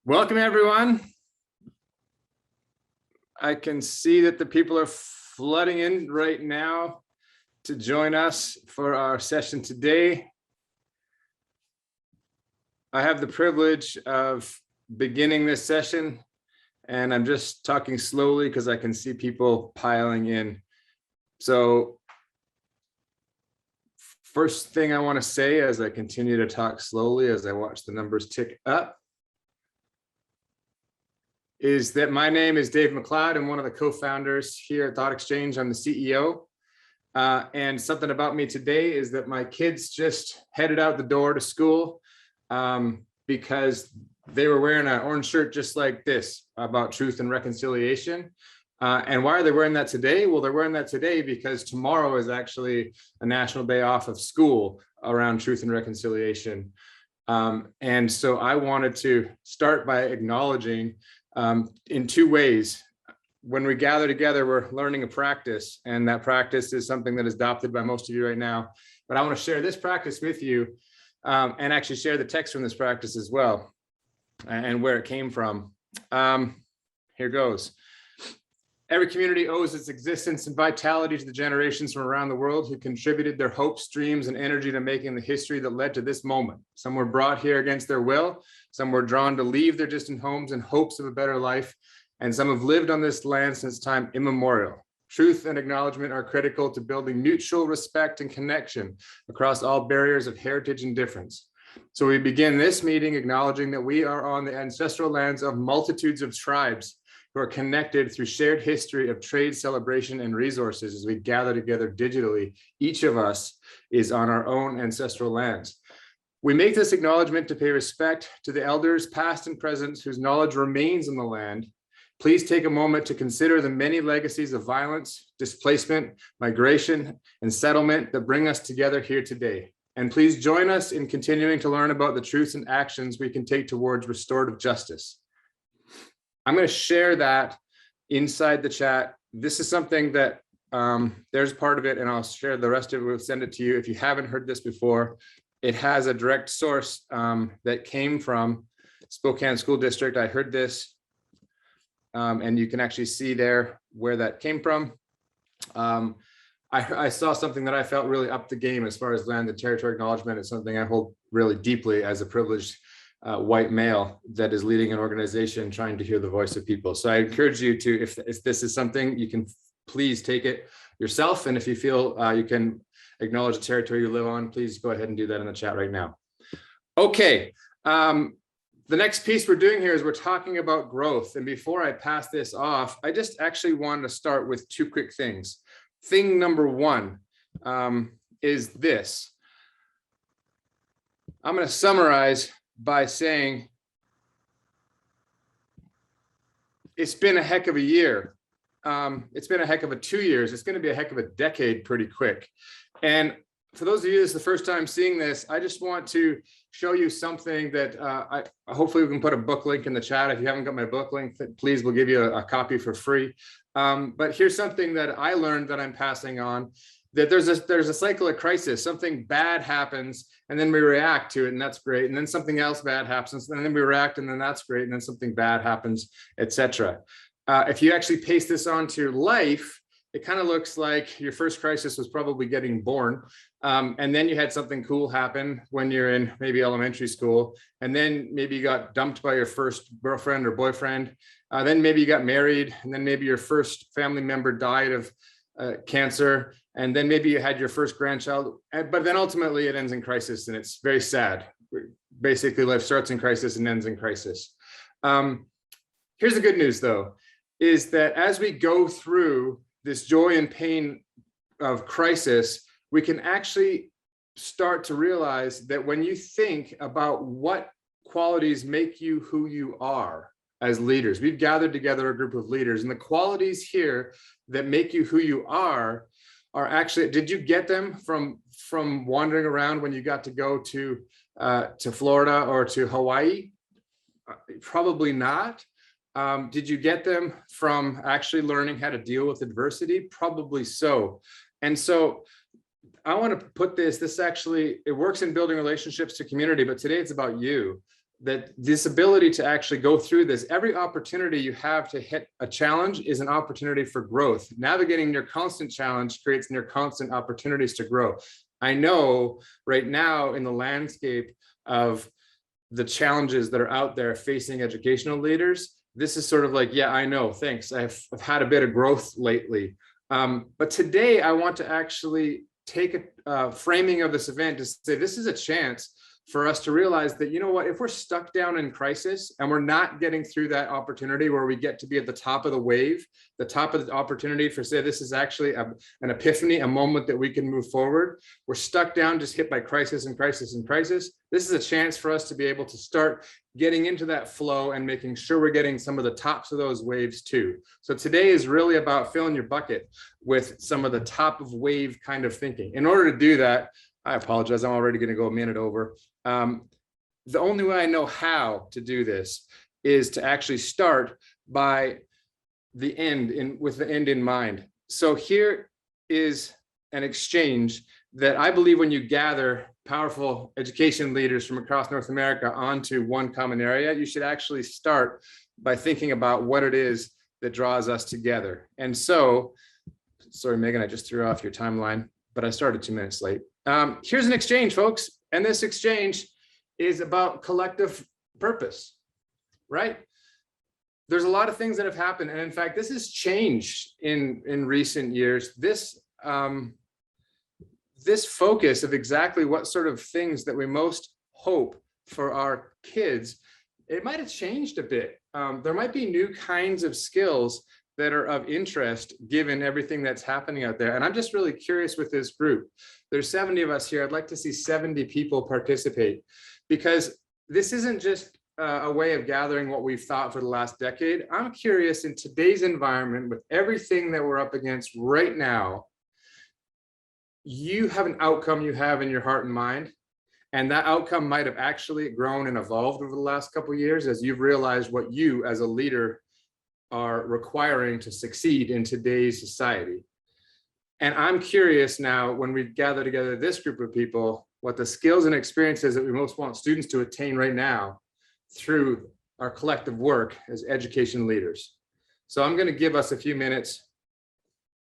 Welcome, everyone. I can see that the people are flooding in right now to join us for our session today. I have the privilege of beginning this session, and I'm just talking slowly because I can see people piling in. So first thing I want to say as I continue to talk slowly as I watch the numbers tick up is that my name is Dave McLeod. I'm one of the co-founders here at ThoughtExchange. I'm the CEO. And something about me today is that my kids just headed out the door to school because they were wearing an orange shirt just like this about truth and reconciliation. And why are they wearing that today? Well, they're wearing that today because tomorrow is actually a national day off of school around truth and reconciliation. And so I wanted to start by acknowledging in two ways. When we gather together, we're learning a practice, and that practice is something that is adopted by most of you right now. But I want to share this practice with you and actually share the text from this practice as well and where it came from. Here goes. Every community owes its existence and vitality to the generations from around the world who contributed their hopes, dreams, and energy to making the history that led to this moment. Some were brought here against their will. Some were drawn to leave their distant homes in hopes of a better life. And some have lived on this land since time immemorial. Truth and acknowledgement are critical to building mutual respect and connection across all barriers of heritage and difference. So we begin this meeting acknowledging that we are on the ancestral lands of multitudes of tribes who are connected through shared history of trade, celebration, and resources as we gather together digitally. Each of us is on our own ancestral lands. We make this acknowledgement to pay respect to the elders, past and present, whose knowledge remains in the land. Please take a moment to consider the many legacies of violence, displacement, migration, and settlement that bring us together here today. And please join us in continuing to learn about the truths and actions we can take towards restorative justice. I'm going to share that inside the chat. This is something that there's part of it, and I'll share the rest of it. We'll send it to you. If you haven't heard this before, it has a direct source that came from Spokane School District. I heard this, and you can actually see there where that came from. I saw something that I felt really upped the game as far as land and territory acknowledgement. It's something I hold really deeply as a privileged white male that is leading an organization trying to hear the voice of people. So I encourage you to, if this is something, you can please take it yourself. And if you feel you can acknowledge the territory you live on, please go ahead and do that in the chat right now. Okay, the next piece we're doing here is we're talking about growth. And before I pass this off, I just actually wanted to start with two quick things. Thing number one is this. I'm going to summarize by saying it's been a heck of a year. It's been a heck of a 2 years. It's going to be a heck of a decade pretty quick. And for those of you, this is the first time seeing this, I just want to show you something that hopefully we can put a book link in the chat. If you haven't got my book link, please, we'll give you a copy for free. But here's something that I learned that I'm passing on, that there's a cycle of crisis. Something bad happens and then we react to it, and that's great. And then something else bad happens and then we react, and then that's great. And then something bad happens, etc. If you actually paste this onto life, it kind of looks like your first crisis was probably getting born. And then you had something cool happen when you're in maybe elementary school. And then maybe you got dumped by your first girlfriend or boyfriend. Then maybe you got married, and then maybe your first family member died of cancer. And then maybe you had your first grandchild, but then ultimately it ends in crisis, and it's very sad. Basically, life starts in crisis and ends in crisis. Here's the good news, though, is that as we go through this joy and pain of crisis, we can actually start to realize that when you think about what qualities make you who you are as leaders, we've gathered together a group of leaders, and the qualities here that make you who you are actually, did you get them from wandering around when you got to go to Florida or to Hawaii? Probably not. Did you get them from actually learning how to deal with adversity? Probably so. And so I want to put this actually, it works in building relationships to community, but today it's about you. that this ability to actually go through this, every opportunity you have to hit a challenge is an opportunity for growth. Navigating near constant challenge creates near constant opportunities to grow. I know right now in the landscape of the challenges that are out there facing educational leaders, this is sort of like, yeah, I know, thanks. I've had a bit of growth lately. But today I want to actually take a framing of this event to say, this is a chance for us to realize that, you know what, if we're stuck down in crisis and we're not getting through that opportunity where we get to be at the top of the wave, the top of the opportunity for, say, this is actually an epiphany, a moment that we can move forward. We're stuck down, just hit by crisis and crisis and crisis. This is a chance for us to be able to start getting into that flow and making sure we're getting some of the tops of those waves too. So today is really about filling your bucket with some of the top of wave kind of thinking. In order to do that, I apologize, I'm already going to go a minute over. The only way I know how to do this is to actually start by the end, with the end in mind. So here is an exchange that I believe when you gather powerful education leaders from across North America onto one common area, you should actually start by thinking about what it is that draws us together. And so, sorry, Megan, I just threw off your timeline, but I started 2 minutes late. Here's an exchange, folks. And this exchange is about collective purpose, right? There's a lot of things that have happened. And in fact, this has changed in recent years. This focus of exactly what sort of things that we most hope for our kids, it might have changed a bit. There might be new kinds of skills that are of interest given everything that's happening out there. And I'm just really curious with this group. There's 70 of us here. I'd like to see 70 people participate, because this isn't just a way of gathering what we've thought for the last decade. I'm curious, in today's environment, with everything that we're up against right now, you have an outcome you have in your heart and mind. And that outcome might have actually grown and evolved over the last couple of years as you've realized what you as a leader are requiring to succeed in today's society. And I'm curious now, when we gather together this group of people, what the skills and experiences that we most want students to attain right now through our collective work as education leaders. So I'm going to give us a few minutes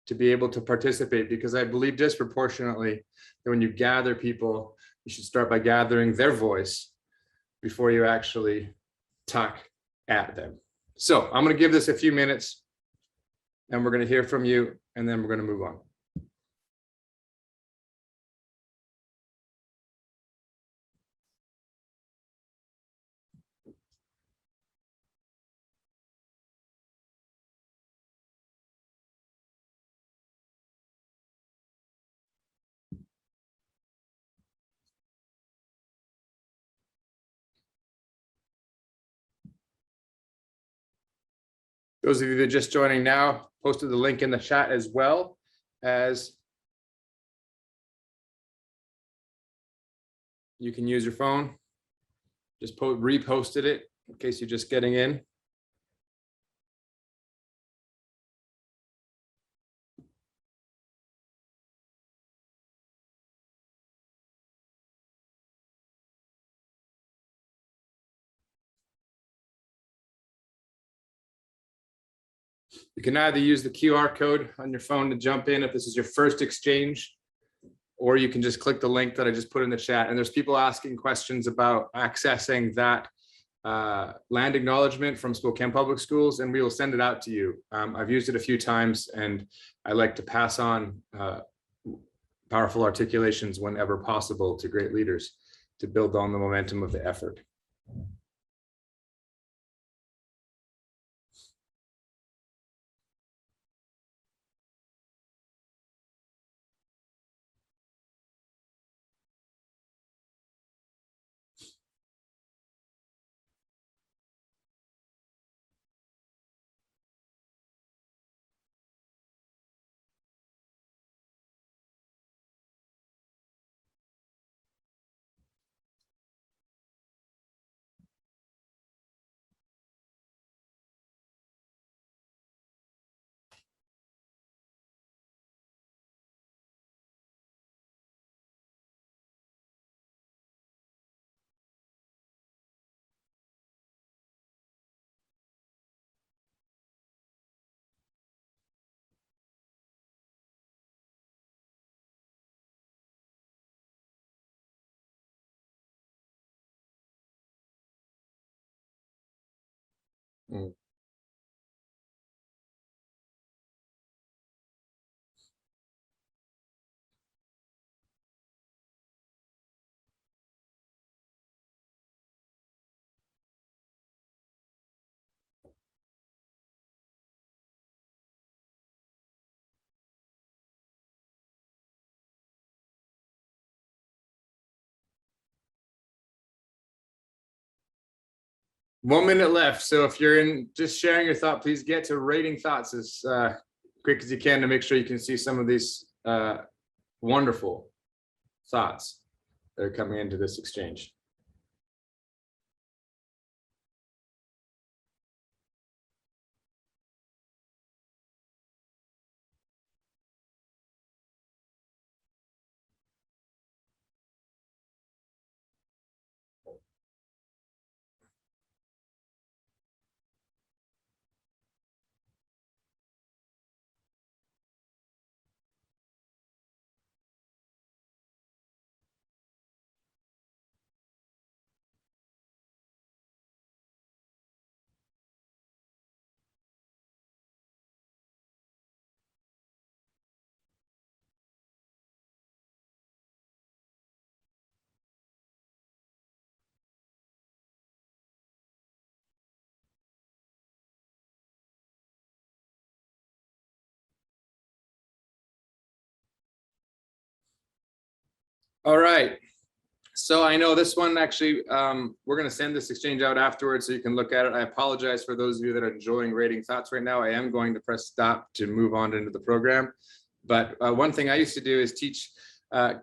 to be able to participate, because I believe disproportionately that when you gather people, you should start by gathering their voice before you actually talk at them. So I'm going to give this a few minutes and we're going to hear from you, and then we're going to move on. Those of you that are just joining now, posted the link in the chat, as well as you can use your phone. Just reposted it in case you're just getting in. You can either use the QR code on your phone to jump in if this is your first exchange, or you can just click the link that I just put in the chat. And there's people asking questions about accessing that land acknowledgement from Spokane Public Schools, and we will send it out to you. I've used it a few times, and I like to pass on powerful articulations whenever possible to great leaders to build on the momentum of the effort. Mm. One minute left. So if you're in just sharing your thought, please get to rating thoughts as quick as you can to make sure you can see some of these wonderful thoughts that are coming into this exchange. All right. So I know this one actually, we're going to send this exchange out afterwards so you can look at it. I apologize for those of you that are enjoying rating thoughts right now. I am going to press stop to move on into the program. But one thing I used to do is teach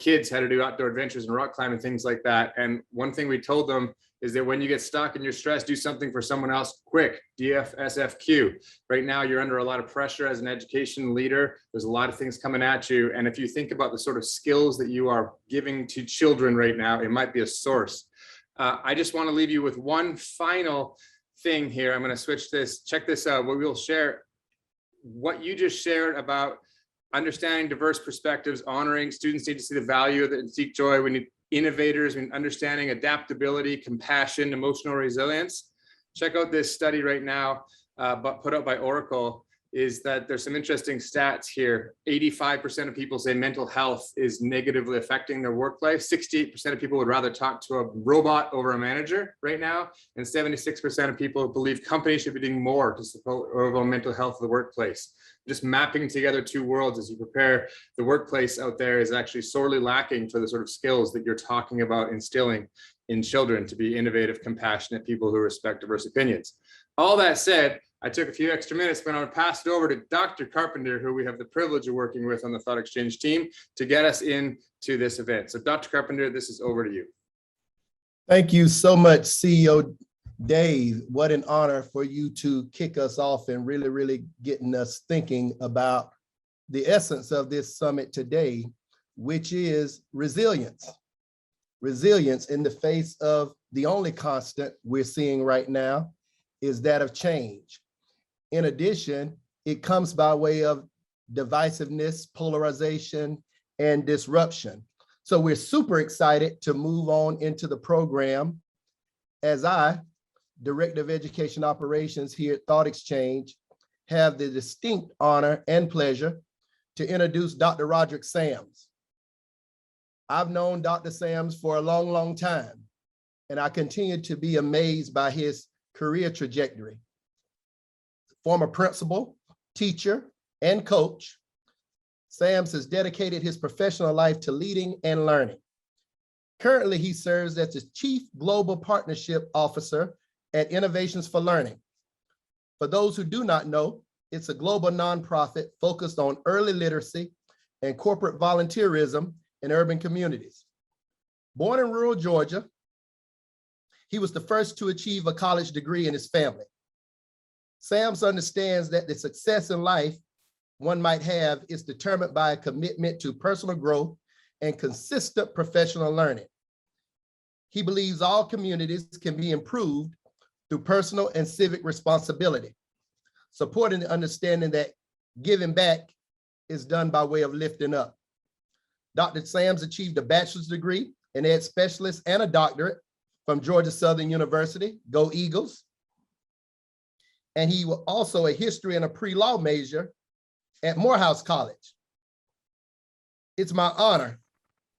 kids how to do outdoor adventures and rock climbing, things like that. And one thing we told them is that when you get stuck and you're stressed, do something for someone else quick. DFSFQ. Right now, you're under a lot of pressure as an education leader. There's a lot of things coming at you. And if you think about the sort of skills that you are giving to children right now, it might be a source. I just want to leave you with one final thing here. I'm going to switch this. Check this out. We'll share what you just shared about understanding diverse perspectives, honoring students need to see the value of it and seek joy. We need innovators, we need understanding, adaptability, compassion, emotional resilience. Check out this study right now, but put out by Oracle, is that there's some interesting stats here. 85% of people say mental health is negatively affecting their work life. 68% of people would rather talk to a robot over a manager right now. And 76% of people believe companies should be doing more to support overall mental health of the workplace. Just mapping together two worlds as you prepare the workplace out there is actually sorely lacking for the sort of skills that you're talking about instilling in children to be innovative, compassionate people who respect diverse opinions. All that said, I took a few extra minutes, but I'm going to pass it over to Dr. Carpenter, who we have the privilege of working with on the ThoughtExchange team to get us into this event. So Dr. Carpenter, this is over to you. Thank you so much, CEO Dave. What an honor for you to kick us off and really getting us thinking about the essence of this summit today, which is resilience. Resilience in the face of the only constant we're seeing right now is that of change. In addition, it comes by way of divisiveness, polarization, and disruption. So we're super excited to move on into the program as I, Director of Education Operations here at ThoughtExchange, have the distinct honor and pleasure to introduce Dr. Roderick Sams. I've known Dr. Sams for a long time, and I continue to be amazed by his career trajectory. Former principal, teacher, and coach, Sams has dedicated his professional life to leading and learning. Currently, he serves as the Chief Global Partnership Officer at Innovations for Learning. For those who do not know, it's a global nonprofit focused on early literacy and corporate volunteerism in urban communities. Born in rural Georgia, he was the first to achieve a college degree in his family. Sams understands that the success in life one might have is determined by a commitment to personal growth and consistent professional learning. He believes all communities can be improved through personal and civic responsibility, supporting the understanding that giving back is done by way of lifting up. Dr. Sams achieved a bachelor's degree in ed specialist and a doctorate from Georgia Southern University, go Eagles. and he was also a history and a pre-law major at Morehouse College. It's my honor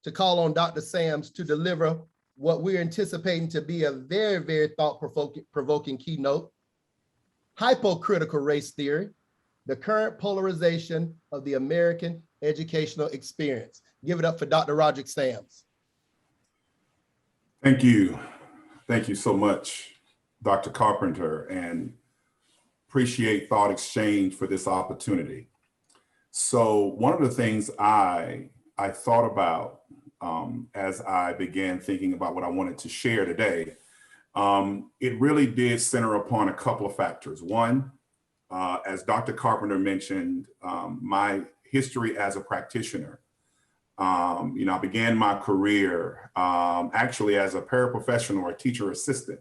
to call on Dr. Sams to deliver what we're anticipating to be a very, very thought-provoking keynote, Hypocritical Race Theory, the current polarization of the American educational experience. Give it up for Dr. Roderick Sams. Thank you. Thank you so much, Dr. Carpenter, and appreciate ThoughtExchange for this opportunity. So one of the things I thought about as I began thinking about what I wanted to share today, it really did center upon a couple of factors. One, as Dr. Carpenter mentioned, my history as a practitioner. I began my career actually as a paraprofessional or a teacher assistant,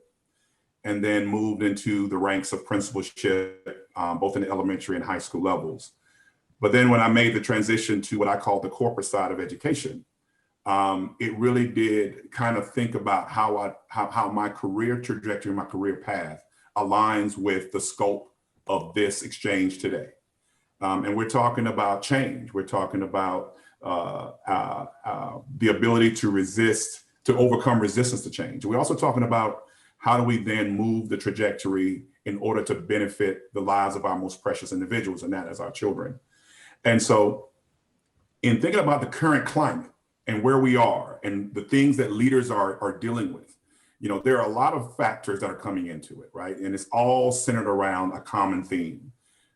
and then moved into the ranks of principalship, both in the elementary and high school levels. But then when I made the transition to what I call the corporate side of education, it really did kind of think about how my career trajectory, my career path aligns with the scope of this exchange today. And we're talking about change. We're talking about the ability to overcome resistance to change. We're also talking about how do we then move the trajectory in order to benefit the lives of our most precious individuals, and that is our children. And so in thinking about the current climate and where we are and the things that leaders are dealing with, there are a lot of factors that are coming into it, right? And it's all centered around a common theme.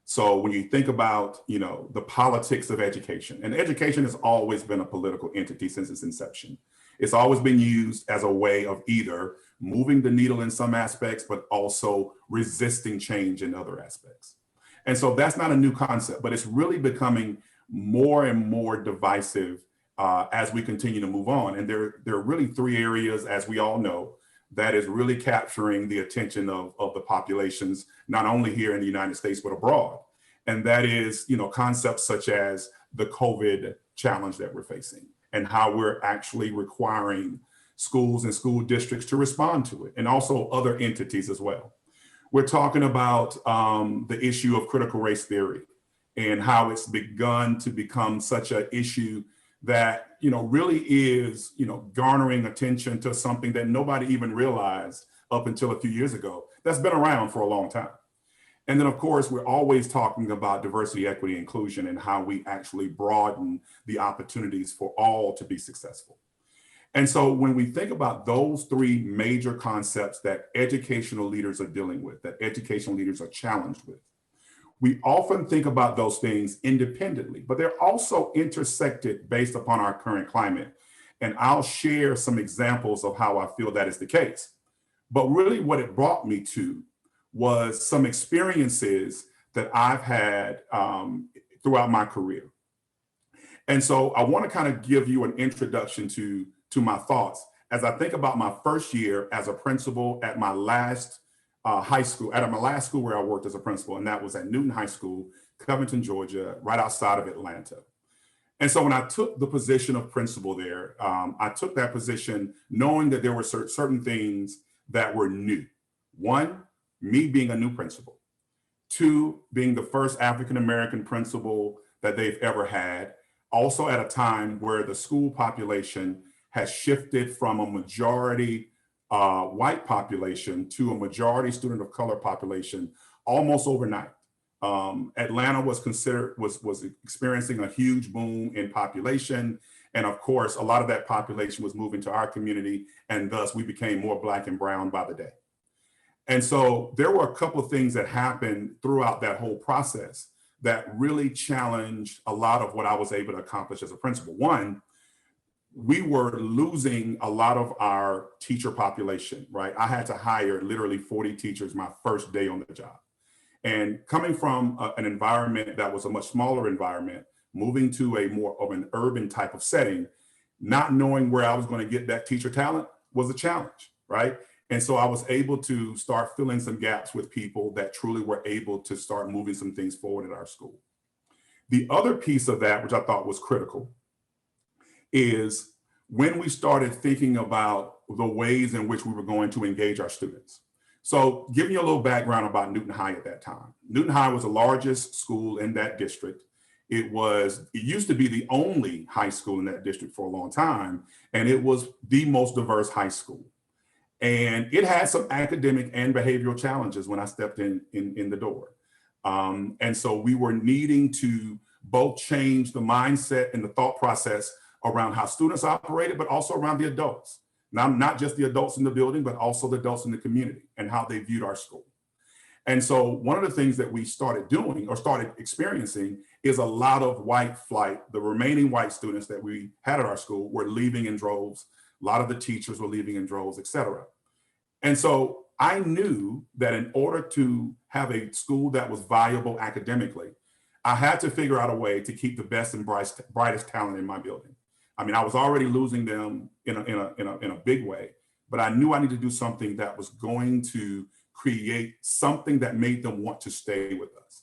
So when you think about, the politics of education, and education has always been a political entity since its inception. It's always been used as a way of either moving the needle in some aspects, but also resisting change in other aspects. And so that's not a new concept, but it's really becoming more and more divisive as we continue to move on. And there are really three areas, as we all know, that is really capturing the attention of the populations, not only here in the United States, but abroad. And that is, concepts such as the COVID challenge that we're facing and how we're actually requiring schools and school districts to respond to it, and also other entities as well. We're talking about the issue of critical race theory and how it's begun to become such an issue that, really is, garnering attention to something that nobody even realized up until a few years ago. That's been around for a long time. And then, of course, we're always talking about diversity, equity, inclusion, and how we actually broaden the opportunities for all to be successful. And so when we think about those three major concepts that educational leaders are dealing with, that educational leaders are challenged with, we often think about those things independently, but they're also intersected based upon our current climate. And I'll share some examples of how I feel that is the case. But really what it brought me to was some experiences that I've had throughout my career. And so I want to kind of give you an introduction to my thoughts as I think about my first year as a principal at my last high school, at my last school where I worked as a principal, and that was at Newton High School, Covington, Georgia, right outside of Atlanta. And so when I took the position of principal there, I took that position knowing that there were certain things that were new. One, me being a new principal. Two, being the first African-American principal that they've ever had. Also at a time where the school population has shifted from a majority white population to a majority student of color population almost overnight. Atlanta was experiencing a huge boom in population. And of course, a lot of that population was moving to our community, and thus we became more Black and brown by the day. And so there were a couple of things that happened throughout that whole process that really challenged a lot of what I was able to accomplish as a principal. One, we were losing a lot of our teacher population, right? I had to hire literally 40 teachers my first day on the job. And coming from an environment that was a much smaller environment, moving to a more of an urban type of setting, not knowing where I was going to get that teacher talent was a challenge, right? And so I was able to start filling some gaps with people that truly were able to start moving some things forward at our school. The other piece of that, which I thought was critical, is when we started thinking about the ways in which we were going to engage our students. So giving you a little background about Newton High at that time. Newton High was the largest school in that district. It used to be the only high school in that district for a long time, and it was the most diverse high school. And it had some academic and behavioral challenges when I stepped in the door. And so we were needing to both change the mindset and the thought process around how students operated, but also around the adults. Now, not just the adults in the building, but also the adults in the community and how they viewed our school. And so one of the things that we started doing or started experiencing is a lot of white flight. The remaining white students that we had at our school were leaving in droves. A lot of the teachers were leaving in droves, et cetera. And so I knew that in order to have a school that was viable academically, I had to figure out a way to keep the best and brightest talent in my building. I mean, I was already losing them in a big way, but I knew I needed to do something that was going to create something that made them want to stay with us.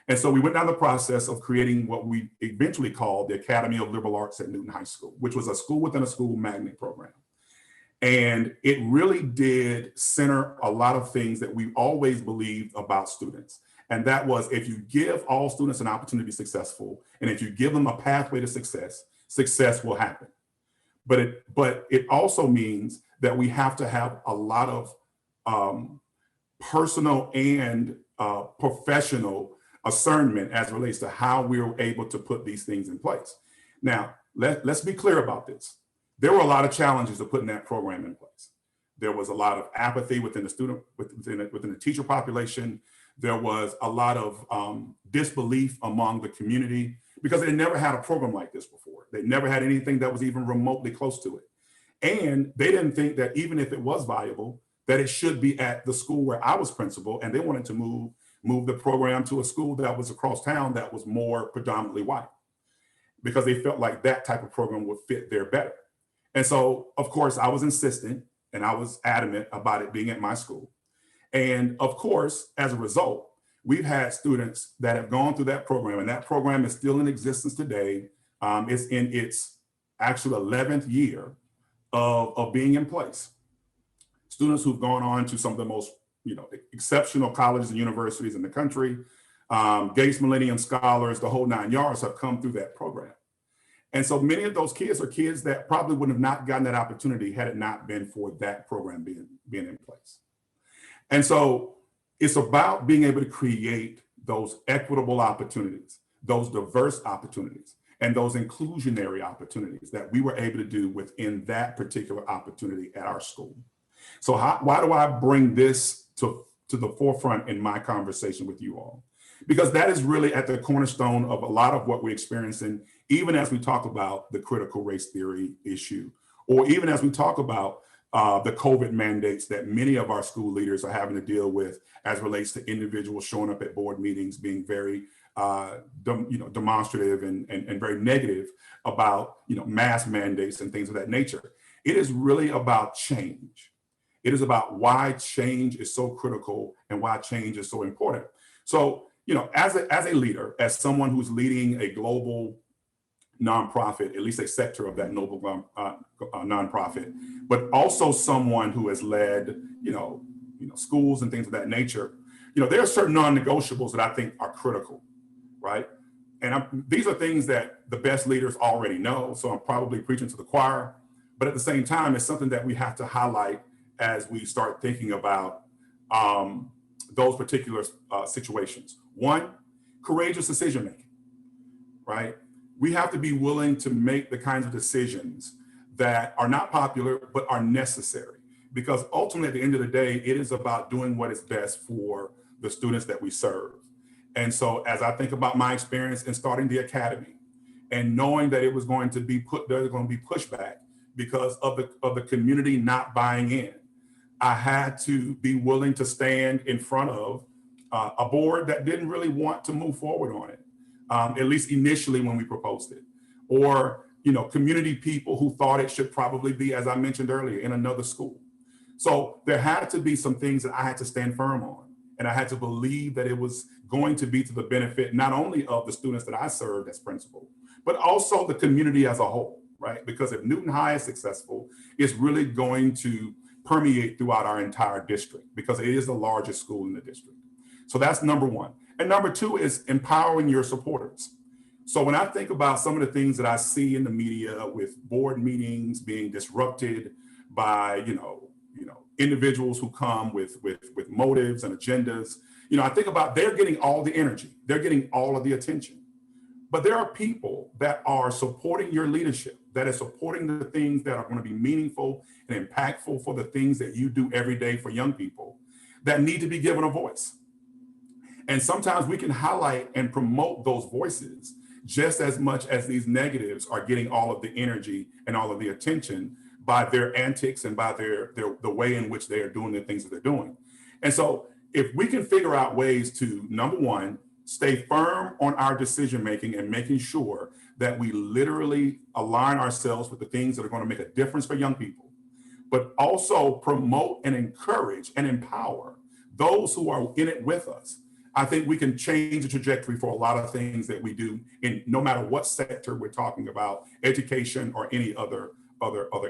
And so we went down the process of creating what we eventually called the Academy of Liberal Arts at Newton High School, which was a school within a school magnet program. And it really did center a lot of things that we always believed about students. And that was, if you give all students an opportunity to be successful, and if you give them a pathway to success, success will happen. But it also means that we have to have a lot of personal and professional discernment as it relates to how we're able to put these things in place. Now, let's be clear about this. There were a lot of challenges to putting that program in place. There was a lot of apathy within the teacher population. There was a lot of disbelief among the community because they never had a program like this before. They never had anything that was even remotely close to it. And they didn't think that even if it was viable, that it should be at the school where I was principal, and they wanted to move the program to a school that was across town that was more predominantly white, because they felt like that type of program would fit there better. And so, of course, I was insistent and I was adamant about it being at my school. And of course, as a result, we've had students that have gone through that program, and that program is still in existence today. It's in its actual 11th year of being in place. Students who've gone on to some of the most exceptional colleges and universities in the country, Gates Millennium Scholars, the whole 9 yards have come through that program. And so many of those kids are kids that probably would have not gotten that opportunity had it not been for that program being in place. And so it's about being able to create those equitable opportunities, those diverse opportunities, and those inclusionary opportunities that we were able to do within that particular opportunity at our school. So why do I bring this to the forefront in my conversation with you all? Because that is really at the cornerstone of a lot of what we're experiencing, even as we talk about the critical race theory issue, or even as we talk about the COVID mandates that many of our school leaders are having to deal with as relates to individuals showing up at board meetings, being very demonstrative and very negative about mask mandates and things of that nature. It is really about change. It is about why change is so critical and why change is so important. So, as a leader, as someone who's leading a global nonprofit, at least a sector of that noble nonprofit, but also someone who has led, schools and things of that nature, there are certain non-negotiables that I think are critical, right? And these are things that the best leaders already know, so I'm probably preaching to the choir, but at the same time, it's something that we have to highlight as we start thinking about those particular situations. One, courageous decision-making, right? We have to be willing to make the kinds of decisions that are not popular, but are necessary. Because ultimately, at the end of the day, it is about doing what is best for the students that we serve. And so as I think about my experience in starting the academy and knowing that it was going to be there's going to be pushback because of the community not buying in, I had to be willing to stand in front of a board that didn't really want to move forward on it, at least initially when we proposed it, or community people who thought it should probably be, as I mentioned earlier, in another school. So there had to be some things that I had to stand firm on, and I had to believe that it was going to be to the benefit not only of the students that I served as principal, but also the community as a whole, right? Because if Newton High is successful, it's really going to permeate throughout our entire district because it is the largest school in the district. So that's number one. And number two is empowering your supporters. So when I think about some of the things that I see in the media with board meetings being disrupted by, individuals who come with motives and agendas, I think about they're getting all the energy, they're getting all of the attention. But there are people that are supporting your leadership, that is supporting the things that are going to be meaningful and impactful for the things that you do every day for young people that need to be given a voice. And sometimes we can highlight and promote those voices just as much as these negatives are getting all of the energy and all of the attention by their antics and by the way in which they are doing the things that they're doing. And so if we can figure out ways to, number one, stay firm on our decision-making and making sure that we literally align ourselves with the things that are going to make a difference for young people, but also promote and encourage and empower those who are in it with us, I think we can change the trajectory for a lot of things that we do in no matter what sector we're talking about, education or any other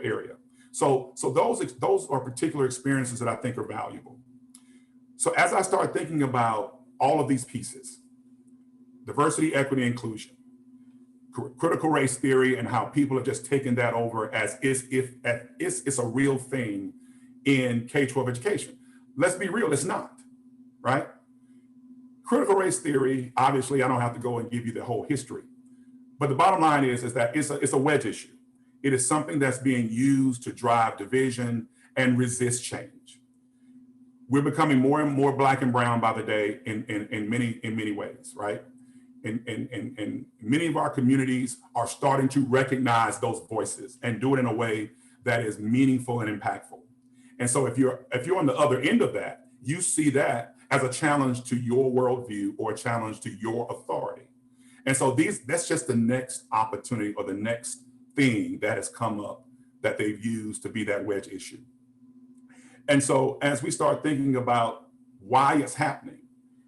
area. So those are particular experiences that I think are valuable. So as I start thinking about all of these pieces, diversity, equity, inclusion, critical race theory, and how people have just taken that over as if it's a real thing in K-12 education. Let's be real, it's not, right? Critical race theory, obviously, I don't have to go and give you the whole history, but the bottom line is that it's a wedge issue. It is something that's being used to drive division and resist change. We're becoming more and more Black and brown by the day in many ways, right? And many of our communities are starting to recognize those voices and do it in a way that is meaningful and impactful. And so if you're on the other end of that, you see that as a challenge to your worldview or a challenge to your authority. And so that's just the next opportunity or the next thing that has come up that they've used to be that wedge issue. And so as we start thinking about why it's happening,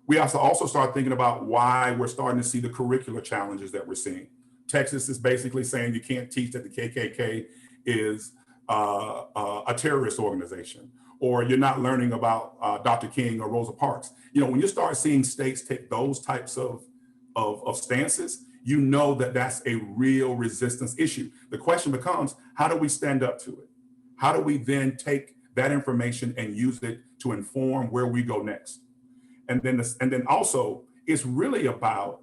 we also start thinking about why we're starting to see the curricular challenges that we're seeing. Texas is basically saying you can't teach that the KKK is a terrorist organization, or you're not learning about Dr. King or Rosa Parks. When you start seeing states take those types of stances, you know that that's a real resistance issue. The question becomes, how do we stand up to it? How do we then take that information and use it to inform where we go next? And then also, it's really about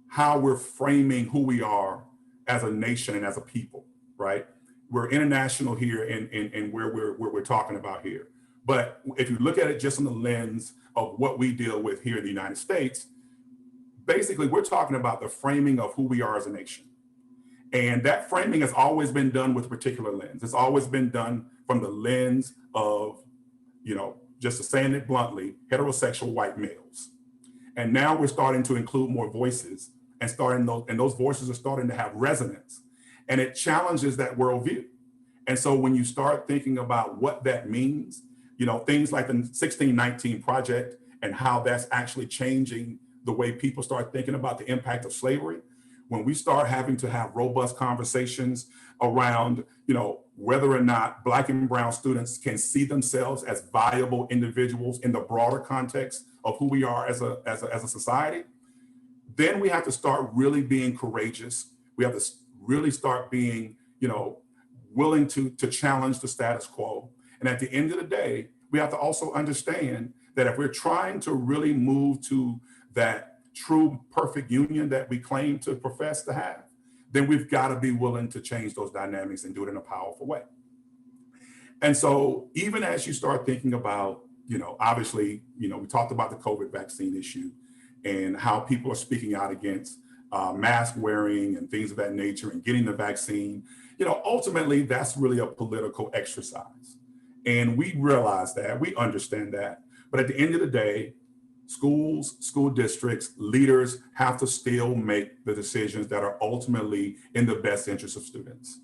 how we're framing who we are as a nation and as a people, right? We're international here in where we're talking about here. But if you look at it just from the lens of what we deal with here in the United States, basically we're talking about the framing of who we are as a nation. And that framing has always been done with a particular lens. It's always been done from the lens of, just to saying it bluntly, heterosexual white males. And now we're starting to include more voices and those voices are starting to have resonance. And it challenges that worldview. And so when you start thinking about what that means, things like the 1619 Project and how that's actually changing the way people start thinking about the impact of slavery, when we start having to have robust conversations around, whether or not Black and brown students can see themselves as viable individuals in the broader context of who we are as a society, then we have to start really being courageous. We have to really start being, willing to challenge the status quo. And at the end of the day, we have to also understand that if we're trying to really move to that true perfect union that we claim to profess to have, then we've got to be willing to change those dynamics and do it in a powerful way. And so even as you start thinking about, obviously, we talked about the COVID vaccine issue and how people are speaking out against mask wearing and things of that nature and getting the vaccine. Ultimately, that's really a political exercise. And we realize that, we understand that. But at the end of the day, schools, school districts, leaders have to still make the decisions that are ultimately in the best interest of students.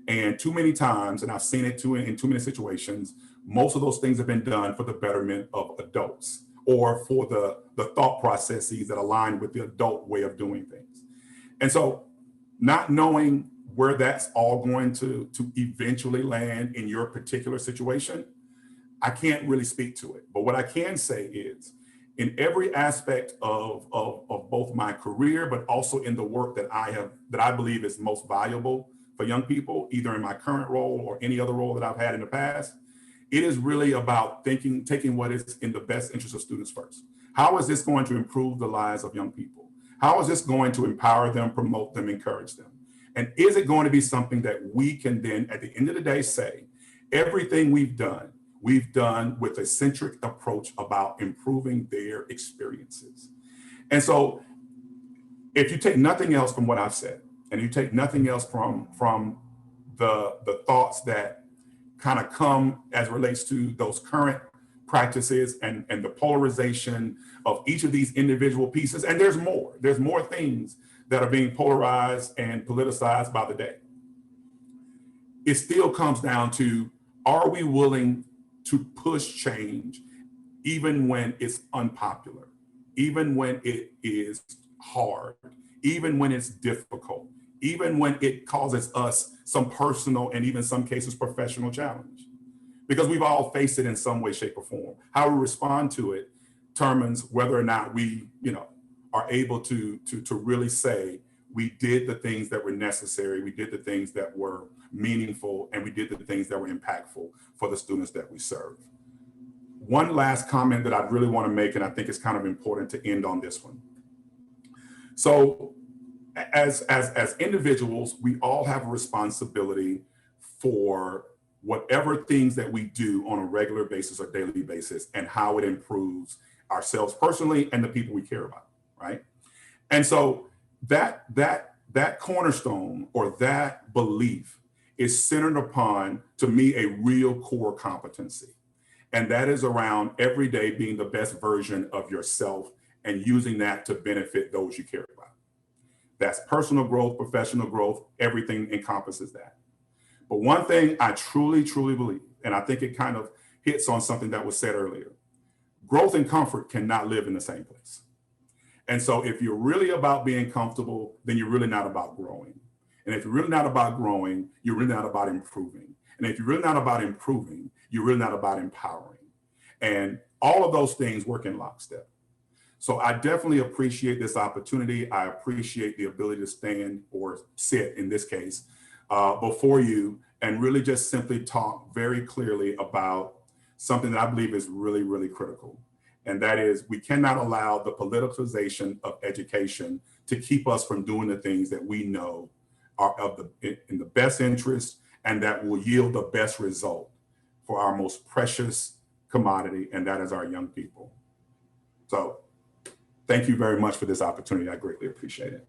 And too many times, and I've seen it too in too many situations, most of those things have been done for the betterment of adults or for the thought processes that align with the adult way of doing things. And so not knowing where that's all going to eventually land in your particular situation, I can't really speak to it. But what I can say is, in every aspect of both my career, but also in the work that I believe is most valuable for young people, either in my current role or any other role that I've had in the past, it is really about taking what is in the best interest of students first. How is this going to improve the lives of young people? How is this going to empower them, promote them, encourage them? And is it going to be something that we can then, at the end of the day, say, everything we've done with a centric approach about improving their experiences? And so if you take nothing else from what I've said, and you take nothing else from the thoughts that kind of come as it relates to those current practices and the polarization of each of these individual pieces, and there's more things that are being polarized and politicized by the day. It still comes down to, are we willing to push change even when it's unpopular, even when it is hard, even when it's difficult, even when it causes us some personal and even some cases professional challenge? Because we've all faced it in some way, shape, or form. How we respond to it determines whether or not we, are able to really say we did the things that were necessary, we did the things that were meaningful, and we did the things that were impactful for the students that we serve. One last comment that I really want to make, and I think it's kind of important to end on this one. So as individuals, we all have a responsibility for whatever things that we do on a regular basis or daily basis and how it improves ourselves personally and the people we care about, right? And so that cornerstone or that belief is centered upon, to me, a real core competency. And that is around every day being the best version of yourself and using that to benefit those you care about. That's personal growth, professional growth, everything encompasses that. But one thing I truly, truly believe, and I think it kind of hits on something that was said earlier, growth and comfort cannot live in the same place. And so if you're really about being comfortable, then you're really not about growing. And if you're really not about growing, you're really not about improving. And if you're really not about improving, you're really not about empowering. And all of those things work in lockstep. So I definitely appreciate this opportunity. I appreciate the ability to stand or sit, in this case, before you and really just simply talk very clearly about something that I believe is really, really critical. And that is, we cannot allow the politicization of education to keep us from doing the things that we know are in the best interest and that will yield the best result for our most precious commodity, and that is our young people. So thank you very much for this opportunity. I greatly appreciate it.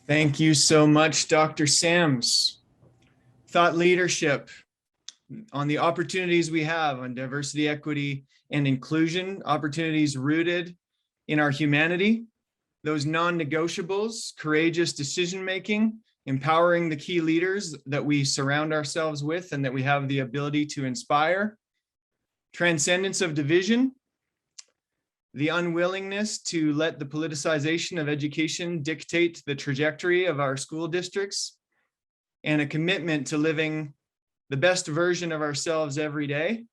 Thank you so much, Dr. Sams. Thought leadership on the opportunities we have on diversity, equity, and inclusion, opportunities rooted in our humanity, those non-negotiables, courageous decision-making, empowering the key leaders that we surround ourselves with and that we have the ability to inspire, transcendence of division, the unwillingness to let the politicization of education dictate the trajectory of our school districts, and a commitment to living the best version of ourselves every day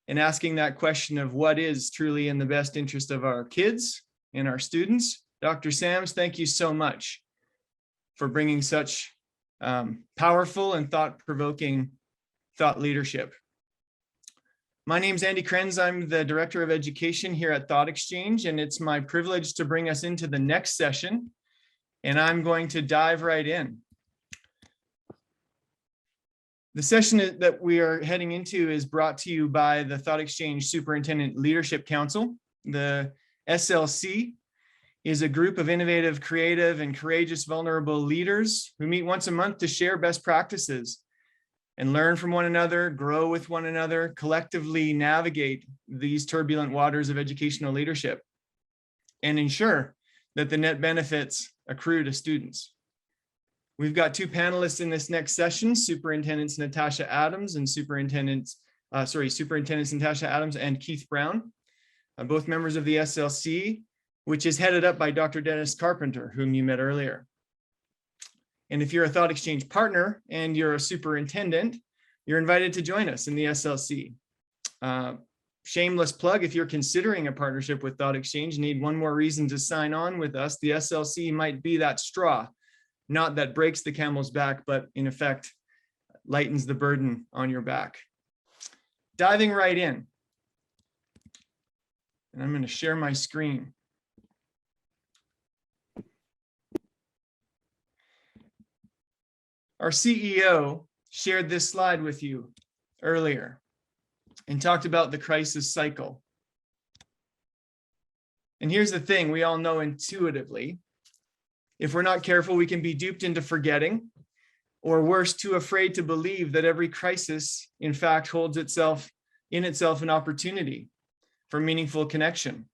and asking that question of what is truly in the best interest of our kids and our students. Dr. Sams, thank you so much for bringing such powerful and thought-provoking thought leadership. My name's Andy Krenz. I'm the Director of Education here at ThoughtExchange, and it's my privilege to bring us into the next session, and I'm going to dive right in. The session that we are heading into is brought to you by the ThoughtExchange Superintendent Leadership Council. The SLC is a group of innovative, creative, and courageous vulnerable leaders who meet once a month to share best practices and learn from one another, grow with one another, collectively navigate these turbulent waters of educational leadership, and ensure that the net benefits accrue to students. We've got two panelists in this next session, Superintendents Natasha Adams and Superintendents Natasha Adams and Keith Brown, both members of the SLC, which is headed up by Dr. Dennis Carpenter, whom you met earlier. And if you're a ThoughtExchange partner and you're a superintendent, you're invited to join us in the SLC. Shameless plug, if you're considering a partnership with ThoughtExchange, need one more reason to sign on with us, the SLC might be that straw, not that breaks the camel's back, but in effect, lightens the burden on your back. Diving right in. And I'm going to share my screen. Our CEO shared this slide with you earlier and talked about the crisis cycle. And here's the thing, we all know intuitively, if we're not careful, we can be duped into forgetting, or worse, too afraid to believe that every crisis, in fact, holds in itself an opportunity for meaningful connection.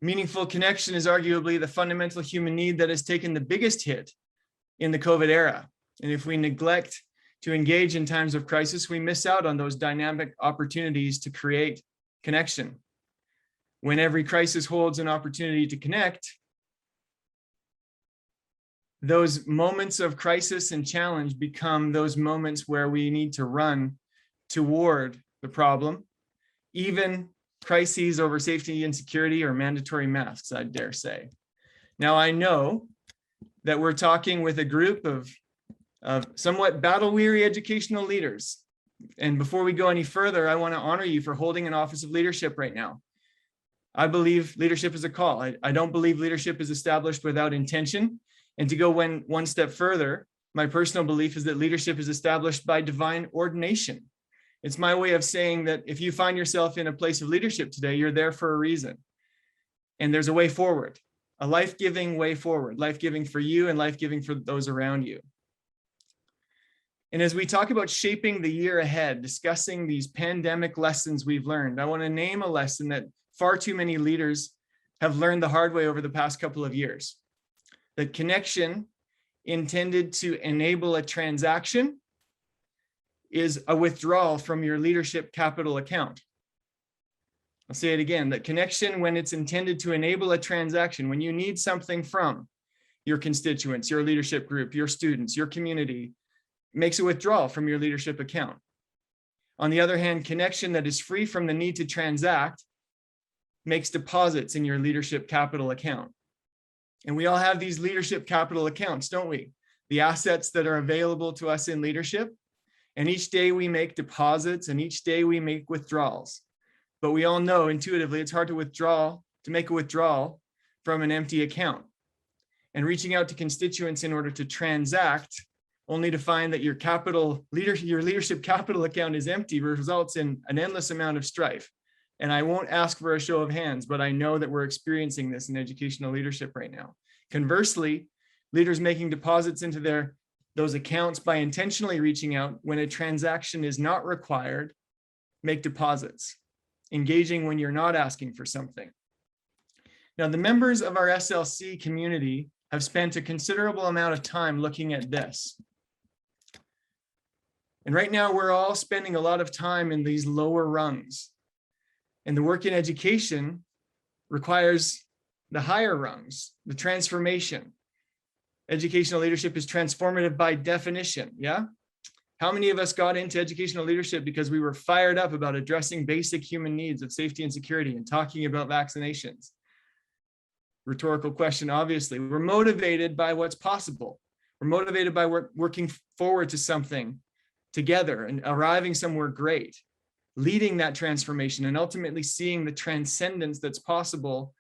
Meaningful connection is arguably the fundamental human need that has taken the biggest hit in the COVID era. And if we neglect to engage in times of crisis, we miss out on those dynamic opportunities to create connection. When every crisis holds an opportunity to connect, those moments of crisis and challenge become those moments where we need to run toward the problem, even crises over safety and security or mandatory masks, I dare say. Now, I know that we're talking with a group of somewhat battle-weary educational leaders. And before we go any further, I want to honor you for holding an office of leadership right now. I believe leadership is a call. I don't believe leadership is established without intention. And to go one step further, my personal belief is that leadership is established by divine ordination. It's my way of saying that if you find yourself in a place of leadership today, you're there for a reason. And there's a way forward, a life-giving way forward, life-giving for you and life-giving for those around you. And as we talk about shaping the year ahead, discussing these pandemic lessons we've learned, I want to name a lesson that far too many leaders have learned the hard way over the past couple of years. That connection intended to enable a transaction is a withdrawal from your leadership capital account. I'll say it again, that connection, when it's intended to enable a transaction, when you need something from your constituents, your leadership group, your students, your community, makes a withdrawal from your leadership account. On the other hand, connection that is free from the need to transact makes deposits in your leadership capital account. And we all have these leadership capital accounts, don't we? The assets that are available to us in leadership. And each day we make deposits and each day we make withdrawals. But we all know intuitively it's hard to make a withdrawal from an empty account. And reaching out to constituents in order to transact, only to find that your leadership capital account is empty, results in an endless amount of strife. And I won't ask for a show of hands, but I know that we're experiencing this in educational leadership right now. Conversely, leaders making deposits into those accounts by intentionally reaching out when a transaction is not required, make deposits, engaging when you're not asking for something. Now, the members of our SLC community have spent a considerable amount of time looking at this. And right now, we're all spending a lot of time in these lower rungs. And the work in education requires the higher rungs, the transformation. Educational leadership is transformative by definition, yeah? How many of us got into educational leadership because we were fired up about addressing basic human needs of safety and security and talking about vaccinations? Rhetorical question, obviously. We're motivated by what's possible. We're motivated by working forward to something together and arriving somewhere great, leading that transformation and ultimately seeing the transcendence that's possible,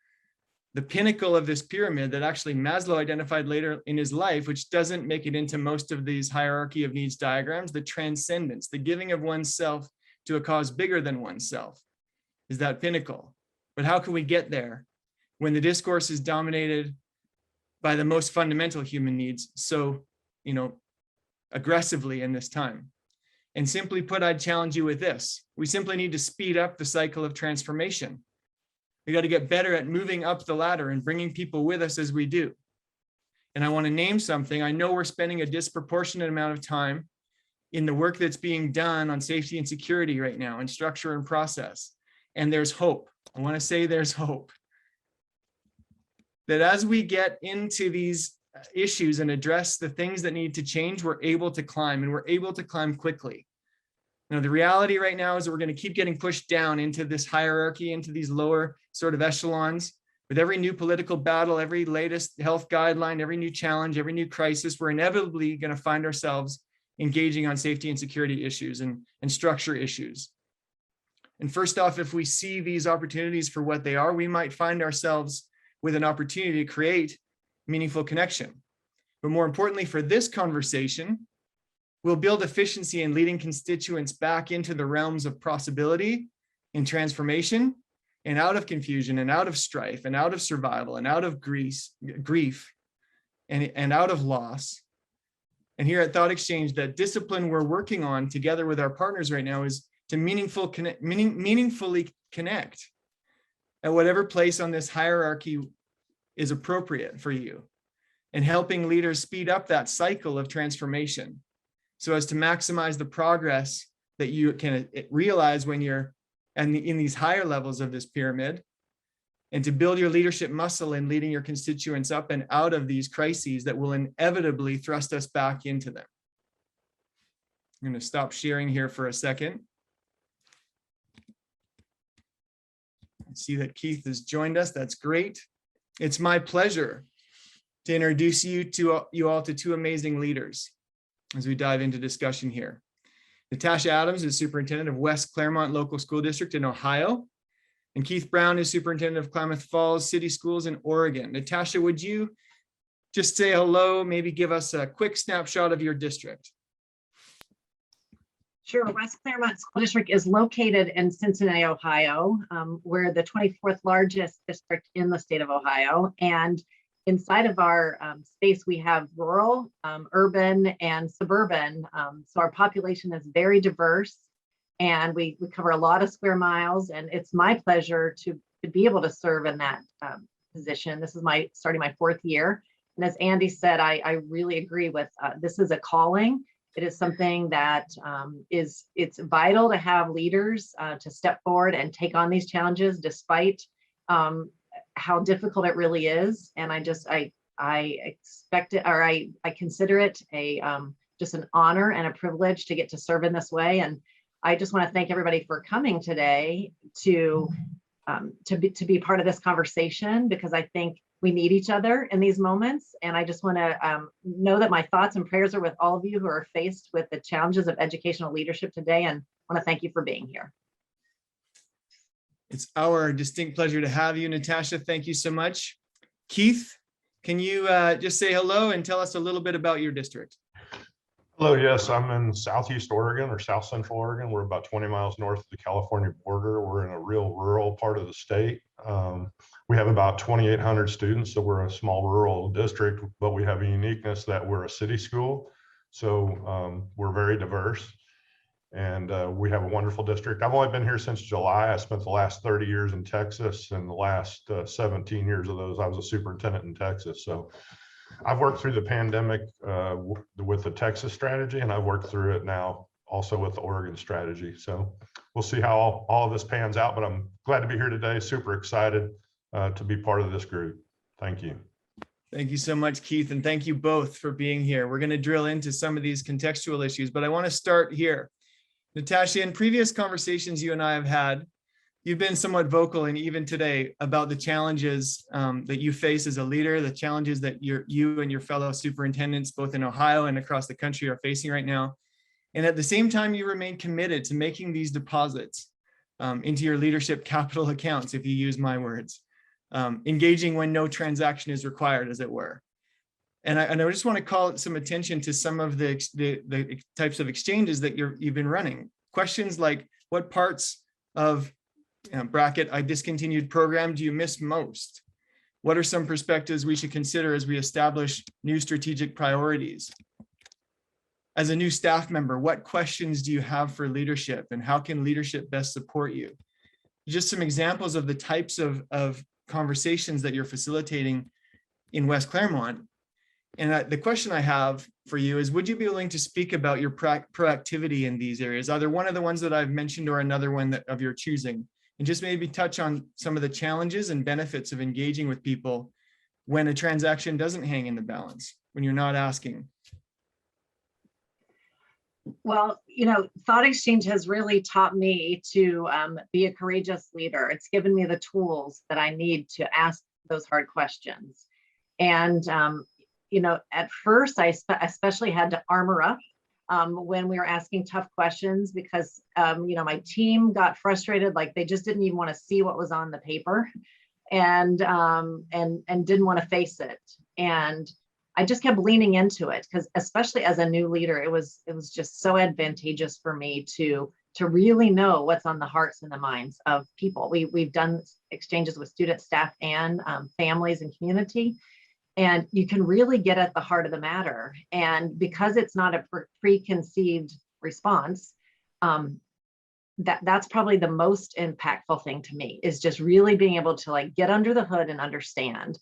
the pinnacle of this pyramid that actually Maslow identified later in his life, which doesn't make it into most of these hierarchy of needs diagrams, the transcendence, the giving of oneself to a cause bigger than oneself is that pinnacle. But how can we get there when the discourse is dominated by the most fundamental human needs so, aggressively in this time? And simply put, I'd challenge you with this. We simply need to speed up the cycle of transformation. We got to get better at moving up the ladder and bringing people with us as we do. And I want to name something. I know we're spending a disproportionate amount of time in the work that's being done on safety and security right now, and structure and process. And there's hope. I want to say there's hope. that as we get into these issues and address the things that need to change, we're able to climb, and we're able to climb quickly. Now, the reality right now is that we're going to keep getting pushed down into this hierarchy, into these lower sort of echelons. With every new political battle, every latest health guideline, every new challenge, every new crisis, we're inevitably going to find ourselves engaging on safety and security issues and structure issues. And first off, if we see these opportunities for what they are, we might find ourselves with an opportunity to create meaningful connection. But more importantly, for this conversation, we'll build efficiency in leading constituents back into the realms of possibility and transformation, and out of confusion and out of strife and out of survival and out of grief and out of loss. And here at ThoughtExchange, that discipline we're working on together with our partners right now is to meaningfully connect at whatever place on this hierarchy is appropriate for you, and helping leaders speed up that cycle of transformation so as to maximize the progress that you can realize when you're in these higher levels of this pyramid, and to build your leadership muscle in leading your constituents up and out of these crises that will inevitably thrust us back into them. I'm going to stop sharing here for a second. I see that Keith has joined us. That's great. It's my pleasure to introduce you all to two amazing leaders as we dive into discussion here. Natasha Adams is superintendent of West Claremont Local School District in Ohio, and Keith Brown is superintendent of Klamath Falls City Schools in Oregon. Natasha, would you just say hello, maybe give us a quick snapshot of your district? Sure. West Claremont School District is located in Cincinnati, Ohio. We're the 24th largest district in the state of Ohio. And inside of our space, we have rural, urban, and suburban. So our population is very diverse, and we cover a lot of square miles. And it's my pleasure to be able to serve in that position. This is starting my 4th year. And as Andy said, I really agree with this is a calling. It is something that it's vital to have leaders to step forward and take on these challenges despite how difficult it really is. And I expect it, or I consider it just an honor and a privilege to get to serve in this way. And I just want to thank everybody for coming today to be part of this conversation, because I think we need each other in these moments. And I just want to know that my thoughts and prayers are with all of you who are faced with the challenges of educational leadership today. And I want to thank you for being here. It's our distinct pleasure to have you, Natasha. Thank you so much. Keith, can you just say hello and tell us a little bit about your district? Hello, yes, I'm in Southeast Oregon or South Central Oregon. We're about 20 miles north of the California border. We're in a real rural part of the state. We have about 2,800 students, so we're a small rural district, but we have a uniqueness that we're a city school. So we're very diverse, and we have a wonderful district. I've only been here since July. I spent the last 30 years in Texas, and the last 17 years of those, I was a superintendent in Texas. So I've worked through the pandemic with the Texas strategy, and I've worked through it now also with the Oregon strategy. So we'll see how all of this pans out, but I'm glad to be here today. Super excited to be part of this group. Thank you. Thank you so much, Keith, and thank you both for being here. We're going to drill into some of these contextual issues, but I want to start here. Natasha, in previous conversations you and I have had, you've been somewhat vocal, and even today, about the challenges that you face as a leader, the challenges that you and your fellow superintendents, both in Ohio and across the country, are facing right now. And at the same time, you remain committed to making these deposits into your leadership capital accounts, if you use my words, engaging when no transaction is required, as it were. And I just want to call some attention to some of the types of exchanges that you've been running. Questions like, what parts of bracket I discontinued program do you miss most? What are some perspectives we should consider as we establish new strategic priorities? As a new staff member, what questions do you have for leadership, and how can leadership best support you? Just some examples of the types of conversations that you're facilitating in West Claremont. And the question I have for you is, would you be willing to speak about your proactivity in these areas, either one of the ones that I've mentioned or another one of your choosing, and just maybe touch on some of the challenges and benefits of engaging with people when a transaction doesn't hang in the balance, when you're not asking? Well, Thought Exchange has really taught me to be a courageous leader. It's given me the tools that I need to ask those hard questions. And, at first, I especially had to armor up when we were asking tough questions because, my team got frustrated, like they just didn't even want to see what was on the paper and didn't want to face it. And I just kept leaning into it because, especially as a new leader, it was just so advantageous for me to really know what's on the hearts and the minds of people. We've done exchanges with students, staff, and families and community, and you can really get at the heart of the matter. And because it's not a preconceived response, that's probably the most impactful thing to me, is just really being able to get under the hood and understand.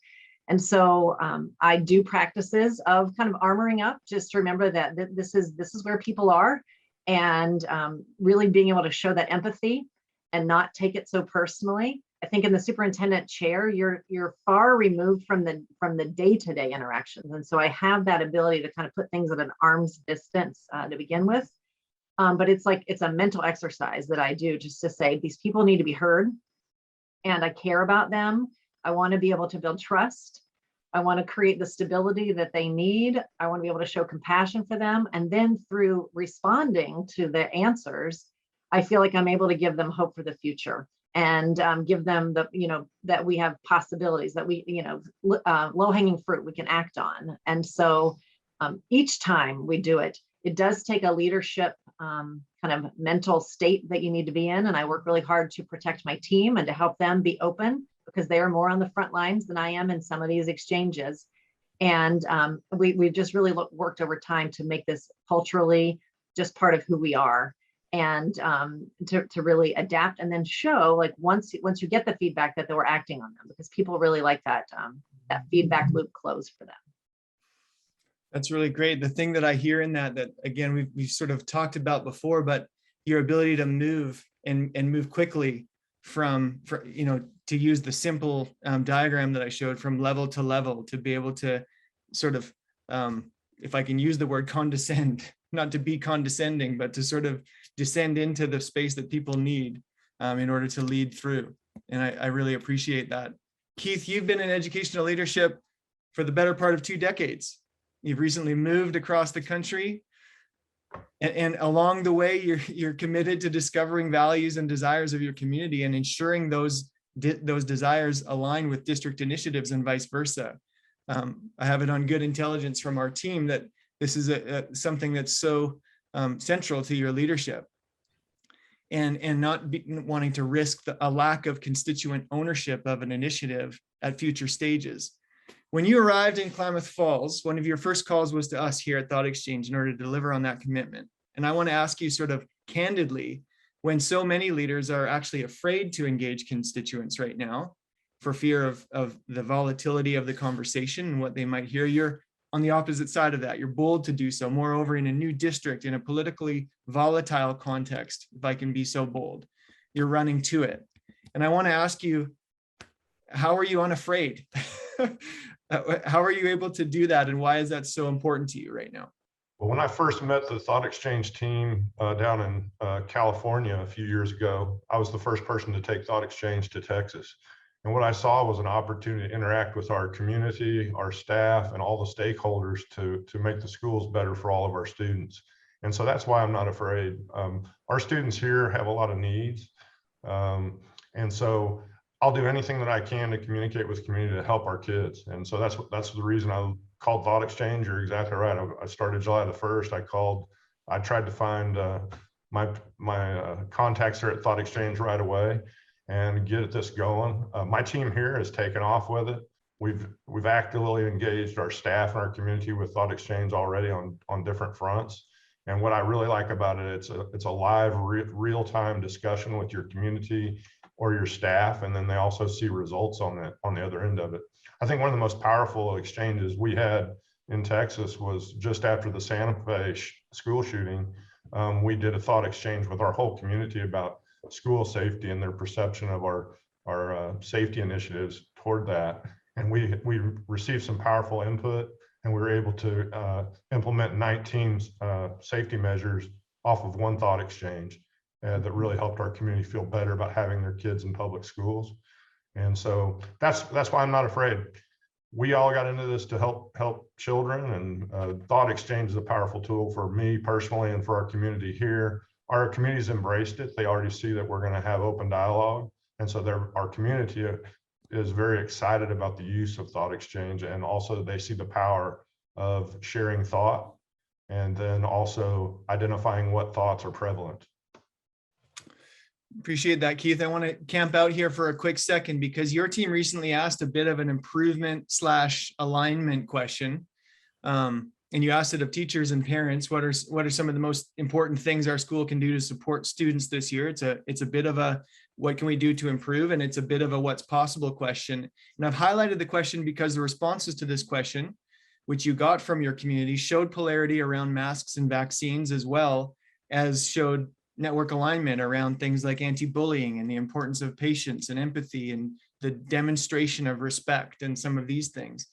And so I do practices of kind of armoring up, just to remember that this is where people are, and really being able to show that empathy and not take it so personally. I think in the superintendent chair, you're far removed from the day-to-day interactions, and so I have that ability to kind of put things at an arm's distance to begin with. But it's a mental exercise that I do, just to say these people need to be heard, and I care about them. I want to be able to build trust. I want to create the stability that they need. I want to be able to show compassion for them. And then through responding to the answers, I feel like I'm able to give them hope for the future and give them that we have possibilities, that we, low-hanging fruit we can act on. And so each time we do it, it does take a leadership kind of mental state that you need to be in. And I work really hard to protect my team and to help them be open, because they are more on the front lines than I am in some of these exchanges. And we've just really worked over time to make this culturally just part of who we are, and to really adapt and then show, once you get the feedback, that we're acting on them, because people really like that feedback loop closed for them. That's really great. The thing that I hear in that again, we've sort of talked about before, but your ability to move and move quickly to use the simple diagram that I showed, from level to level, to be able to sort of, if I can use the word condescend, not to be condescending, but to sort of descend into the space that people need in order to lead through. And I really appreciate that. Keith, you've been in educational leadership for the better part of 2 decades. You've recently moved across the country. And along the way, you're committed to discovering values and desires of your community and ensuring those desires align with district initiatives and vice versa. I have it on good intelligence from our team that this is something that's so central to your leadership, and not wanting to risk a lack of constituent ownership of an initiative at future stages. When you arrived in Klamath Falls, one of your first calls was to us here at ThoughtExchange in order to deliver on that commitment. And I want to ask you sort of candidly, when so many leaders are actually afraid to engage constituents right now for fear of the volatility of the conversation and what they might hear, you're on the opposite side of that. You're bold to do so. Moreover, in a new district, in a politically volatile context, if I can be so bold, you're running to it. And I want to ask you, how are you unafraid? How are you able to do that, and why is that so important to you right now? Well, when I first met the ThoughtExchange team down in California a few years ago, I was the first person to take ThoughtExchange to Texas. And what I saw was an opportunity to interact with our community, our staff, and all the stakeholders to make the schools better for all of our students. And so that's why I'm not afraid. Our students here have a lot of needs. And so I'll do anything that I can to communicate with the community to help our kids. And so that's the reason I called ThoughtExchange. You're exactly right. I started July the 1st. I tried to find my contacts here at ThoughtExchange right away and get this going. My team here has taken off with it. We've actively engaged our staff and our community with ThoughtExchange already on different fronts. And what I really like about it, it's a live, real-time discussion with your community or your staff, and then they also see results on the other end of it. I think one of the most powerful exchanges we had in Texas was just after the Santa Fe school shooting. We did a thought exchange with our whole community about school safety and their perception of our safety initiatives toward that. And we received some powerful input, and we were able to implement 19 safety measures off of one thought exchange that really helped our community feel better about having their kids in public schools. And so that's why I'm not afraid. We all got into this to help children, and thought exchange is a powerful tool for me personally and for our community here. Our community's embraced it. They already see that we're going to have open dialogue. And so our community is very excited about the use of thought exchange, and also they see the power of sharing thought and then also identifying what thoughts are prevalent. Appreciate that, Keith. I want to camp out here for a quick second because your team recently asked a bit of an improvement / alignment question. And you asked it of teachers and parents, what are some of the most important things our school can do to support students this year? It's a bit of a, what can we do to improve? And it's a bit of a what's possible question. And I've highlighted the question because the responses to this question, which you got from your community, showed polarity around masks and vaccines, as well as showed network alignment around things like anti-bullying and the importance of patience and empathy and the demonstration of respect and some of these things.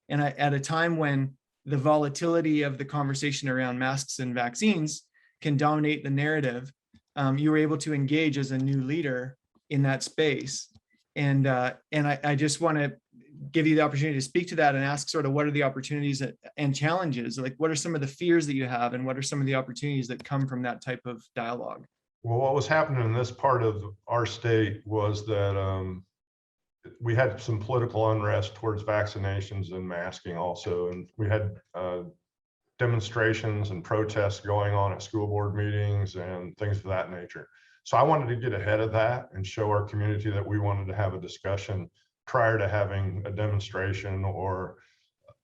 And at a time when the volatility of the conversation around masks and vaccines can dominate the narrative, you were able to engage as a new leader in that space. And I just want to give you the opportunity to speak to that and ask sort of what are the opportunities and challenges, like what are some of the fears that you have and what are some of the opportunities that come from that type of dialogue? Well, what was happening in this part of our state was that we had some political unrest towards vaccinations and masking also. And we had demonstrations and protests going on at school board meetings and things of that nature. So I wanted to get ahead of that and show our community that we wanted to have a discussion prior to having a demonstration or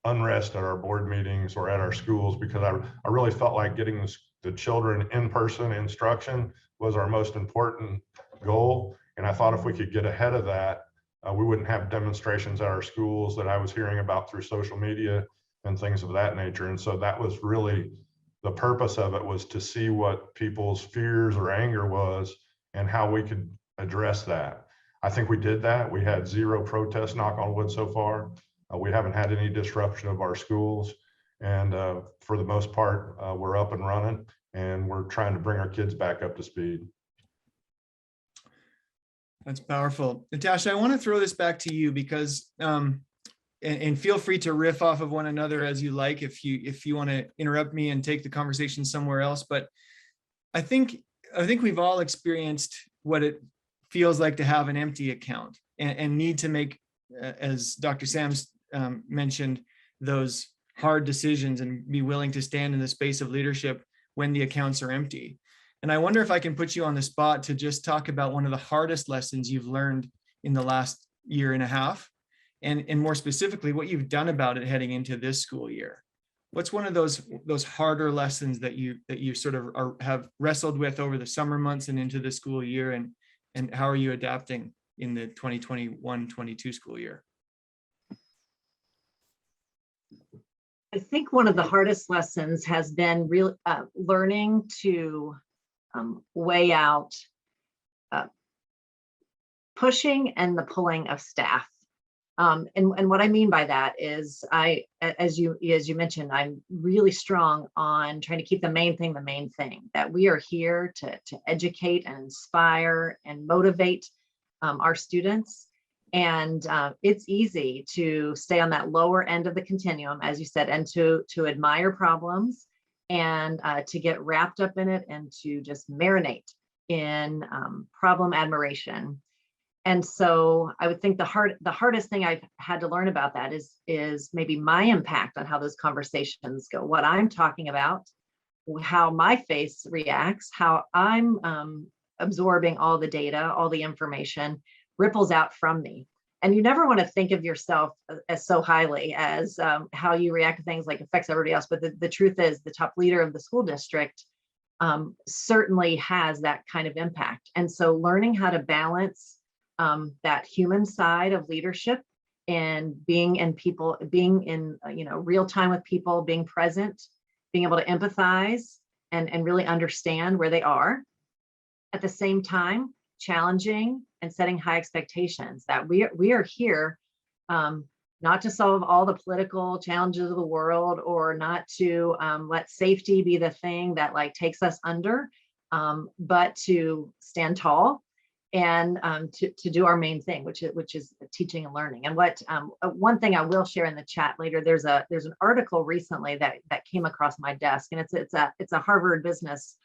unrest at our board meetings or at our schools, because I really felt like getting the children in-person instruction was our most important goal. And I thought if we could get ahead of that, we wouldn't have demonstrations at our schools that I was hearing about through social media and things of that nature. And so that was really the purpose of it, was to see what people's fears or anger was and how we could address that. I think we did that. We had 0 protests, knock on wood, so far. We haven't had any disruption of our schools. And for the most part, we're up and running, and we're trying to bring our kids back up to speed. That's powerful. Natasha, I want to throw this back to you because, and feel free to riff off of one another as you like, if you want to interrupt me and take the conversation somewhere else. But I think we've all experienced what it feels like to have an empty account and need to make, as Dr. Sams mentioned, those hard decisions and be willing to stand in the space of leadership when the accounts are empty. And I wonder if I can put you on the spot to just talk about one of the hardest lessons you've learned in the last year and a half, and more specifically, what you've done about it heading into this school year. What's one of those harder lessons that you sort of have wrestled with over the summer months and into the school year, and how are you adapting in the 2021-22 school year? I think one of the hardest lessons has been learning to weigh out pushing and the pulling of staff. And what I mean by that is, as you mentioned, I'm really strong on trying to keep the main thing, that we are here to educate and inspire and motivate our students. And it's easy to stay on that lower end of the continuum, as you said, and to admire problems and to get wrapped up in it and to just marinate in problem admiration. And so I would think the hardest thing I've had to learn about that is maybe my impact on how those conversations go, what I'm talking about, how my face reacts, how I'm absorbing all the data, all the information ripples out from me. And you never want to think of yourself as so highly as how you react to things like affects everybody else. But the truth is, the top leader of the school district certainly has that kind of impact. And so learning how to balance that human side of leadership and being in real time with people, being present, being able to empathize and really understand where they are. At the same time, challenging and setting high expectations that we are here not to solve all the political challenges of the world, or not to let safety be the thing that like takes us under, but to stand tall and to do our main thing, which is teaching and learning. And what one thing I will share in the chat later, there's an article recently that came across my desk, and it's a Harvard Business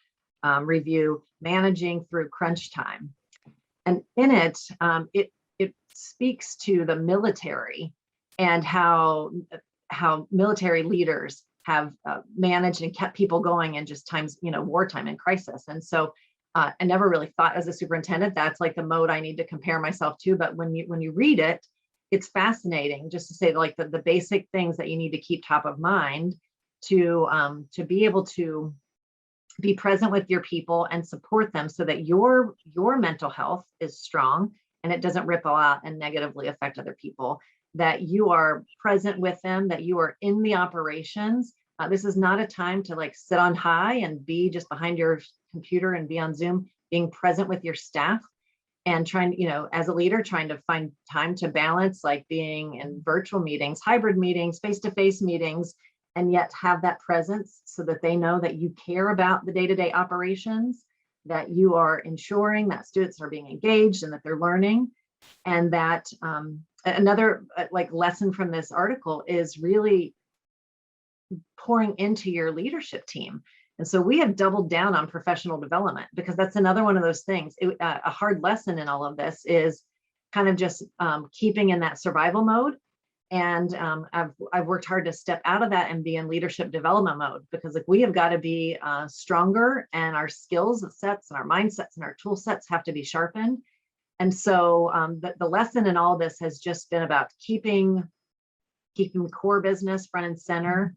Review, Managing Through Crunch Time, and in it it speaks to the military and how military leaders have managed and kept people going in just times, wartime and crisis. And so I never really thought as a superintendent, that's like the mode I need to compare myself to. But when you read it, it's fascinating just to say like the basic things that you need to keep top of mind to be able to be present with your people and support them so that your mental health is strong and it doesn't ripple out and negatively affect other people, that you are present with them, that you are in the operations. This is not a time to like sit on high and be just behind your computer and be on Zoom, being present with your staff and trying, as a leader, trying to find time to balance, like being in virtual meetings, hybrid meetings, face-to-face meetings, and yet have that presence so that they know that you care about the day-to-day operations, that you are ensuring that students are being engaged and that they're learning. And that another like lesson from this article is really pouring into your leadership team. And so we have doubled down on professional development, because that's another one of those things. A hard lesson in all of this is kind of just keeping in that survival mode. And I've worked hard to step out of that and be in leadership development mode, because like we have got to be stronger, and our skills sets and our mindsets and our tool sets have to be sharpened. And so the lesson in all this has just been about keeping core business front and center,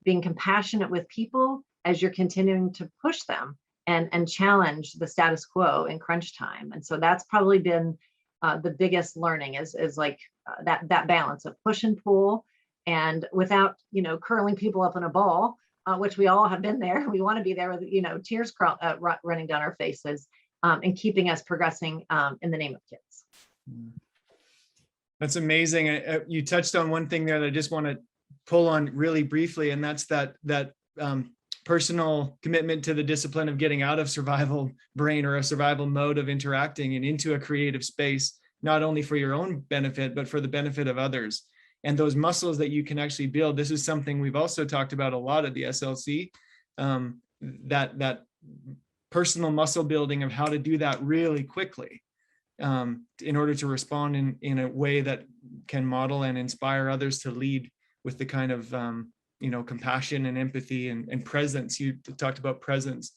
being compassionate with people as you're continuing to push them and challenge the status quo in crunch time. And so that's probably been the biggest learning is like that balance of push and pull, and without curling people up in a ball, which we all have been there. We want to be there with tears running down our faces, and keeping us progressing in the name of kids. That's amazing. You touched on one thing there that I just want to pull on really briefly, and that's that personal commitment to the discipline of getting out of survival brain or a survival mode of interacting and into a creative space, not only for your own benefit, but for the benefit of others. And those muscles that you can actually build. This is something we've also talked about a lot at the SLC, that personal muscle building of how to do that really quickly in order to respond in a way that can model and inspire others to lead with the kind of compassion and empathy and presence. You talked about presence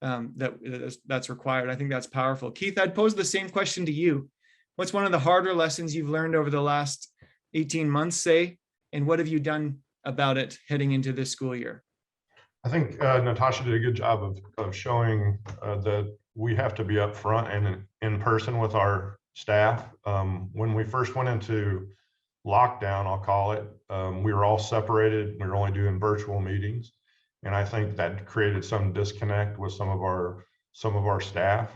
that's required. I think that's powerful. Keith, I'd pose the same question to you. What's one of the harder lessons you've learned over the last 18 months, say, and what have you done about it heading into this school year? I think Natasha did a good job of showing that we have to be upfront and in person with our staff. When we first went into lockdown, I'll call it, we were all separated. We were only doing virtual meetings. And I think that created some disconnect with some of our staff.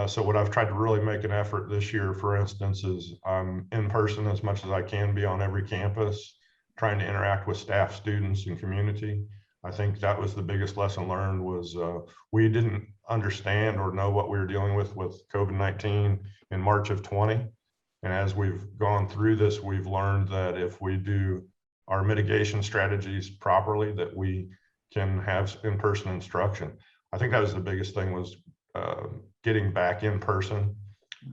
So what I've tried to really make an effort this year, for instance, is I'm in person as much as I can be on every campus, trying to interact with staff, students, and community. I think that was the biggest lesson learned, was we didn't understand or know what we were dealing with COVID-19 in March of 20. And as we've gone through this, we've learned that if we do our mitigation strategies properly, that we can have in-person instruction. I think that was the biggest thing, was getting back in person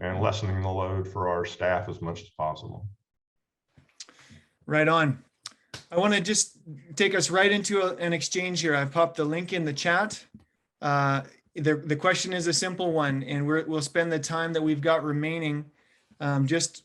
and lessening the load for our staff as much as possible. Right on. I want to just take us right into an exchange here. I've popped the link in the chat. The question is a simple one, and we'll spend the time that we've got remaining just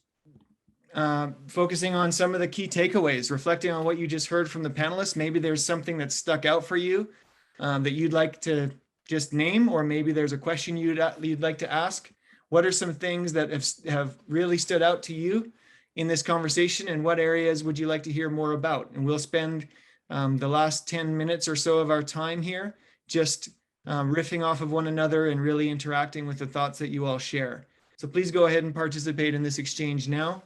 focusing on some of the key takeaways, reflecting on what you just heard from the panelists. Maybe there's something that stuck out for you that you'd like to just name, or maybe there's a question you'd like to ask. What are some things that have really stood out to you in this conversation, and what areas would you like to hear more about? And we'll spend the last 10 minutes or so of our time here just riffing off of one another and really interacting with the thoughts that you all share. So please go ahead and participate in this exchange now.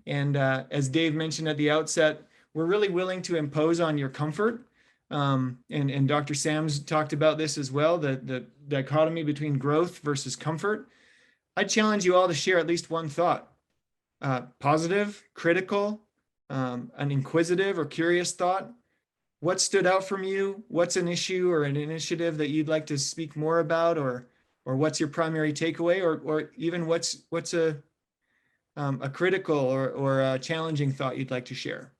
And as Dave mentioned at the outset, we're really willing to impose on your comfort. And Dr. Sams talked about this as well, the dichotomy between growth versus comfort. I challenge you all to share at least one thought, positive, critical, an inquisitive or curious thought. What stood out from you? What's an issue or an initiative that you'd like to speak more about, or what's your primary takeaway, or even what's a critical or a challenging thought you'd like to share?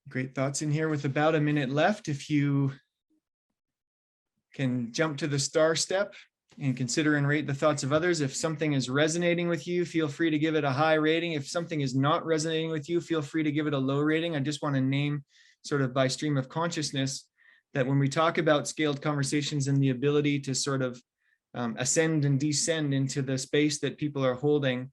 Great thoughts in here with about a minute left. If you can jump to the star step and consider and rate the thoughts of others. If something is resonating with you, feel free to give it a high rating. If something is not resonating with you, feel free to give it a low rating. I just want to name, sort of by stream of consciousness, that when we talk about scaled conversations and the ability to sort of ascend and descend into the space that people are holding,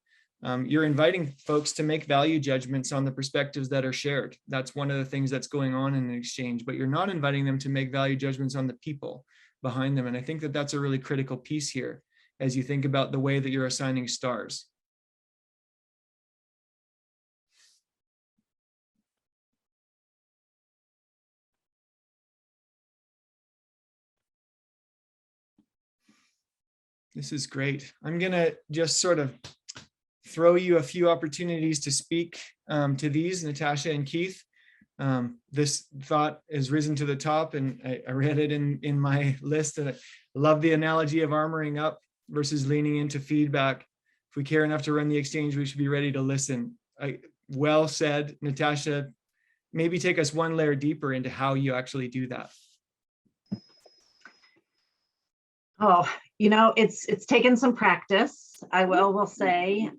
you're inviting folks to make value judgments on the perspectives that are shared. That's one of the things that's going on in an exchange, but you're not inviting them to make value judgments on the people behind them. And I think that that's a really critical piece here as you think about the way that you're assigning stars. This is great. I'm going to just sort of throw you a few opportunities to speak to these, Natasha and Keith. This thought has risen to the top, and I read it in my list, and I love the analogy of armoring up versus leaning into feedback. If we care enough to run the exchange, we should be ready to listen. Well said, Natasha. Maybe take us one layer deeper into how you actually do that. Oh, you know, it's taken some practice, I will say.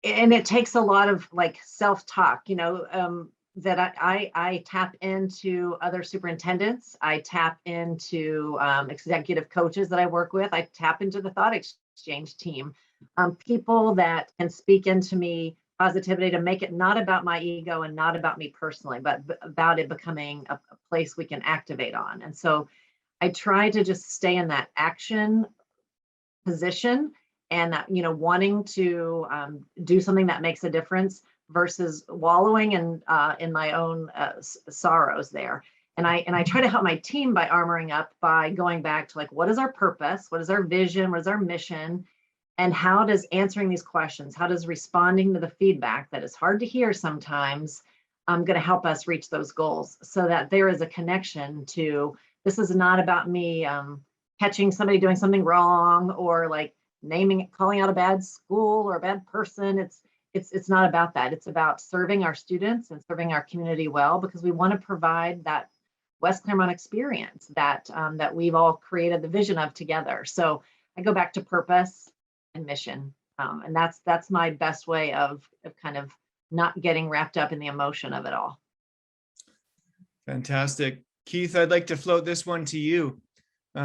And it takes a lot of like self-talk, you know, that I tap into other superintendents. I tap into executive coaches that I work with. I tap into the ThoughtExchange team, people that can speak into me positivity to make it not about my ego and not about me personally, but about it becoming a place we can activate on. And so I try to just stay in that action position, and you know, wanting to do something that makes a difference versus wallowing in my own sorrows there. And I try to help my team by armoring up, by going back to like, what is our purpose? What is our vision? What is our mission? And how does answering these questions, how does responding to the feedback that is hard to hear sometimes, going to help us reach those goals, so that there is a connection to This is not about me catching somebody doing something wrong or like calling out a bad school or a bad person. It's not about that. It's about serving our students and serving our community well, because we want to provide that West Claremont experience that that we've all created the vision of together. So I go back to purpose and mission, and that's my best way of kind of not getting wrapped up in the emotion of it all. Fantastic. Keith, I'd like to float this one to you.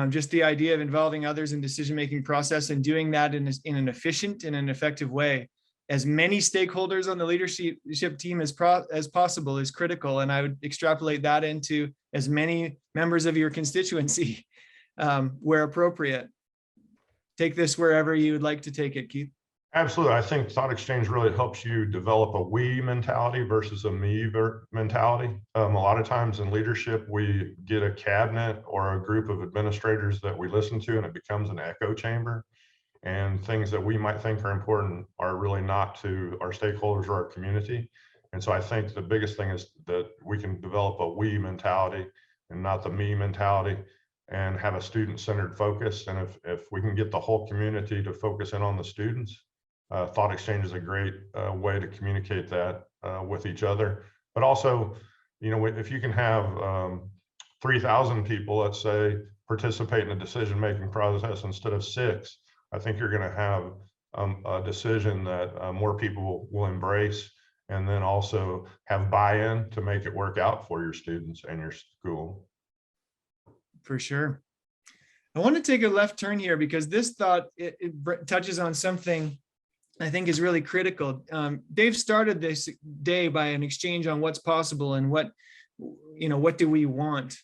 Just the idea of involving others in decision-making process and doing that in an efficient and an effective way. As many stakeholders on the leadership team as possible is critical. And I would extrapolate that into as many members of your constituency where appropriate. Take this wherever you would like to take it, Keith. Absolutely. I think Thought Exchange really helps you develop a we mentality versus a me mentality. A lot of times in leadership, we get a cabinet or a group of administrators that we listen to, and it becomes an echo chamber. And things that we might think are important are really not to our stakeholders or our community. And so I think the biggest thing is that we can develop a we mentality and not the me mentality, and have a student-centered focus. And if we can get the whole community to focus in on the students, Thought Exchange is a great way to communicate that with each other. But also, you know, if you can have 3,000 people, let's say, participate in the decision-making process instead of 6, I think you're going to have a decision that more people will embrace, and then also have buy-in to make it work out for your students and your school. For sure. I want to take a left turn here, because this thought it touches on something I think is really critical. Dave started this day by an exchange on what's possible and what do we want,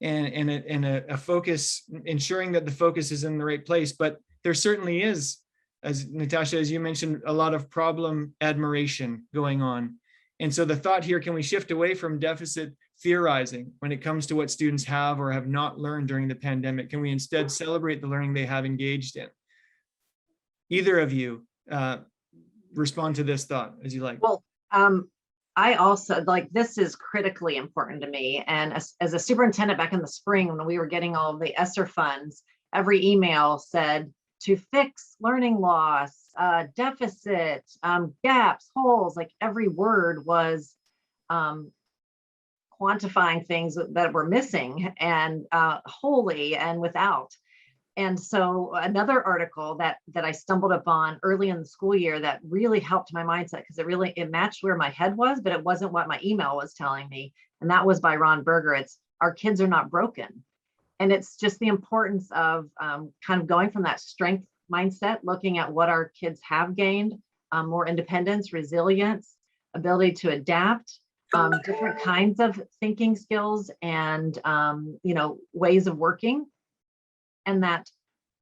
and a focus, ensuring that the focus is in the right place. But there certainly is, as Natasha, as you mentioned, a lot of problem admiration going on. And so the thought here, can we shift away from deficit theorizing when it comes to what students have or have not learned during the pandemic? Can we instead celebrate the learning they have engaged in? Either of you respond to this thought as you like. Well, I also this is critically important to me. And as a superintendent back in the spring, when we were getting all of the ESSER funds, every email said to fix learning loss, deficit, gaps, holes, like every word was quantifying things that were missing, and wholly and without. And so another article that I stumbled upon early in the school year that really helped my mindset, because it matched where my head was, but it wasn't what my email was telling me. And that was by Ron Berger. It's "Our Kids Are Not Broken." And it's just the importance of kind of going from that strength mindset, looking at what our kids have gained, more independence, resilience, ability to adapt, different kinds of thinking skills, and ways of working. And that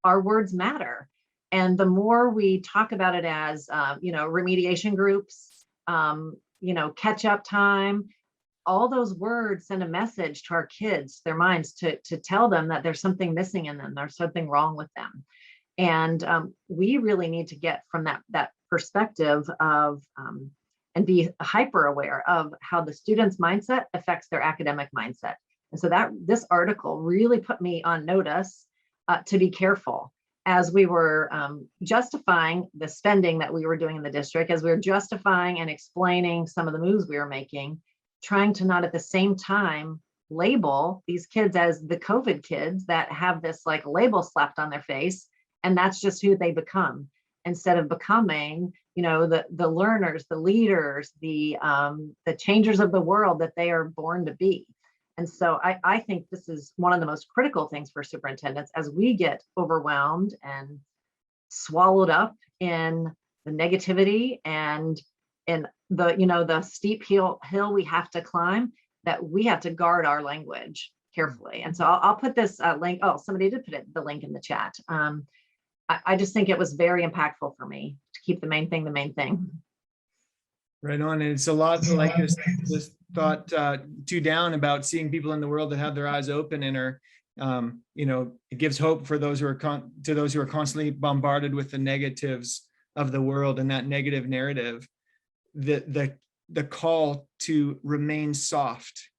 our words matter. And the more we talk about it as, remediation groups, catch up time, all those words send a message to our kids, their minds, to tell them that there's something missing in them, there's something wrong with them. And we really need to get from that perspective of, and be hyper aware of how the student's mindset affects their academic mindset. And so this article really put me on notice to be careful as we were justifying the spending that we were doing in the district, as we were justifying and explaining some of the moves we were making, trying to not at the same time label these kids as the COVID kids that have this like label slapped on their face, and that's just who they become, instead of becoming, the learners, the leaders, the changers of the world that they are born to be. And so I think this is one of the most critical things for superintendents as we get overwhelmed and swallowed up in the negativity and in the steep hill we have to climb, that we have to guard our language carefully. And so I'll put this link. Oh, somebody did put the link in the chat. I just think it was very impactful for me to keep the main thing the main thing. Right on. And it's a lot like this thought two down about seeing people in the world that have their eyes open and are, it gives hope for those who are to those who are constantly bombarded with the negatives of the world and that negative narrative. The call to remain soft,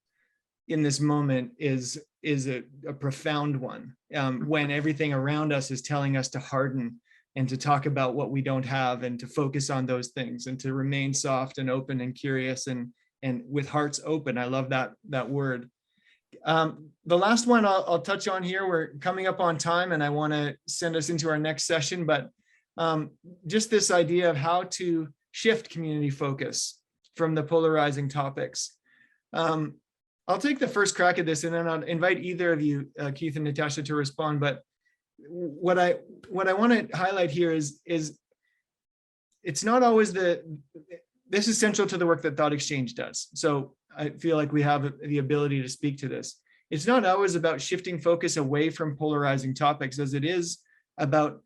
in this moment is a profound one, when everything around us is telling us to harden and to talk about what we don't have and to focus on those things and to remain soft and open and curious and with hearts open. I love that word. The last one I'll touch on here, we're coming up on time and I want to send us into our next session, but just this idea of how to shift community focus from the polarizing topics. I'll take the first crack at this and then I'll invite either of you, Keith and Natasha, to respond. But what I want to highlight here is it's not always this is central to the work that ThoughtExchange does. So I feel like we have the ability to speak to this. It's not always about shifting focus away from polarizing topics as it is about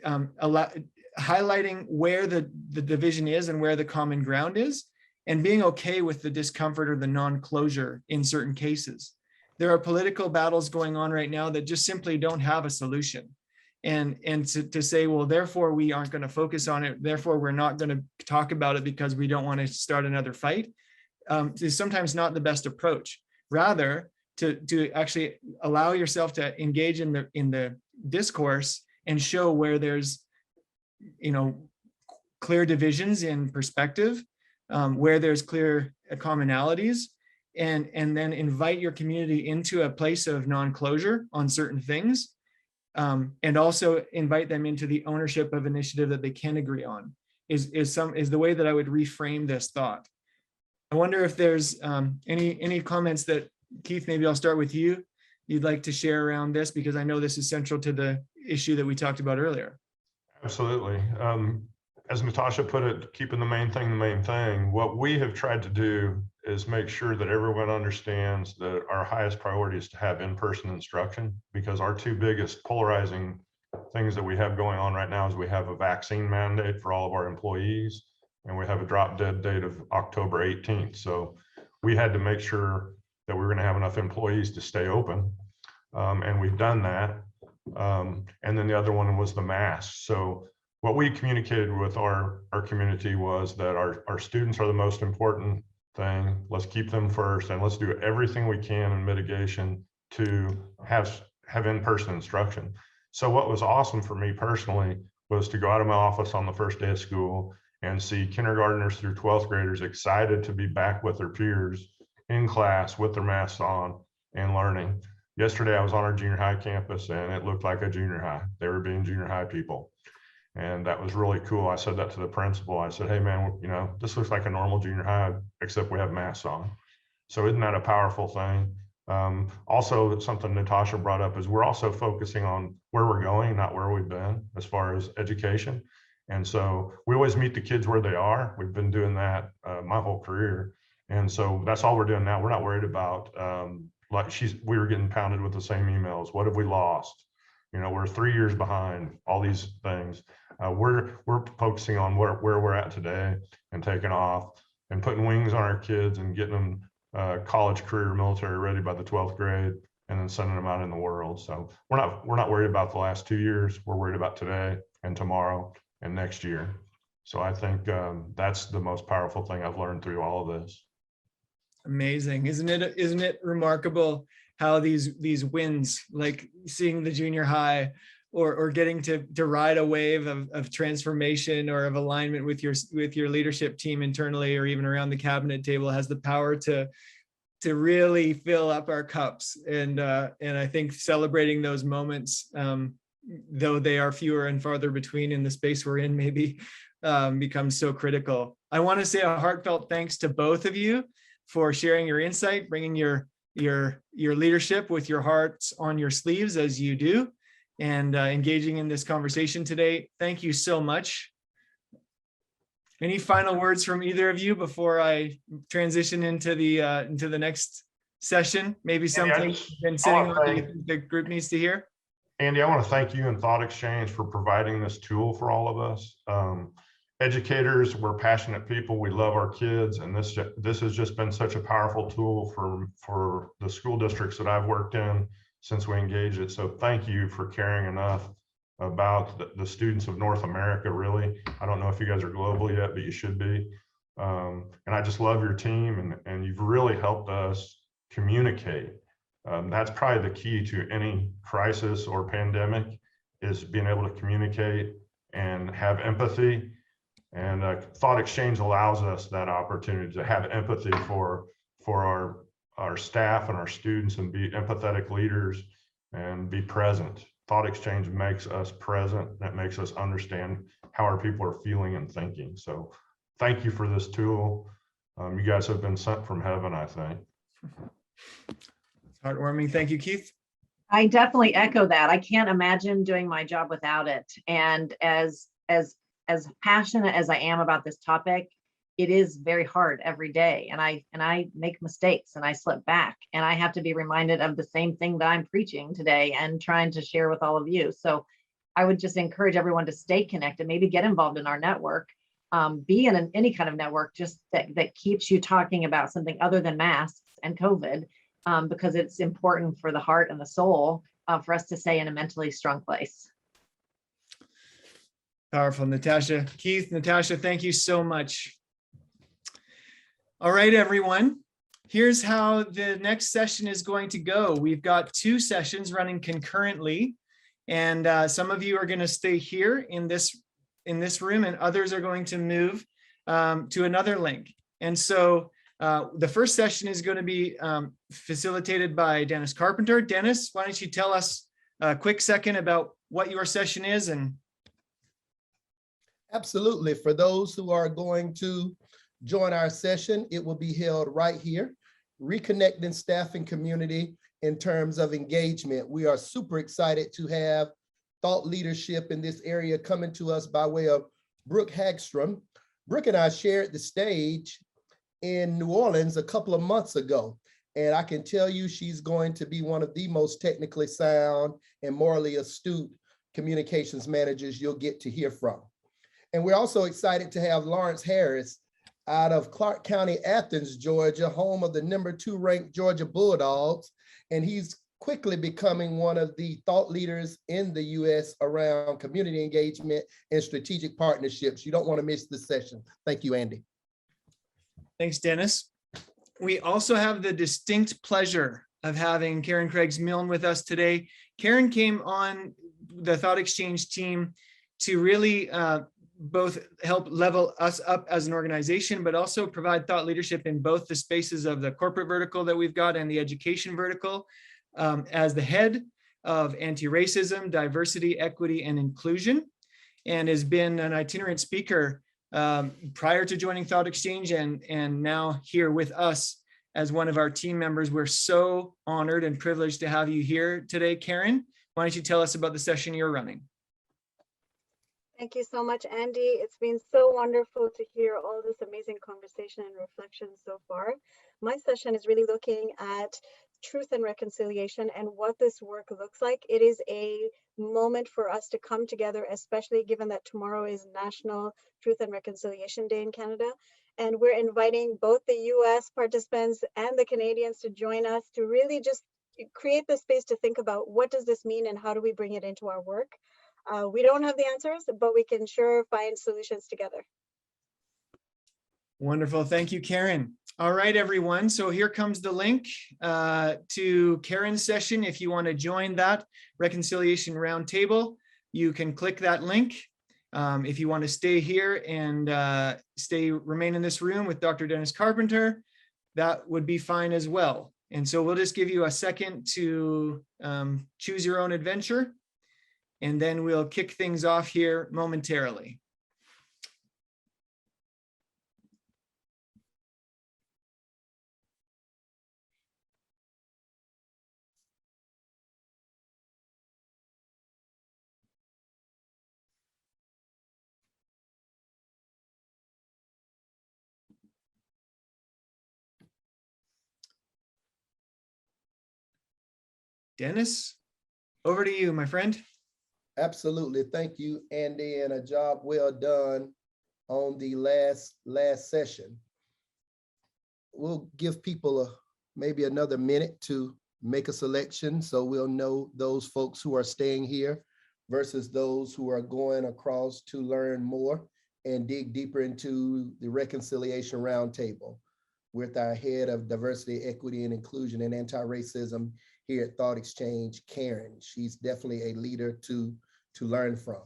highlighting where the division is and where the common ground is, and being okay with the discomfort or the non-closure in certain cases. There are political battles going on right now that just simply don't have a solution. And to say, well, therefore we aren't going to focus on it, therefore we're not going to talk about it because we don't want to start another fight, is sometimes not the best approach. Rather, to actually allow yourself to engage in the discourse and show where there's, clear divisions in perspective, where there's clear commonalities, and then invite your community into a place of non-closure on certain things, and also invite them into the ownership of initiative that they can agree on, is the way that I would reframe this thought. I wonder if there's any comments that, Keith, maybe I'll start with you, you'd like to share around this, because I know this is central to the issue that we talked about earlier. Absolutely. As Natasha put it, keeping the main thing, what we have tried to do is make sure that everyone understands that our highest priority is to have in-person instruction, because our two biggest polarizing things that we have going on right now is we have a vaccine mandate for all of our employees, and we have a drop dead date of October 18th. So we had to make sure that we were going to have enough employees to stay open, and we've done that. And then the other one was the masks. So what we communicated with our community was that our students are the most important thing. Let's keep them first, and let's do everything we can in mitigation to have in-person instruction. So what was awesome for me personally was to go out of my office on the first day of school and see kindergartners through 12th graders excited to be back with their peers in class with their masks on and learning. Yesterday, I was on our junior high campus and it looked like a junior high. They were being junior high people. And that was really cool. I said that to the principal. I said, hey man, this looks like a normal junior high, except we have masks on. So isn't that a powerful thing? Also, something Natasha brought up is we're also focusing on where we're going, not where we've been as far as education. And so we always meet the kids where they are. We've been doing that my whole career. And so that's all we're doing now. We're not worried about, we were getting pounded with the same emails. What have we lost? We're 3 years behind, all these things. We're focusing on where we're at today and taking off and putting wings on our kids and getting them college, career, military ready by the 12th grade, and then sending them out in the world. So we're not worried about the last 2 years. We're worried about today and tomorrow and next year. So I think that's the most powerful thing I've learned through all of this. Amazing. Isn't it remarkable how these wins, like seeing the junior high or getting to ride a wave of transformation or of alignment with your leadership team internally or even around the cabinet table, has the power to really fill up our cups. And I think celebrating those moments, though they are fewer and farther between in the space we're in, maybe becomes so critical. I want to say a heartfelt thanks to both of you for sharing your insight, bringing your leadership with your hearts on your sleeves as you do, and engaging in this conversation today. Thank you so much. Any final words from either of you before I transition into the next session? Maybe something you've been sitting on that you think the group needs to hear? Andy, I want to thank you and ThoughtExchange for providing this tool for all of us. Educators, we're passionate people. We love our kids, and this has just been such a powerful tool for the school districts that I've worked in since we engaged it. So thank you for caring enough about the students of North America, really. I don't know if you guys are global yet, but you should be. And I just love your team, and you've really helped us communicate. That's probably the key to any crisis or pandemic, is being able to communicate and have empathy. And ThoughtExchange allows us that opportunity to have empathy for our staff and our students, and be empathetic leaders and be present. ThoughtExchange makes us present. That makes us understand how our people are feeling and thinking. So thank you for this tool. You guys have been sent from heaven, I think. Heartwarming. Thank you, Keith. I definitely echo that. I can't imagine doing my job without it. And as passionate as I am about this topic, it is very hard every day. And I make mistakes and I slip back, and I have to be reminded of the same thing that I'm preaching today and trying to share with all of you. So I would just encourage everyone to stay connected, maybe get involved in our network, be in any kind of network just that keeps you talking about something other than masks and COVID, because it's important for the heart and the soul for us to stay in a mentally strong place. Powerful, Natasha. Keith, Natasha, thank you so much. All right, everyone. Here's how the next session is going to go. We've got 2 sessions running concurrently, and some of you are going to stay here in this room, and others are going to move to another link. And so the first session is going to be facilitated by Dennis Carpenter. Dennis, why don't you tell us a quick second about what your session is? And Absolutely. For those who are going to join our session, it will be held right here, Reconnecting Staff and Community in terms of engagement. We are super excited to have thought leadership in this area coming to us by way of Brooke Hagstrom. Brooke and I shared the stage in New Orleans a couple of months ago, and I can tell you she's going to be one of the most technically sound and morally astute communications managers you'll get to hear from. And we're also excited to have Lawrence Harris out of Clark County, Athens, Georgia, home of the #2 ranked Georgia Bulldogs. And he's quickly becoming one of the thought leaders in the US around community engagement and strategic partnerships. You don't want to miss this session. Thank you, Andy. thanks, Dennis. We also have the distinct pleasure of having Karen Craigs-Milne with us today. Karen came on the ThoughtExchange team to really both help level us up as an organization, but also provide thought leadership in both the spaces of the corporate vertical that we've got and the education vertical. As the head of anti-racism, diversity, equity, and inclusion, and has been an itinerant speaker prior to joining ThoughtExchange, and now here with us as one of our team members. We're so honored and privileged to have you here today. Karen, why don't you tell us about the session you're running? Thank you so much, Andy. It's been so wonderful to hear all this amazing conversation and reflection so far. My session is really looking at truth and reconciliation and what this work looks like. It is a moment for us to come together, especially given that tomorrow is National Truth and Reconciliation Day in Canada. And we're inviting both the US participants and the Canadians to join us to really just create the space to think about what does this mean and how do we bring it into our work. We don't have the answers, but we can sure find solutions together. Wonderful. Thank you, Karen. All right, everyone. So here comes the link to Karen's session. If you want to join that Reconciliation Roundtable, you can click that link. If you want to stay here and remain in this room with Dr. Dennis Carpenter, that would be fine as well. And so we'll just give you a second to choose your own adventure, and then we'll kick things off here momentarily. Dennis, over to you, my friend. Absolutely. Thank you, Andy, and a job well done on the last session. We'll give people maybe another minute to make a selection, so we'll know those folks who are staying here versus those who are going across to learn more and dig deeper into the Reconciliation Roundtable. with our head of diversity, equity, and inclusion and anti-racism here at ThoughtExchange, Karen. She's definitely a leader to learn from.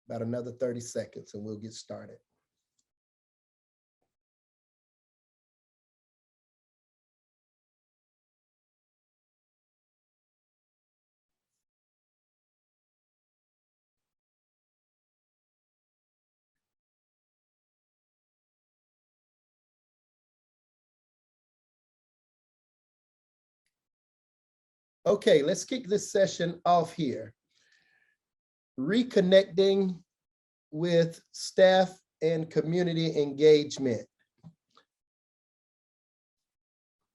About another 30 seconds and we'll get started. Okay, let's kick this session off here. Reconnecting with staff and community engagement.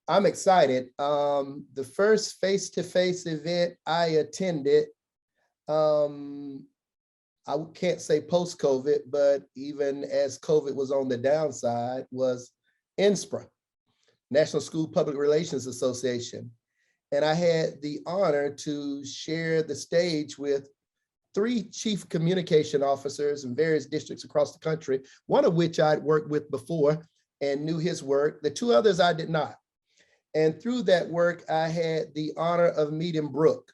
I'm excited. The first face-to-face event I attended, I can't say post-COVID, but even as COVID was on the downside, was NSPRA, National School Public Relations Association. And I had the honor to share the stage with 3 chief communication officers in various districts across the country, one of which I'd worked with before and knew his work. The 2 others I did not. And through that work, I had the honor of meeting Brooke.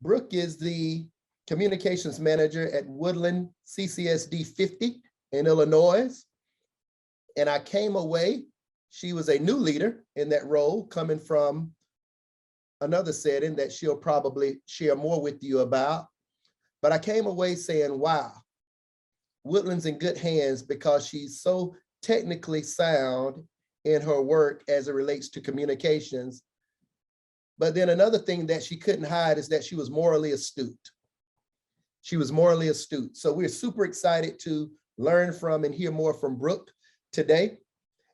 Brooke is the communications manager at Woodland CCSD 50 in Illinois. And I came away, she was a new leader in that role, coming from another setting that she'll probably share more with you about. But I came away saying, wow, Woodland's in good hands because she's so technically sound in her work as it relates to communications. But then another thing that she couldn't hide is that she was morally astute. She was morally astute. So we're super excited to learn from and hear more from Brooke today.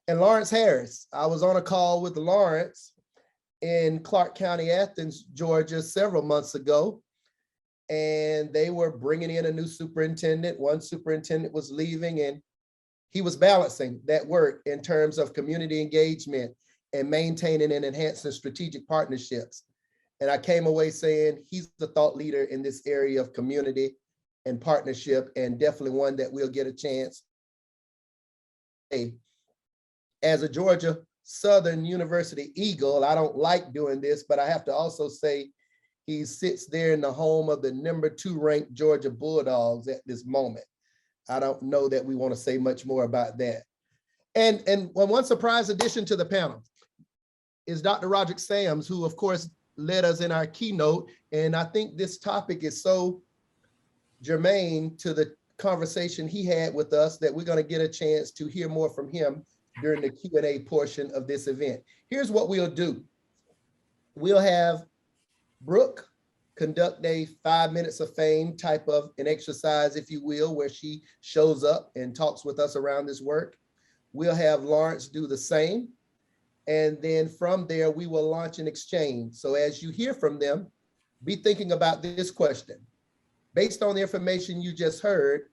And Lawrence Harris, I was on a call with Lawrence in Clark County, Athens, Georgia, several months ago. And they were bringing in a new superintendent. One superintendent was leaving and he was balancing that work in terms of community engagement and maintaining and enhancing strategic partnerships. And I came away saying he's the thought leader in this area of community and partnership, and definitely one that we'll get a chance. As a Georgia Southern University Eagle, I don't like doing this, but I have to also say he sits there in the home of the #2 ranked Georgia Bulldogs at this moment. I don't know that we want to say much more about that. And one surprise addition to the panel is Dr. Roderick Sams, who of course led us in our keynote. And I think this topic is so germane to the conversation he had with us that we're going to get a chance to hear more from him during the Q&A portion of this event. Here's what we'll do. We'll have Brooke conduct a 5 minutes of fame type of an exercise, if you will, where she shows up and talks with us around this work. We'll have Lawrence do the same. And then from there, we will launch an exchange. So as you hear from them, be thinking about this question. Based on the information you just heard,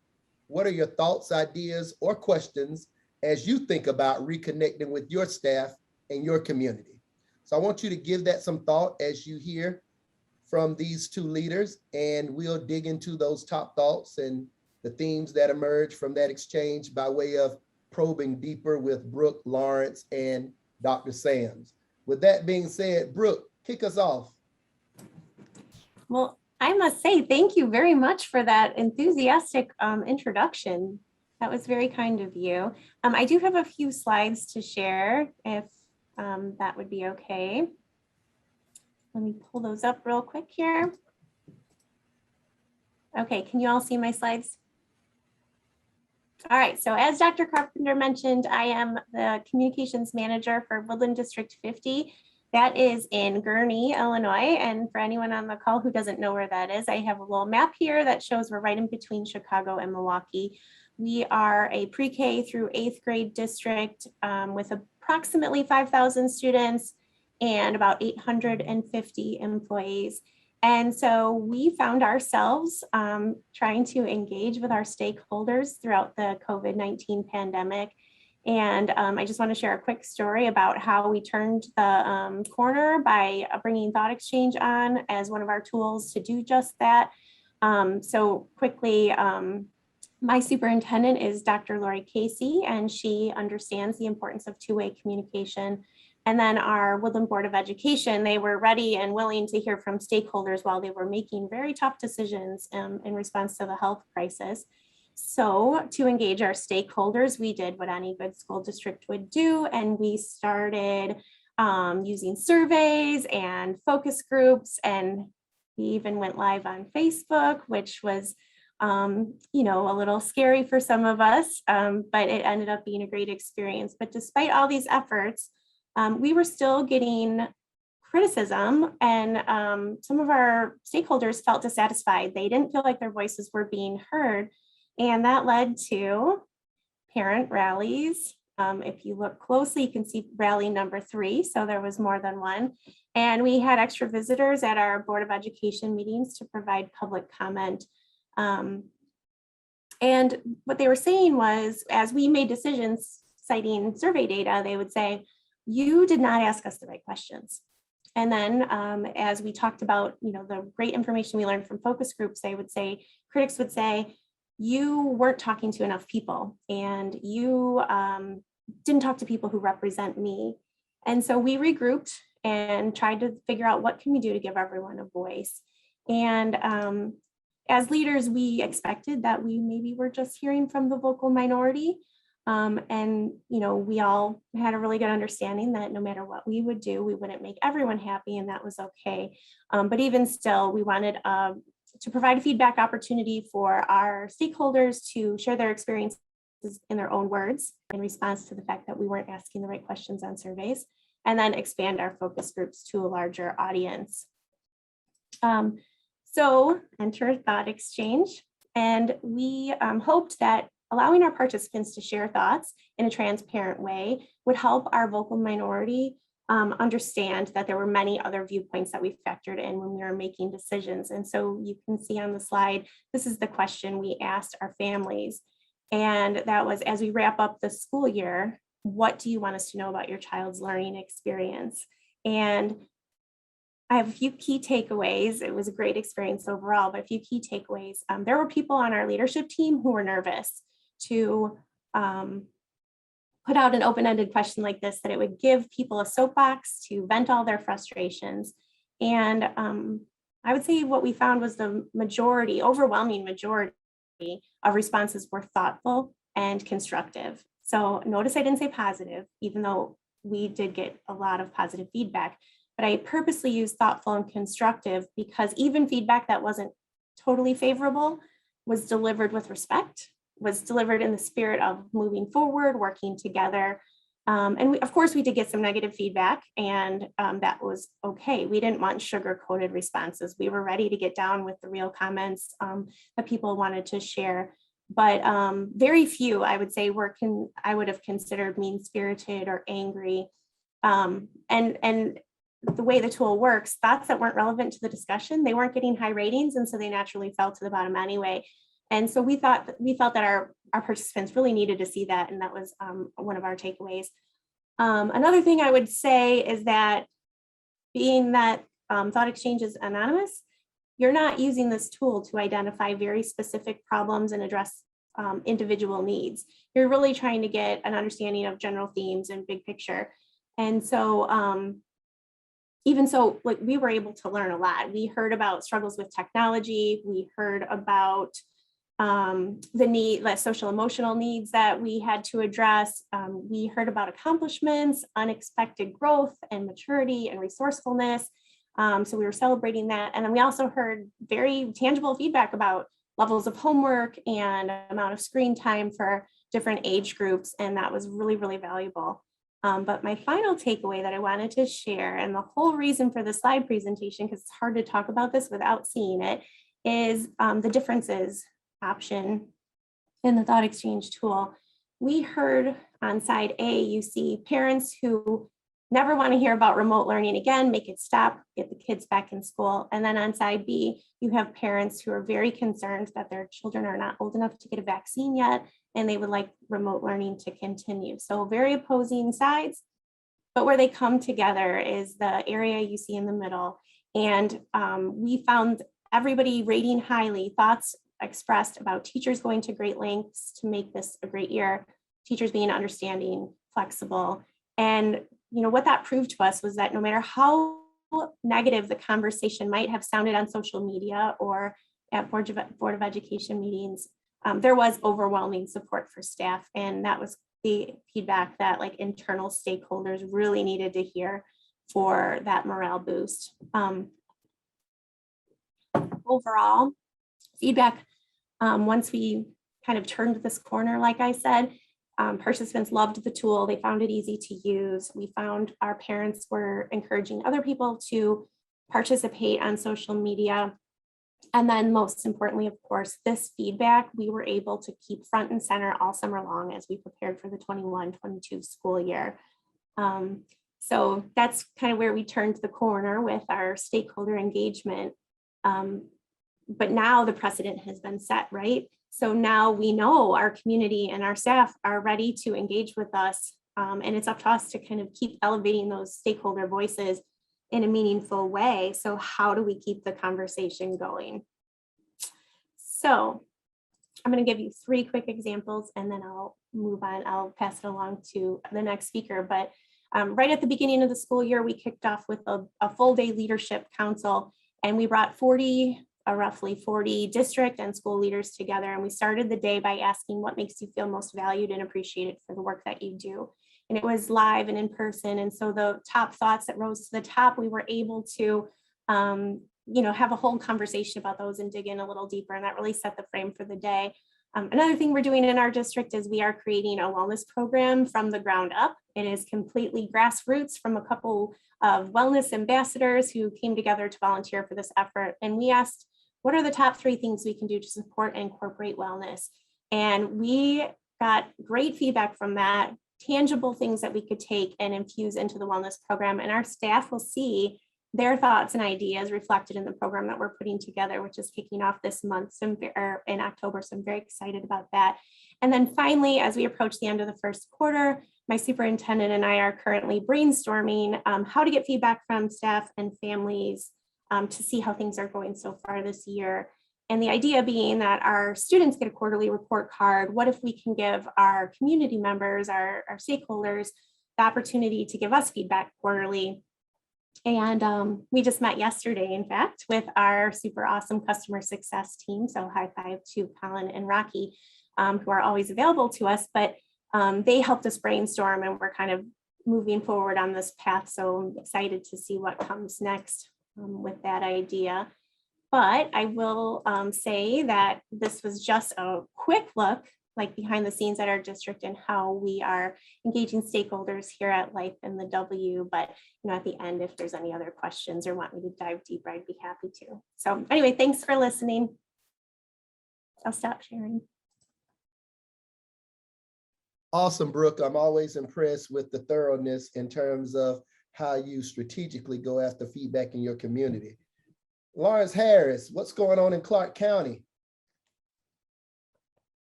what are your thoughts, ideas, or questions as you think about reconnecting with your staff and your community? So I want you to give that some thought as you hear from these 2 leaders, and we'll dig into those top thoughts and the themes that emerge from that exchange by way of probing deeper with Brooke, Lawrence, and Dr. Sams. With that being said, Brooke, kick us off. Well, I must say thank you very much for that enthusiastic introduction. That was very kind of you. I do have a few slides to share if that would be okay. Let me pull those up real quick here. Okay, can you all see my slides? All right, so as Dr. Carpenter mentioned, I am the communications manager for Woodland District 50. That is in Gurnee, Illinois. And for anyone on the call who doesn't know where that is, I have a little map here that shows we're right in between Chicago and Milwaukee. We are a pre-K through 8th grade district with approximately 5,000 students and about 850 employees. And so we found ourselves trying to engage with our stakeholders throughout the COVID-19 pandemic. And I just want to share a quick story about how we turned the corner by bringing ThoughtExchange on as one of our tools to do just that. So quickly, My superintendent is Dr. Lori Casey, and she understands the importance of two-way communication. And then our Woodland Board of Education, they were ready and willing to hear from stakeholders while they were making very tough decisions in response to the health crisis. So to engage our stakeholders, we did what any good school district would do, and we started using surveys and focus groups, and we even went live on Facebook, which was you know, a little scary for some of us, but it ended up being a great experience. But despite all these efforts, we were still getting criticism, and some of our stakeholders felt dissatisfied. They didn't feel like their voices were being heard, and that led to parent rallies. If you look closely, you can see rally number 3, so there was more than one. And we had extra visitors at our Board of Education meetings to provide public comment. And what they were saying was, as we made decisions citing survey data, they would say, you did not ask us the right questions. And then as we talked about, you know, the great information we learned from focus groups, they would say, critics would say, you weren't talking to enough people, and you didn't talk to people who represent me. And so we regrouped and tried to figure out what can we do to give everyone a voice. And as leaders, we expected that we maybe were just hearing from the vocal minority. And, you know, we all had a really good understanding that no matter what we would do, we wouldn't make everyone happy, and that was okay. But even still, we wanted to provide a feedback opportunity for our stakeholders to share their experiences in their own words in response to the fact that we weren't asking the right questions on surveys, and then expand our focus groups to a larger audience. So enter ThoughtExchange, and we hoped that allowing our participants to share thoughts in a transparent way would help our vocal minority understand that there were many other viewpoints that we factored in when we were making decisions. And so you can see on the slide, this is the question we asked our families. And that was, as we wrap up the school year, what do you want us to know about your child's learning experience? And I have a few key takeaways. It was a great experience overall, but a few key takeaways. There were people on our leadership team who were nervous to put out an open-ended question like this, that it would give people a soapbox to vent all their frustrations. And I would say what we found was the majority, overwhelming majority of responses were thoughtful and constructive. So notice I didn't say positive, even though we did get a lot of positive feedback, but I purposely used thoughtful and constructive because even feedback that wasn't totally favorable was delivered with respect, was delivered in the spirit of moving forward, working together. And of course, we did get some negative feedback, and that was okay. We didn't want sugar-coated responses. We were ready to get down with the real comments that people wanted to share. But very few, I would say, I would have considered mean-spirited or angry. And the way the tool works, thoughts that weren't relevant to the discussion, they weren't getting high ratings, and so they naturally fell to the bottom anyway. And so we felt that our participants really needed to see that, and that was one of our takeaways. Another thing I would say is that being that ThoughtExchange is anonymous, you're not using this tool to identify very specific problems and address individual needs. You're really trying to get an understanding of general themes and big picture. And so even so, like, we were able to learn a lot. We heard about struggles with technology. We heard about the social emotional needs that we had to address. We heard about accomplishments, unexpected growth and maturity and resourcefulness. So we were celebrating that. And then we also heard very tangible feedback about levels of homework and amount of screen time for different age groups. And that was really, really valuable. But my final takeaway that I wanted to share, and the whole reason for the slide presentation, because it's hard to talk about this without seeing it, is the differences option in the ThoughtExchange tool. We heard on side A, you see parents who never want to hear about remote learning again, make it stop, get the kids back in school. And then on side B, you have parents who are very concerned that their children are not old enough to get a vaccine yet, and they would like remote learning to continue. So very opposing sides, but where they come together is the area you see in the middle. And we found everybody rating highly, thoughts expressed about teachers going to great lengths to make this a great year, teachers being understanding, flexible. And what that proved to us was that no matter how negative the conversation might have sounded on social media or at Board of Education meetings, there was overwhelming support for staff. And that was the feedback that like internal stakeholders really needed to hear for that morale boost. Overall, feedback, once we kind of turned this corner, like I said, participants loved the tool. They found it easy to use. We found our parents were encouraging other people to participate on social media. And then most importantly, of course, this feedback we were able to keep front and center all summer long as we prepared for the 21-22 school year. So that's kind of where we turned the corner with our stakeholder engagement. But now the precedent has been set, right? So now we know our community and our staff are ready to engage with us. And it's up to us to kind of keep elevating those stakeholder voices in a meaningful way. So how do we keep the conversation going? So I'm going to give you 3 quick examples and then I'll move on. I'll pass it along to the next speaker. But right at the beginning of the school year, we kicked off with a full day leadership council, and we brought roughly 40 district and school leaders together. And we started the day by asking what makes you feel most valued and appreciated for the work that you do. And it was live and in person. And so the top thoughts that rose to the top, we were able to, have a whole conversation about those and dig in a little deeper. And that really set the frame for the day. Another thing we're doing in our district is we are creating a wellness program from the ground up. It is completely grassroots from a couple of wellness ambassadors who came together to volunteer for this effort. And we asked, what are the top 3 things we can do to support and incorporate wellness? And we got great feedback from that, tangible things that we could take and infuse into the wellness program. And our staff will see their thoughts and ideas reflected in the program that we're putting together, which is kicking off this month in October. So I'm very excited about that. And then finally, as we approach the end of the first quarter, my superintendent and I are currently brainstorming how to get feedback from staff and families to see how things are going so far this year. And the idea being that our students get a quarterly report card. What if we can give our community members, our stakeholders, the opportunity to give us feedback quarterly? And we just met yesterday, in fact, with our super awesome customer success team. So high five to Colin and Rocky, who are always available to us, but they helped us brainstorm and we're kind of moving forward on this path. So I'm excited to see what comes next with that idea. But I will say that this was just a quick look, like behind the scenes at our district and how we are engaging stakeholders here at Life in the W. But at the end, if there's any other questions or want me to dive deeper, I'd be happy to. So anyway, thanks for listening. I'll stop sharing. Awesome, Brooke. I'm always impressed with the thoroughness in terms of how you strategically go after feedback in your community. Lawrence Harris, what's going on in Clark County?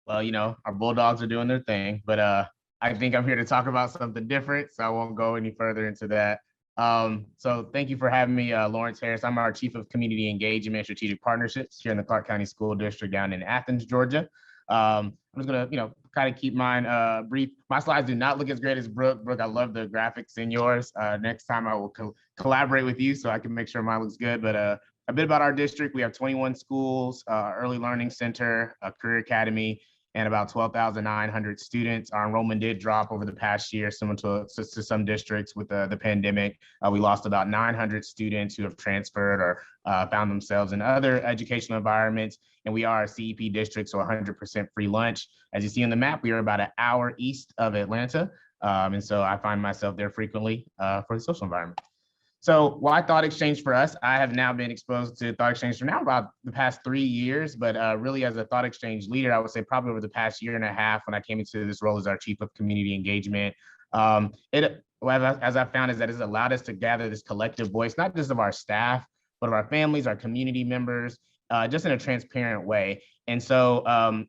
Well, our Bulldogs are doing their thing, but I think I'm here to talk about something different, so I won't go any further into that. So thank you for having me, Lawrence Harris. I'm our Chief of Community Engagement and Strategic Partnerships here in the Clark County School District down in Athens, Georgia. I'm just gonna, kind of keep mine brief. My slides do not look as great as Brooke. Brooke, I love the graphics in yours. Next time I will collaborate with you so I can make sure mine looks good. But a bit about our district: we have 21 schools, early learning center, a career academy, and about 12,900 students. Our enrollment did drop over the past year, similar to some districts with the pandemic. We lost about 900 students who have transferred or found themselves in other educational environments. And we are a CEP district, so 100% free lunch. As you see on the map, we are about an hour east of Atlanta. And so I find myself there frequently for the social environment. So why ThoughtExchange for us? I have now been exposed to ThoughtExchange for now about the past 3 years, but really as a ThoughtExchange leader, I would say probably over the past year and a half when I came into this role as our Chief of Community Engagement. As I found is that it's allowed us to gather this collective voice, not just of our staff, but of our families, our community members, just in a transparent way. And so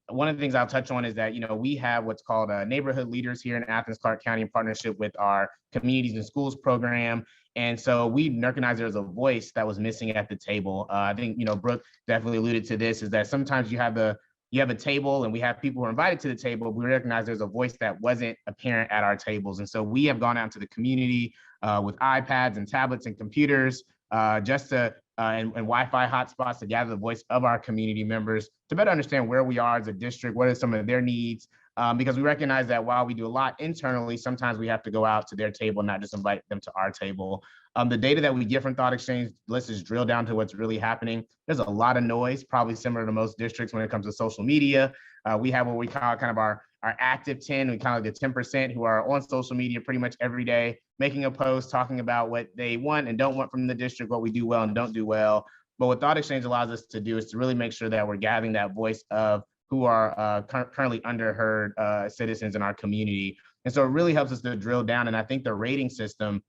one of the things I'll touch on is that, we have what's called neighborhood leaders here in Athens, Clarke County in partnership with our Communities and Schools program. And so we recognize there's a voice that was missing at the table. I think, Brooke definitely alluded to this, is that sometimes you have a table and we have people who are invited to the table. We recognize there's a voice that wasn't apparent at our tables. And so we have gone out to the community with iPads and tablets and computers just to and Wi-Fi hotspots to gather the voice of our community members to better understand where we are as a district, what are some of their needs, because we recognize that while we do a lot internally, sometimes we have to go out to their table, not just invite them to our table. The data that we get from ThoughtExchange, let's just drill down to what's really happening. There's a lot of noise, probably similar to most districts when it comes to social media. We have what we call kind of our active 10, we call it the 10% who are on social media pretty much every day, making a post, talking about what they want and don't want from the district, what we do well and don't do well. But what ThoughtExchange allows us to do is to really make sure that we're gathering that voice of who are currently underheard citizens in our community. And so it really helps us to drill down. And I think the rating system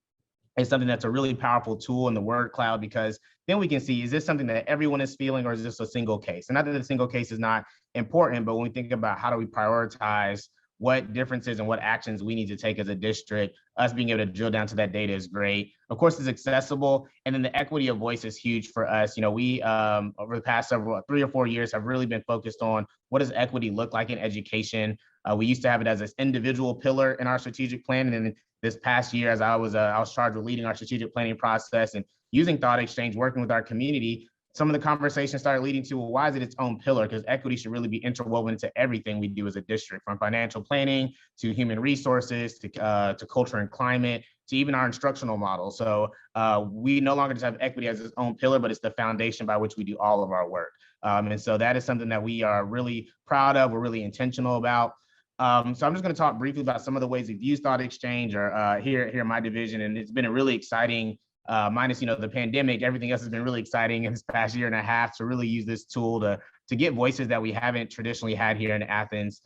is something that's a really powerful tool in the word cloud, because then we can see, is this something that everyone is feeling, or is this a single case? And not that the single case is not important, but when we think about how do we prioritize what differences and what actions we need to take as a district, us being able to drill down to that data is great. Of course, it's accessible. And then the equity of voice is huge for us. We, over the past 3 or 4 years, have really been focused on what does equity look like in education. We used to have it as this individual pillar in our strategic plan. And then this past year, as I was charged with leading our strategic planning process and using ThoughtExchange, working with our community, some of the conversations started leading to, well, why is it its own pillar? Because equity should really be interwoven into everything we do as a district, from financial planning to human resources to culture and climate to even our instructional model. So we no longer just have equity as its own pillar, but it's the foundation by which we do all of our work. And so that is something that we are really proud of. We're really intentional about. So I'm just going to talk briefly about some of the ways we've used ThoughtExchange or here in my division, and it's been a really exciting. Minus, the pandemic, everything else has been really exciting in this past year and a half to really use this tool to get voices that we haven't traditionally had here in Athens.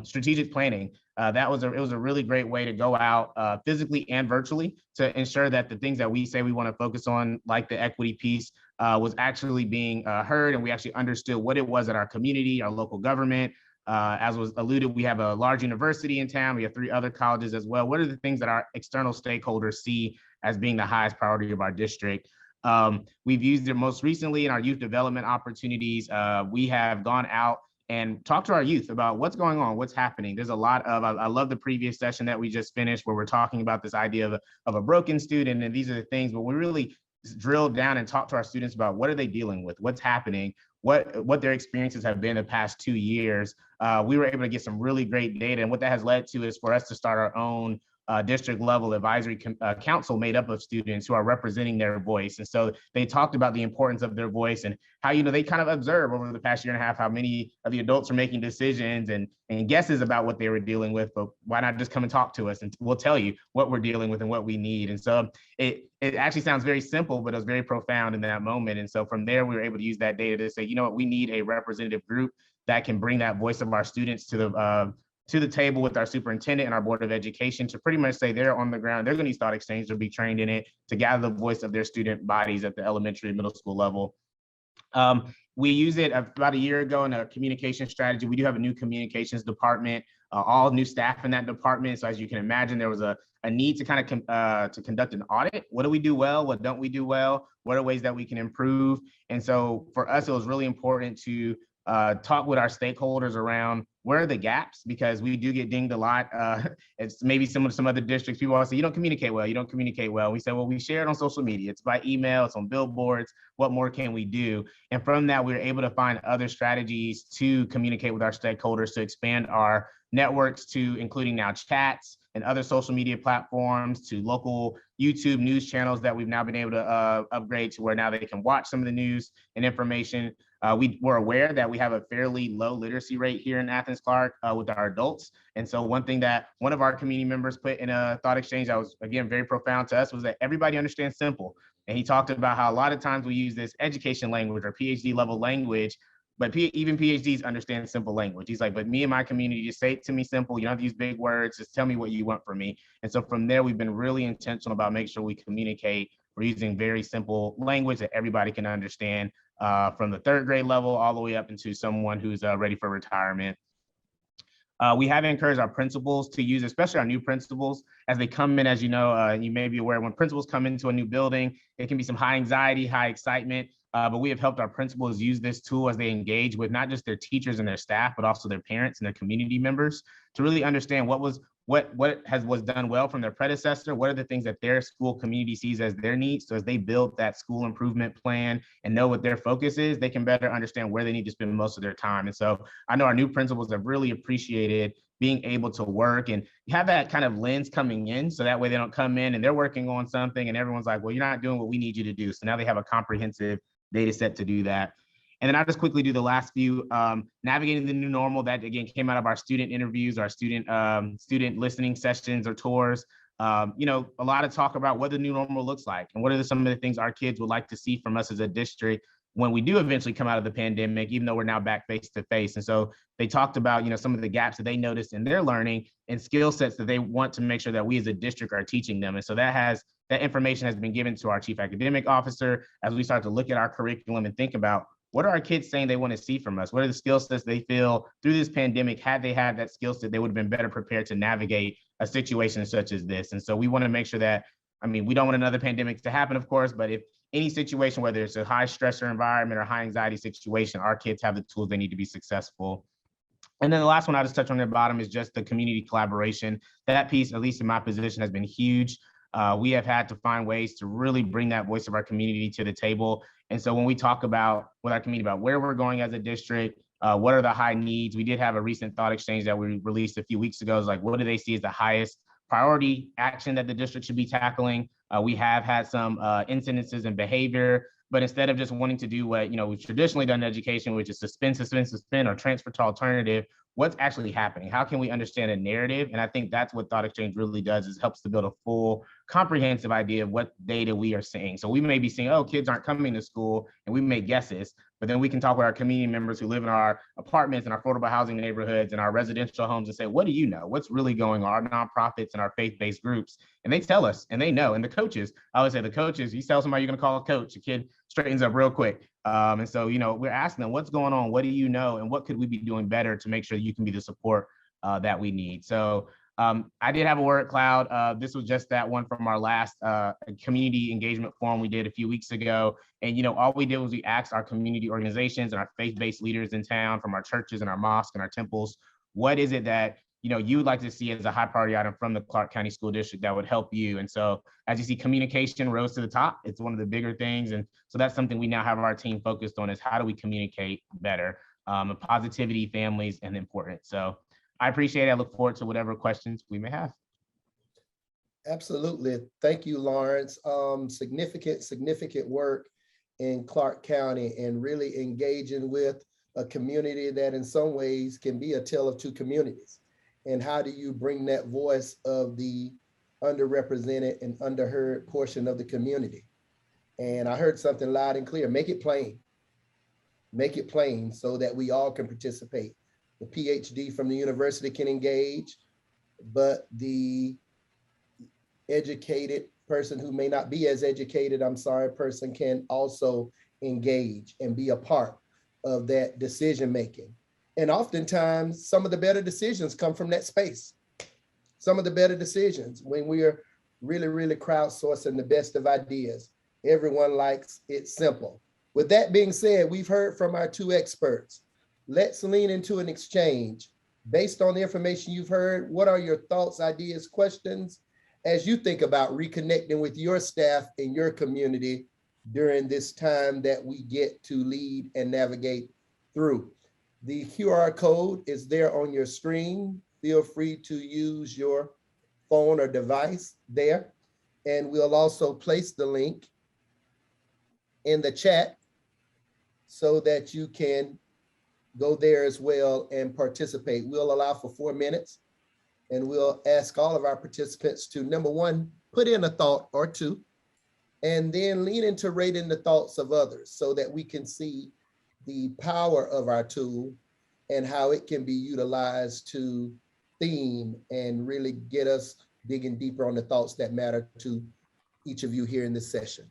Strategic planning, it was a really great way to go out physically and virtually to ensure that the things that we say we want to focus on, like the equity piece, was actually being heard, and we actually understood what it was at our community, our local government. As was alluded, we have a large university in town. We have 3 other colleges as well. What are the things that our external stakeholders see as being the highest priority of our district? We've used it most recently in our youth development opportunities. We have gone out and talked to our youth about what's going on, what's happening. There's a lot of, I love the previous session that we just finished where we're talking about this idea of a broken student. And these are the things, but we really drill down and talk to our students about what are they dealing with, what's happening, what their experiences have been the past 2 years. We were able to get some really great data. And what that has led to is for us to start our own district level advisory council made up of students who are representing their voice. And so they talked about the importance of their voice and how, they kind of observe over the past year and a half how many of the adults are making decisions and guesses about what they were dealing with, but why not just come and talk to us and we'll tell you what we're dealing with and what we need. And so it actually sounds very simple, but it was very profound in that moment. And so from there, we were able to use that data to say, we need a representative group that can bring that voice of our students to the table with our superintendent and our board of education to pretty much say they're on the ground, they're going to use ThoughtExchange to be trained in it, to gather the voice of their student bodies at the elementary and middle school level. We use it about a year ago in a communication strategy. We do have a new communications department, all new staff in that department. So as you can imagine, there was a need to kind of to conduct an audit. What do we do well? What don't we do well? What are ways that we can improve? And so for us, it was really important to talk with our stakeholders around where are the gaps, because we do get dinged a lot. It's maybe some other districts, people always say, you don't communicate well, you don't communicate well. We say, well, we share it on social media, it's by email, it's on billboards, what more can we do? And from that, we were able to find other strategies to communicate with our stakeholders to expand our networks to including now chats and other social media platforms, to local YouTube news channels that we've now been able to upgrade to where now they can watch some of the news and information. We were aware that we have a fairly low literacy rate here in Athens Clarke with our adults. And so one thing that one of our community members put in a ThoughtExchange that was, again, very profound to us was that everybody understands simple. And he talked about how a lot of times we use this education language or PhD level language, but even PhDs understand simple language. He's like, but me and my community, just say it to me simple. You don't have to use big words. Just tell me what you want from me. And so from there, we've been really intentional about making sure we communicate. We're using very simple language that everybody can understand. from the 3rd grade level all the way up into someone who's ready for retirement. We have encouraged our principals to use, especially our new principals, as they come in. As you know, you may be aware, when principals come into a new building, it can be some high anxiety, high excitement, but we have helped our principals use this tool as they engage with not just their teachers and their staff, but also their parents and their community members to really understand what was done well from their predecessor, what are the things that their school community sees as their needs. So as they build that school improvement plan and know what their focus is, they can better understand where they need to spend most of their time. And so I know our new principals have really appreciated being able to work and have that kind of lens coming in, so that way they don't come in and they're working on something and everyone's like, well, you're not doing what we need you to do. So now they have a comprehensive data set to do that. And then I'll just quickly do the last few, navigating the new normal. That again came out of our student interviews, our student listening sessions or tours. A lot of talk about what the new normal looks like and what are some of the things our kids would like to see from us as a district when we do eventually come out of the pandemic, even though we're now back face to face. And so they talked about, some of the gaps that they noticed in their learning and skill sets that they want to make sure that we as a district are teaching them. And so that information has been given to our chief academic officer as we start to look at our curriculum and think about, what are our kids saying they want to see from us? What are the skill sets they feel through this pandemic, had they had that skill set, they would have been better prepared to navigate a situation such as this. And so we want to make sure that, we don't want another pandemic to happen, of course, but if any situation, whether it's a high stressor environment or high anxiety situation, our kids have the tools they need to be successful. And then the last one I'll just touch on at the bottom is just the community collaboration. That piece, at least in my position, has been huge. We have had to find ways to really bring that voice of our community to the table. And so when we talk about with our community about where we're going as a district, what are the high needs? We did have a recent thought exchange that we released a few weeks ago. It's like, what do they see as the highest priority action that the district should be tackling? We have had some incidences in behavior, but instead of just wanting to do what we've traditionally done in education, which is suspend, or transfer to alternative, what's actually happening? How can we understand a narrative? And I think that's what Thought Exchange really does, is helps to build a full, comprehensive idea of what data we are seeing. So we may be seeing, oh, kids aren't coming to school, and we make guesses, but then we can talk with our community members who live in our apartments and our affordable housing neighborhoods and our residential homes and say, what do you know? What's really going on? Our nonprofits and our faith-based groups. And they tell us, and they know. And the coaches, I always say the coaches, you tell somebody you're gonna call a coach, a kid straightens up real quick. And so, we're asking them, what's going on? What do you know? And what could we be doing better to make sure you can be the support that we need? So I did have a word cloud. This was just that one from our last community engagement forum we did a few weeks ago. And, all we did was we asked our community organizations and our faith-based leaders in town, from our churches and our mosques and our temples, what is it that you would like to see as a high priority item from the Clark County School District that would help you? And so as you see, communication rose to the top. It's one of the bigger things. And so that's something we now have our team focused on, is how do we communicate better? Positivity, families, and importance. So I appreciate it. I look forward to whatever questions we may have. Absolutely. Thank you, Lawrence. Significant work in Clark County and really engaging with a community that in some ways can be a tale of two communities. And how do you bring that voice of the underrepresented and underheard portion of the community? And I heard something loud and clear: make it plain. Make it plain so that we all can participate. The PhD from the university can engage, but the educated person who may not be as educated, person can also engage and be a part of that decision making. And oftentimes, some of the better decisions come from that space. Some of the better decisions, when we are really, really crowdsourcing the best of ideas. Everyone likes it simple. With that being said, we've heard from our two experts. Let's lean into an exchange. Based on the information you've heard, what are your thoughts, ideas, questions, as you think about reconnecting with your staff and your community during this time that we get to lead and navigate through? The QR code is there on your screen. Feel free to use your phone or device there. And we'll also place the link in the chat so that you can go there as well and participate. We'll allow for 4 minutes, and we'll ask all of our participants to, number one, put in a thought or two, and then lean into rating the thoughts of others so that we can see the power of our tool and how it can be utilized to theme and really get us digging deeper on the thoughts that matter to each of you here in this session.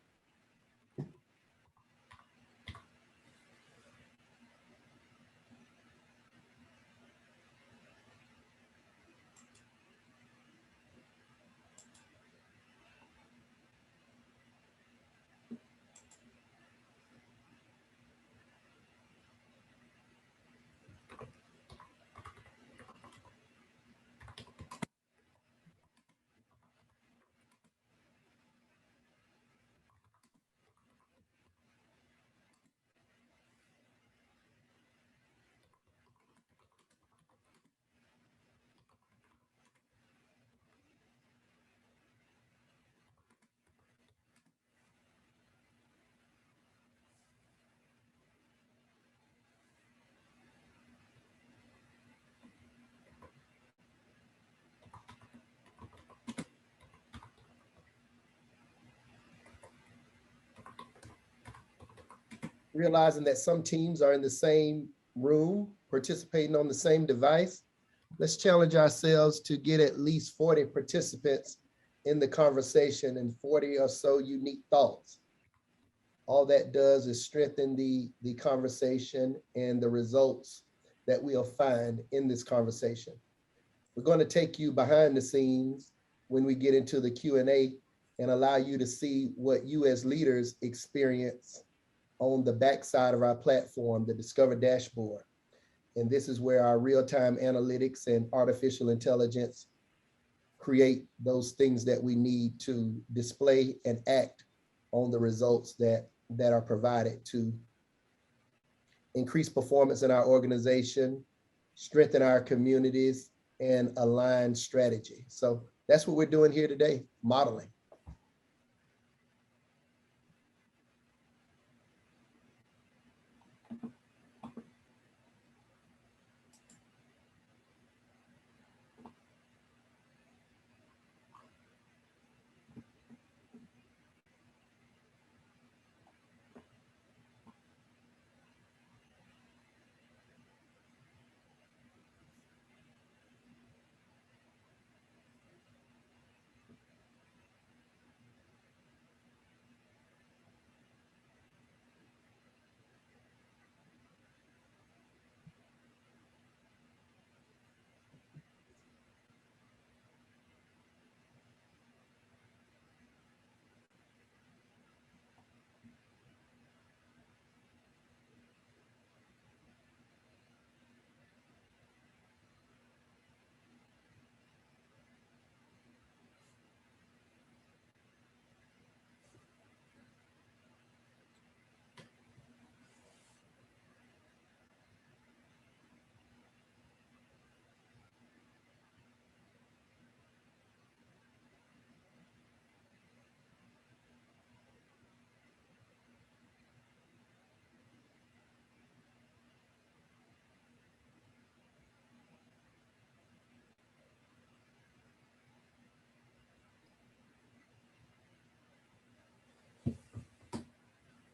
realizing that some teams are in the same room, participating on the same device. Let's challenge ourselves to get at least 40 participants in the conversation and 40 or so unique thoughts. All that does is strengthen the conversation and the results that we'll find in this conversation. We're going to take you behind the scenes when we get into the Q&A and allow you to see what you as leaders experience on the backside of our platform, the Discover Dashboard. And this is where our real-time analytics and artificial intelligence create those things that we need to display and act on the results that are provided to increase performance in our organization, strengthen our communities, and align strategy. So that's what we're doing here today, modeling.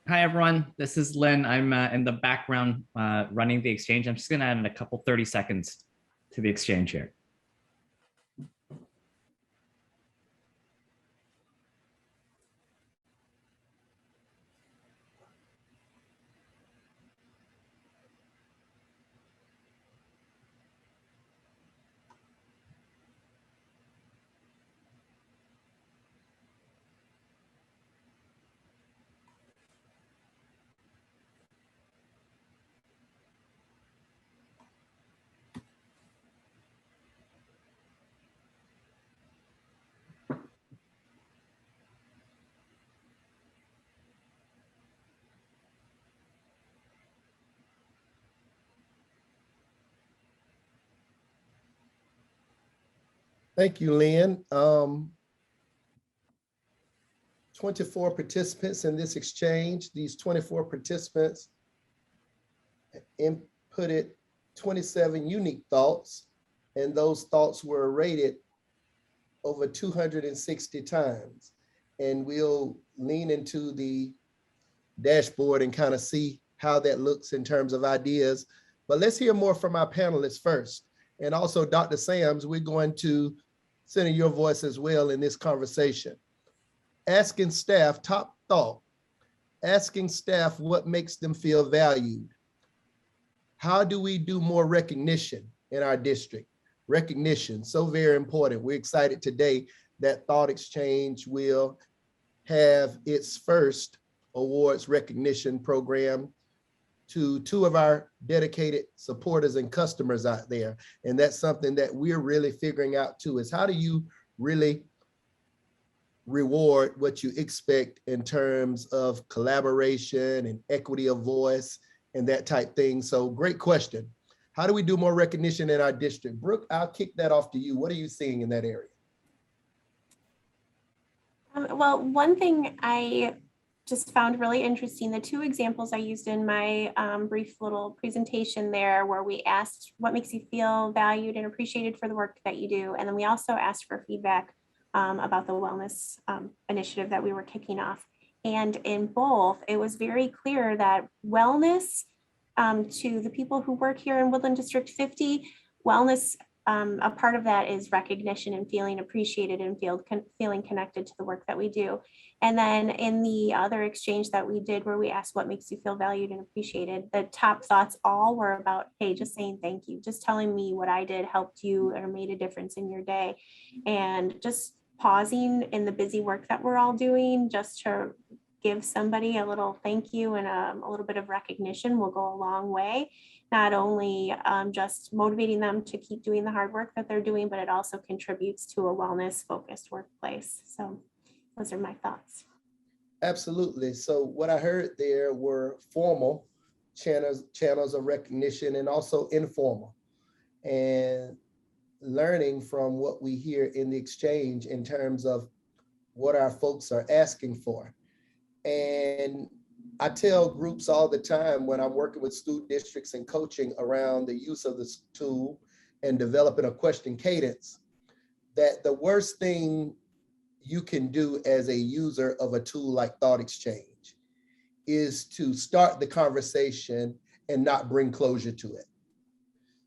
Hi, everyone. This is Lynn. I'm in the background running the exchange. I'm just going to add in a couple 30 seconds to the exchange here. Thank you, Lynn. 24 participants in this exchange. These 24 participants inputted 27 unique thoughts, and those thoughts were rated over 260 times. And we'll lean into the dashboard and kind of see how that looks in terms of ideas. But let's hear more from our panelists first. And also, Dr. Sams, we're going to center your voice as well in this conversation. Asking staff, top thought, asking staff what makes them feel valued. How do we do more recognition in our district? Recognition, so very important. We're excited today that ThoughtExchange will have its first awards recognition program to two of our dedicated supporters and customers out there. And that's something that we're really figuring out too, is how do you really reward what you expect in terms of collaboration and equity of voice and that type thing. So great question. How do we do more recognition in our district? Brooke, I'll kick that off to you. What are you seeing in that area? Well, one thing I just found really interesting, the two examples I used in my brief little presentation there, where we asked what makes you feel valued and appreciated for the work that you do. And then we also asked for feedback about the wellness initiative that we were kicking off. And in both, it was very clear that wellness, to the people who work here in Woodland District 50, wellness, a part of that is recognition and feeling appreciated and feeling connected to the work that we do. And then in the other exchange that we did, where we asked what makes you feel valued and appreciated, the top thoughts all were about, hey, just saying thank you, just telling me what I did helped you or made a difference in your day. And just pausing in the busy work that we're all doing just to give somebody a little thank you and a little bit of recognition will go a long way. Not only just motivating them to keep doing the hard work that they're doing, but it also contributes to a wellness focused workplace. So those are my thoughts. Absolutely. So what I heard there were formal channels of recognition and also informal, and learning from what we hear in the exchange in terms of what our folks are asking for. And I tell groups all the time when I'm working with school districts and coaching around the use of this tool and developing a question cadence, that the worst thing you can do as a user of a tool like ThoughtExchange is to start the conversation and not bring closure to it.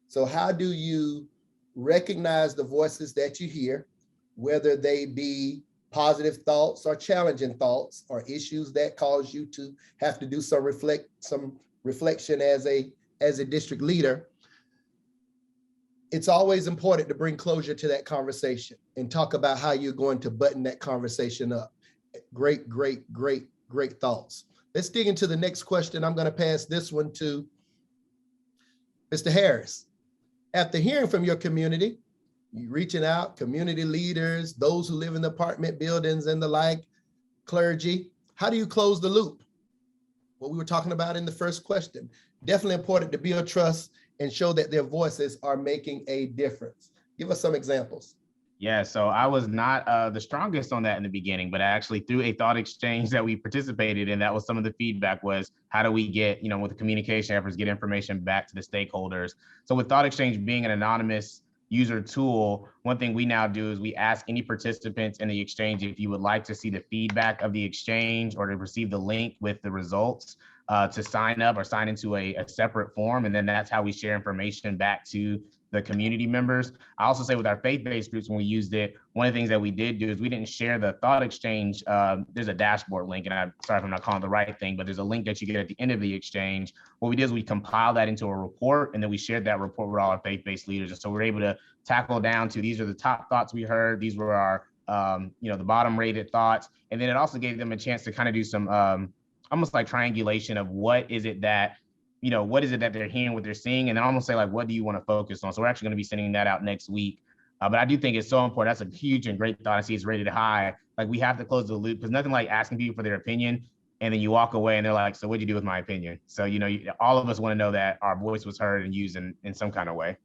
So how do you recognize the voices that you hear, whether they be positive thoughts or challenging thoughts or issues that cause you to have to do some reflection as a district leader? It's always important to bring closure to that conversation and talk about how you're going to button that conversation up. Great thoughts. Let's dig into the next question. I'm going to pass this one to Mr. Harris. After hearing from your community, you reaching out, community leaders, those who live in the apartment buildings and the like, clergy, how do you close the loop? What we were talking about in the first question. Definitely important to build trust and show that their voices are making a difference. Give us some examples. Yeah, so I was not the strongest on that in the beginning, but actually through a thought exchange that we participated in, that was some of the feedback was, how do we get, with the communication efforts, get information back to the stakeholders? So with thought exchange being an anonymous user tool, one thing we now do is we ask any participants in the exchange if you would like to see the feedback of the exchange or to receive the link with the results to sign up or sign into a separate form. And then that's how we share information back to the community members. I also say with our faith-based groups, when we used it, one of the things that we did do is we didn't share the thought exchange. There's a dashboard link, and I'm sorry if I'm not calling the right thing, but there's a link that you get at the end of the exchange. What we did is we compiled that into a report, and then we shared that report with all our faith-based leaders. And so we're able to tackle down to, these are the top thoughts we heard. These were our, the bottom rated thoughts. And then it also gave them a chance to kind of do some almost like triangulation of what is it that they're hearing, what they're seeing, and then almost say like, what do you want to focus on? So we're actually going to be sending that out next week. But I do think it's so important. That's a huge and great thought. I see it's rated high. Like, we have to close the loop, because nothing like asking people for their opinion and then you walk away and they're like, so what'd you do with my opinion? So, all of us want to know that our voice was heard and used in some kind of way.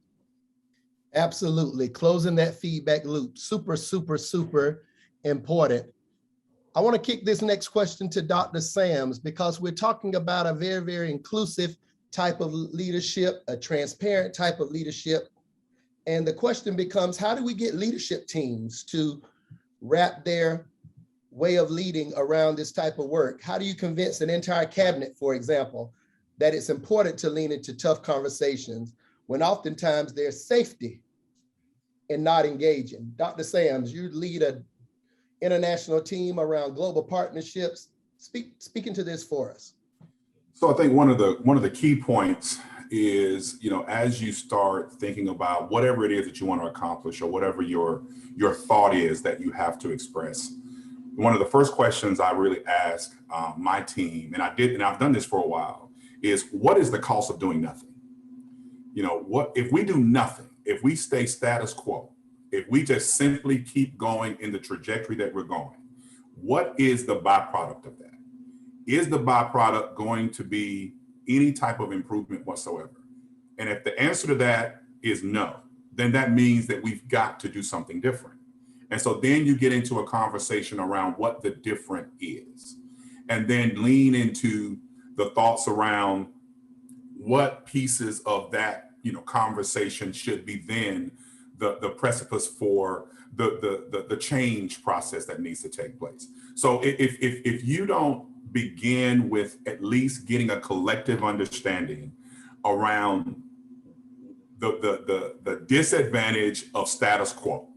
Absolutely. Closing that feedback loop. Super, super, super important. I want to kick this next question to Dr. Sams, because we're talking about a very, very inclusive type of leadership, a transparent type of leadership. And the question becomes, how do we get leadership teams to wrap their way of leading around this type of work? How do you convince an entire cabinet, for example, that it's important to lean into tough conversations when oftentimes there's safety in not engaging? Dr. Sams, you lead an international team around global partnerships. Speak into this for us. So I think one of the key points is, as you start thinking about whatever it is that you want to accomplish or whatever your thought is that you have to express, one of the first questions I really ask my team, and I've done this for a while, is what is the cost of doing nothing? What if we do nothing, if we stay status quo, if we just simply keep going in the trajectory that we're going, what is the byproduct of that? Is the byproduct going to be any type of improvement whatsoever? And if the answer to that is no, then that means that we've got to do something different. And so then you get into a conversation around what the different is, and then lean into the thoughts around what pieces of that conversation should be then the precipice for the change process that needs to take place. So if you don't begin with at least getting a collective understanding around the disadvantage of status quo,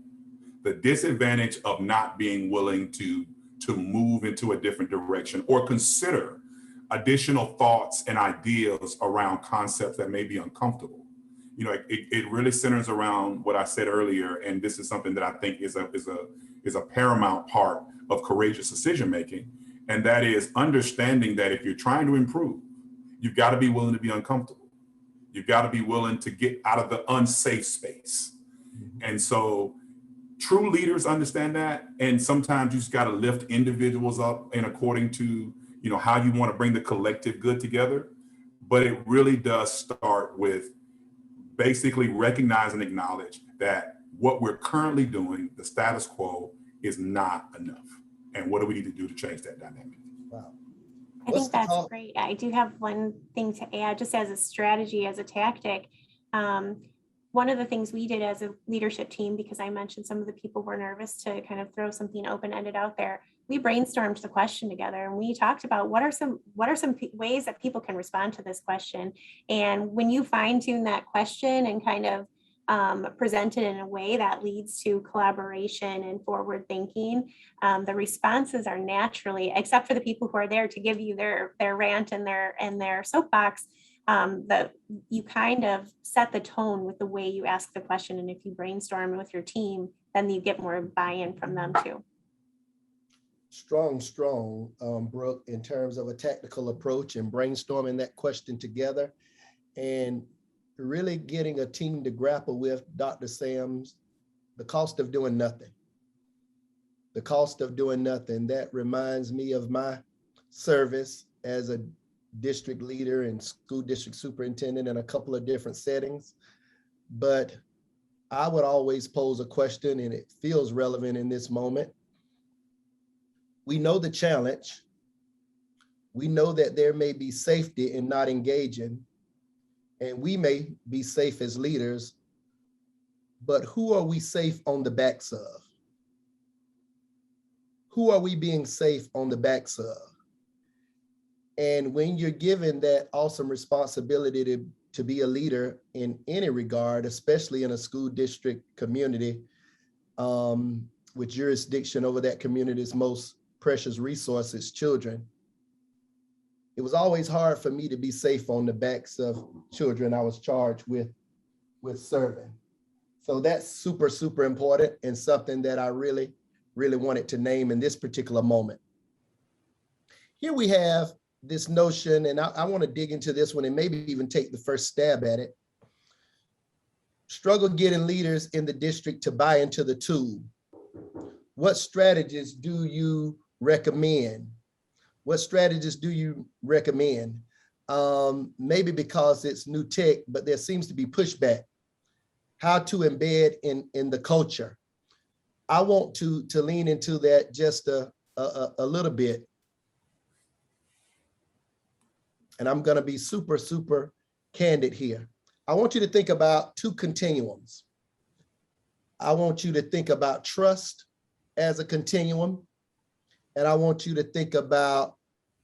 the disadvantage of not being willing to move into a different direction or consider additional thoughts and ideas around concepts that may be uncomfortable. You know, it really centers around what I said earlier, and this is something that I think is a paramount part of courageous decision making, and that is understanding that if you're trying to improve, you've got to be willing to be uncomfortable. You've got to be willing to get out of the unsafe space. And so true leaders understand that, and sometimes you just got to lift individuals up and according to, you know, how you want to bring the collective good together. But it really does start with basically recognize and acknowledge that what we're currently doing, the status quo, is not enough. And what do we need to do to change that dynamic? Wow. I think that's great. I do have one thing to add, just as a strategy, as a tactic. One of the things we did as a leadership team, because I mentioned some of the people were nervous to kind of throw something open-ended out there, we brainstormed the question together and we talked about what are some ways that people can respond to this question. And when you fine tune that question and kind of present it in a way that leads to collaboration and forward thinking, the responses are naturally, except for the people who are there to give you their rant and their soapbox, that you kind of set the tone with the way you ask the question. And if you brainstorm with your team, then you get more buy-in from them too. Strong, Brooke, in terms of a tactical approach and brainstorming that question together and really getting a team to grapple with, Dr. Sams, the cost of doing nothing. The cost of doing nothing. That reminds me of my service as a district leader and school district superintendent in a couple of different settings. But I would always pose a question, and it feels relevant in this moment. We know the challenge. We know that there may be safety in not engaging, and we may be safe as leaders, but who are we safe on the backs of? Who are we being safe on the backs of? And when you're given that awesome responsibility to be a leader in any regard, especially in a school district community, with jurisdiction over that community's most precious resources, children, it was always hard for me to be safe on the backs of children I was charged with serving. So that's super, super important and something that I really, really wanted to name in this particular moment. Here we have this notion, and I want to dig into this one and maybe even take the first stab at it. Struggle getting leaders in the district to buy into the tool. What strategies do you recommend? What strategies do you recommend? Maybe because it's new tech, but there seems to be pushback. How to embed in the culture. I want to lean into that just a little bit. And I'm going to be super, super candid here. I want you to think about two continuums. I want you to think about trust as a continuum, and I want you to think about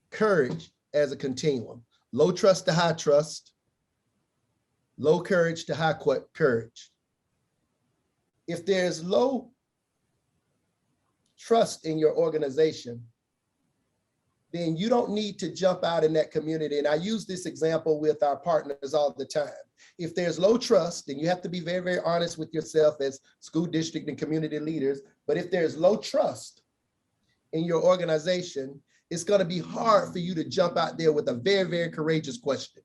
courage as a continuum. Low trust to high trust, low courage to high courage. If there's low trust in your organization, then you don't need to jump out in that community. And I use this example with our partners all the time. If there's low trust, then you have to be very, very honest with yourself as school district and community leaders. But if there's low trust in your organization, it's going to be hard for you to jump out there with a very, very courageous question.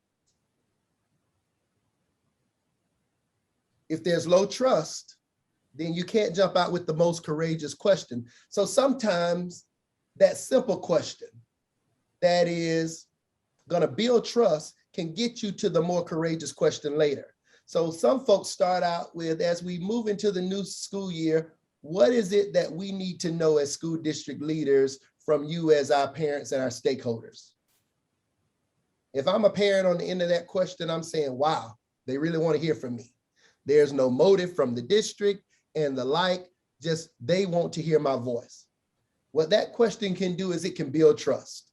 If there's low trust, then you can't jump out with the most courageous question. So sometimes that simple question that is going to build trust can get you to the more courageous question later. So some folks start out with, as we move into the new school year, what is it that we need to know as school district leaders from you as our parents and our stakeholders? If I'm a parent on the end of that question, I'm saying, wow, they really want to hear from me. There's no motive from the district and the like. just they want to hear my voice. What that question can do is it can build trust.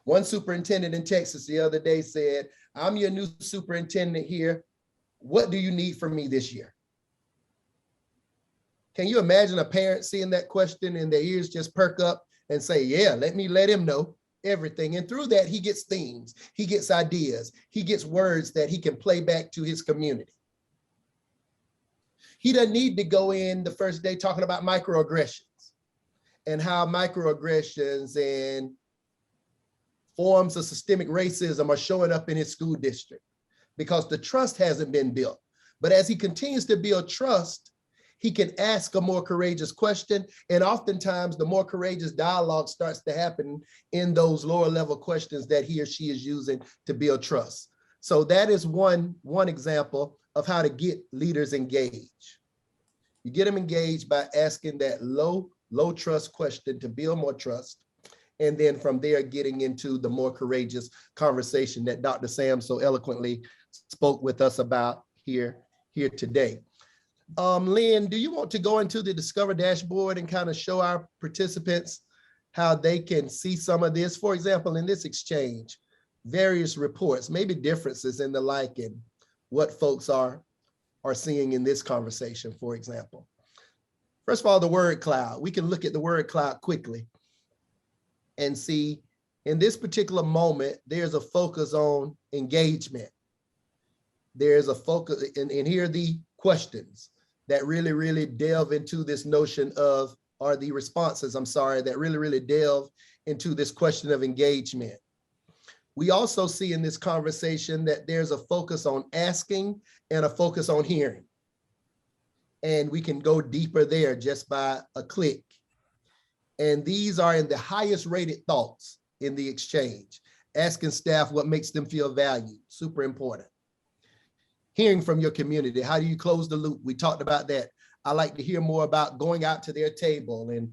One superintendent in Texas the other day said, I'm your new superintendent here. What do you need from me this year? Can you imagine a parent seeing that question and their ears just perk up and say, yeah, let him know everything. And through that, he gets themes, he gets ideas, he gets words that he can play back to his community. He doesn't need to go in the first day talking about microaggressions and how microaggressions and forms of systemic racism are showing up in his school district because the trust hasn't been built. But as he continues to build trust, he can ask a more courageous question. And oftentimes the more courageous dialogue starts to happen in those lower level questions that he or she is using to build trust. So that is one example of how to get leaders engaged. You get them engaged by asking that low trust question to build more trust. And then from there, getting into the more courageous conversation that Dr. Sam so eloquently spoke with us about here today. Lynn, do you want to go into the Discover dashboard and kind of show our participants how they can see some of this? For example, in this exchange, various reports, maybe differences in the like and what folks are seeing in this conversation, for example. First of all, the word cloud. We can look at the word cloud quickly and see in this particular moment, there's a focus on engagement. There's a focus, and here are the questions that really delve into this notion of, or the responses, I'm sorry, that really delve into this question of engagement. We also see in this conversation that there's a focus on asking and a focus on hearing. And we can go deeper there just by a click. And these are in the highest rated thoughts in the exchange. Asking staff what makes them feel valued, super important. Hearing from your community, how do you close the loop? We talked about that. I like to hear more about going out to their table, and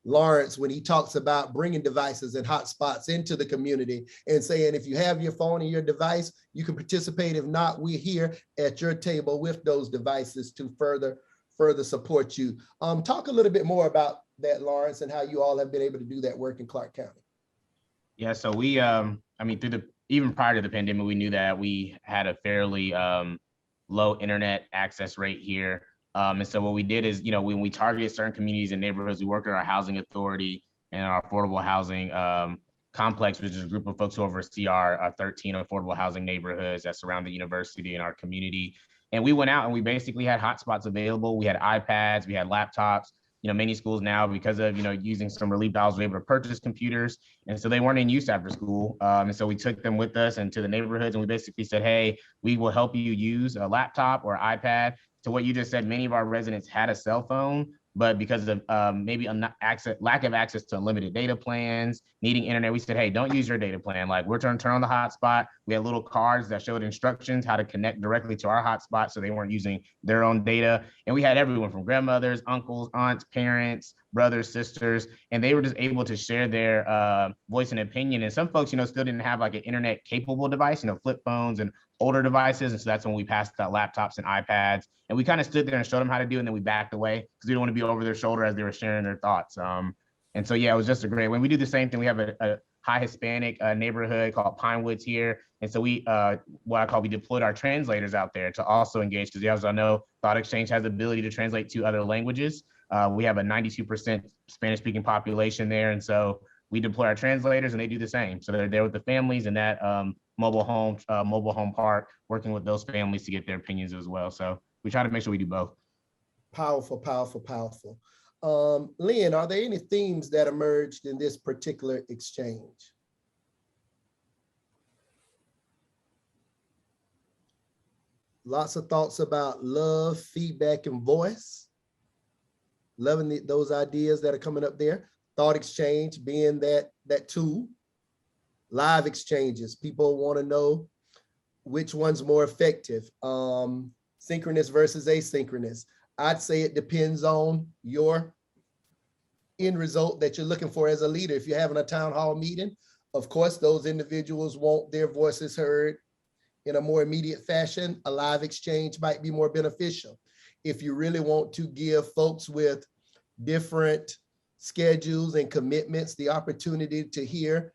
Lawrence, when he talks about bringing devices and hotspots into the community and saying, if you have your phone and your device, you can participate. If not, we're here at your table with those devices to further support you. Talk a little bit more about that, Lawrence, and how you all have been able to do that work in Clark County. Yeah, so we, even prior to the pandemic, we knew that we had a fairly low internet access rate here. And so what we did is, when we targeted certain communities and neighborhoods, we worked with our housing authority and our affordable housing complex, which is a group of folks who oversee our 13 affordable housing neighborhoods that surround the university and our community. And we went out and we basically had hotspots available. We had iPads, we had laptops. Many schools now, because of, using some relief dollars, were able to purchase computers. And so they weren't in use after school. And so we took them with us into the neighborhoods and we basically said, hey, we will help you use a laptop or iPad. To what you just said, many of our residents had a cell phone, but because of maybe lack of access to unlimited data plans, needing internet, we said, hey, don't use your data plan. Like, we're trying to turn on the hotspot. We had little cards that showed instructions how to connect directly to our hotspot so they weren't using their own data. And we had everyone from grandmothers, uncles, aunts, parents, brothers, sisters, and they were just able to share their voice and opinion. And some folks, still didn't have like an internet capable device, flip phones and older devices. And so that's when we passed out laptops and iPads. And we kind of stood there and showed them how to do it. And then we backed away because we don't want to be over their shoulder as they were sharing their thoughts. And so, yeah, it was just a great way. We do the same thing. We have a high Hispanic neighborhood called Pine Woods here. And so we, we deployed our translators out there to also engage, because as I know, ThoughtExchange has the ability to translate to other languages. We have a 92% Spanish speaking population there. And so we deploy our translators and they do the same. So they're there with the families in that mobile home park, working with those families to get their opinions as well. So we try to make sure we do both. Powerful. Lynn, are there any themes that emerged in this particular exchange? Lots of thoughts about love, feedback, and voice. Loving those ideas that are coming up there. Thought exchange being that tool. Live exchanges, people want to know which one's more effective. Synchronous versus asynchronous. I'd say it depends on your end result that you're looking for as a leader. If you're having a town hall meeting, of course, those individuals want their voices heard in a more immediate fashion. A live exchange might be more beneficial. If you really want to give folks with different schedules and commitments the opportunity to hear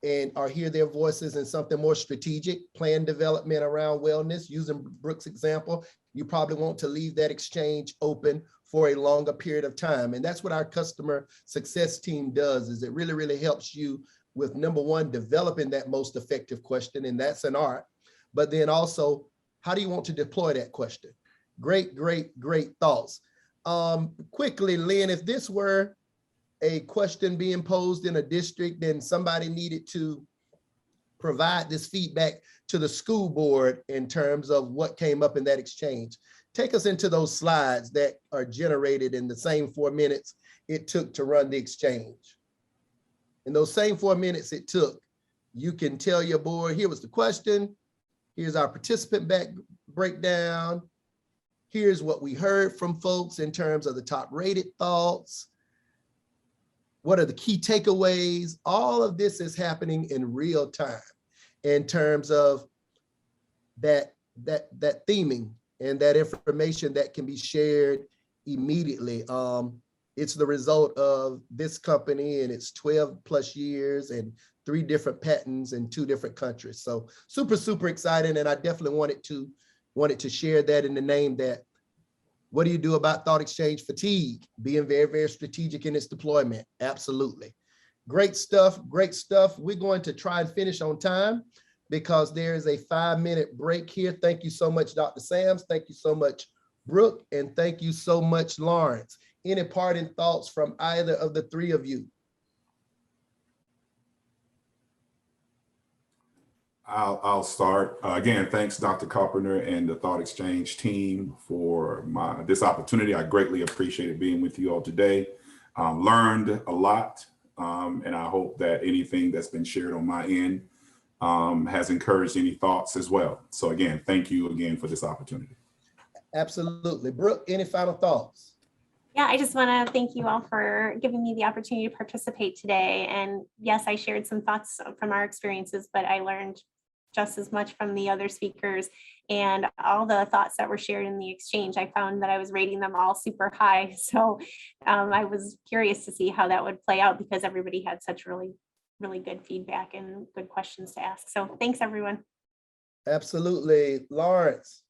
their voices in something more strategic, plan development around wellness, using Brooke's example, you probably want to leave that exchange open for a longer period of time. And that's what our customer success team does, is it really, really helps you with, number one, developing that most effective question, and that's an art. But then also, how do you want to deploy that question? Great, great, great thoughts. Quickly, Lynn, if this were a question being posed in a district and somebody needed to provide this feedback to the school board in terms of what came up in that exchange, take us into those slides that are generated in the same 4 minutes it took to run the exchange. In those same 4 minutes it took, you can tell your board, here was the question, here's our participant breakdown, here's what we heard from folks in terms of the top rated thoughts, what are the key takeaways. All of this is happening in real time in terms of that theming and that information that can be shared immediately. It's the result of this company and its 12 plus years and 3 different patents in 2 different countries. So super, super exciting. And I definitely wanted to share that in the name that, what do you do about thought exchange fatigue? Being very, very strategic in its deployment. Absolutely. Great stuff, great stuff. We're going to try and finish on time because there is a 5-minute break here. Thank you so much, Dr. Sams. Thank you so much, Brooke. And thank you so much, Lawrence. Any parting thoughts from either of the 3 of you? I'll start. Again, thanks, Dr. Carpenter and the Thought Exchange team for this opportunity. I greatly appreciated being with you all today. Learned a lot, and I hope that anything that's been shared on my end has encouraged any thoughts as well. So again, thank you again for this opportunity. Absolutely. Brooke, any final thoughts? Yeah, I just want to thank you all for giving me the opportunity to participate today. And yes, I shared some thoughts from our experiences, but I learned just as much from the other speakers, and all the thoughts that were shared in the exchange. I found that I was rating them all super high. So I was curious to see how that would play out because everybody had such really, really good feedback and good questions to ask. So thanks, everyone. Absolutely. Lawrence.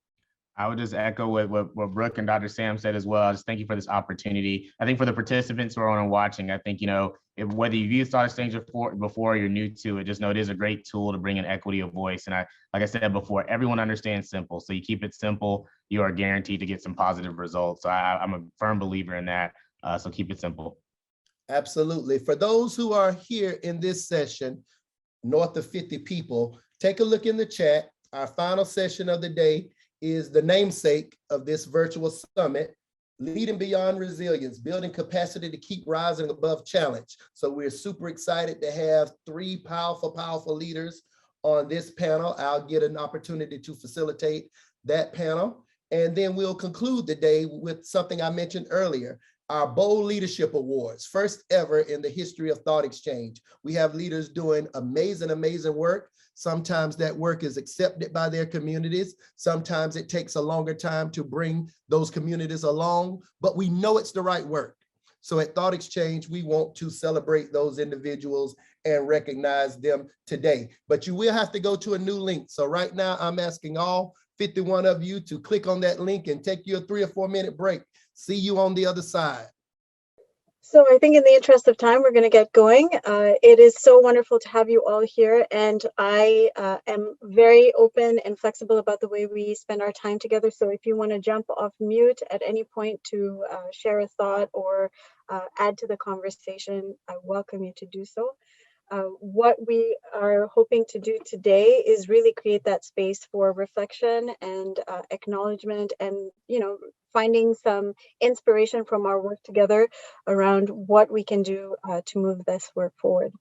I would just echo what Brooke and Dr. Sam said as well. Just thank you for this opportunity. I think for the participants who are on and watching, I think, whether you've used Thought Exchange before or you're new to it, just know it is a great tool to bring in equity of voice. And like I said before, everyone understands simple. So you keep it simple, you are guaranteed to get some positive results. So I'm a firm believer in that. So keep it simple. Absolutely. For those who are here in this session, north of 50 people, take a look in the chat. Our final session of the day is the namesake of this virtual summit, Leading Beyond Resilience, Building Capacity to Keep Rising Above Challenge. So we're super excited to have 3 powerful, powerful leaders on this panel. I'll get an opportunity to facilitate that panel. And then we'll conclude the day with something I mentioned earlier, our Bold Leadership Awards, first ever in the history of Thought Exchange. We have leaders doing amazing, amazing work. Sometimes that work is accepted by their communities. Sometimes it takes a longer time to bring those communities along, but we know it's the right work. So at Thought Exchange, we want to celebrate those individuals and recognize them today. But you will have to go to a new link. So right now, I'm asking all 51 of you to click on that link and take your 3 or 4 minute break. See you on the other side. So I think in the interest of time, we're going to get going. It is so wonderful to have you all here. And I am very open and flexible about the way we spend our time together. So if you want to jump off mute at any point to share a thought or add to the conversation, I welcome you to do so. What we are hoping to do today is really create that space for reflection and acknowledgement and, finding some inspiration from our work together around what we can do to move this work forward.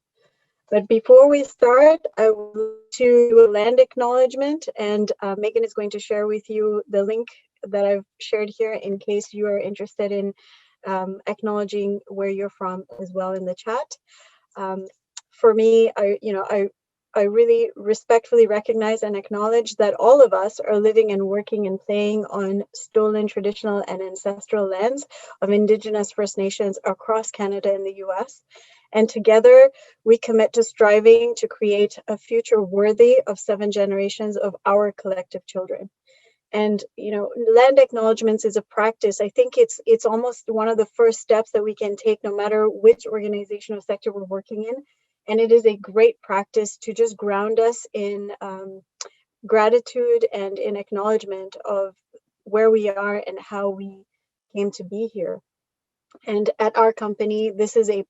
But before we start, I will do a land acknowledgement, and Megan is going to share with you the link that I've shared here in case you are interested in acknowledging where you're from as well in the chat. For me, I I really respectfully recognize and acknowledge that all of us are living and working and playing on stolen traditional and ancestral lands of Indigenous First Nations across Canada and the US. And together we commit to striving to create a future worthy of 7 generations of our collective children. And land acknowledgements is a practice. I think it's almost one of the first steps that we can take, no matter which organization or sector we're working in. And it is a great practice to just ground us in gratitude and in acknowledgement of where we are and how we came to be here. And at our company, this is a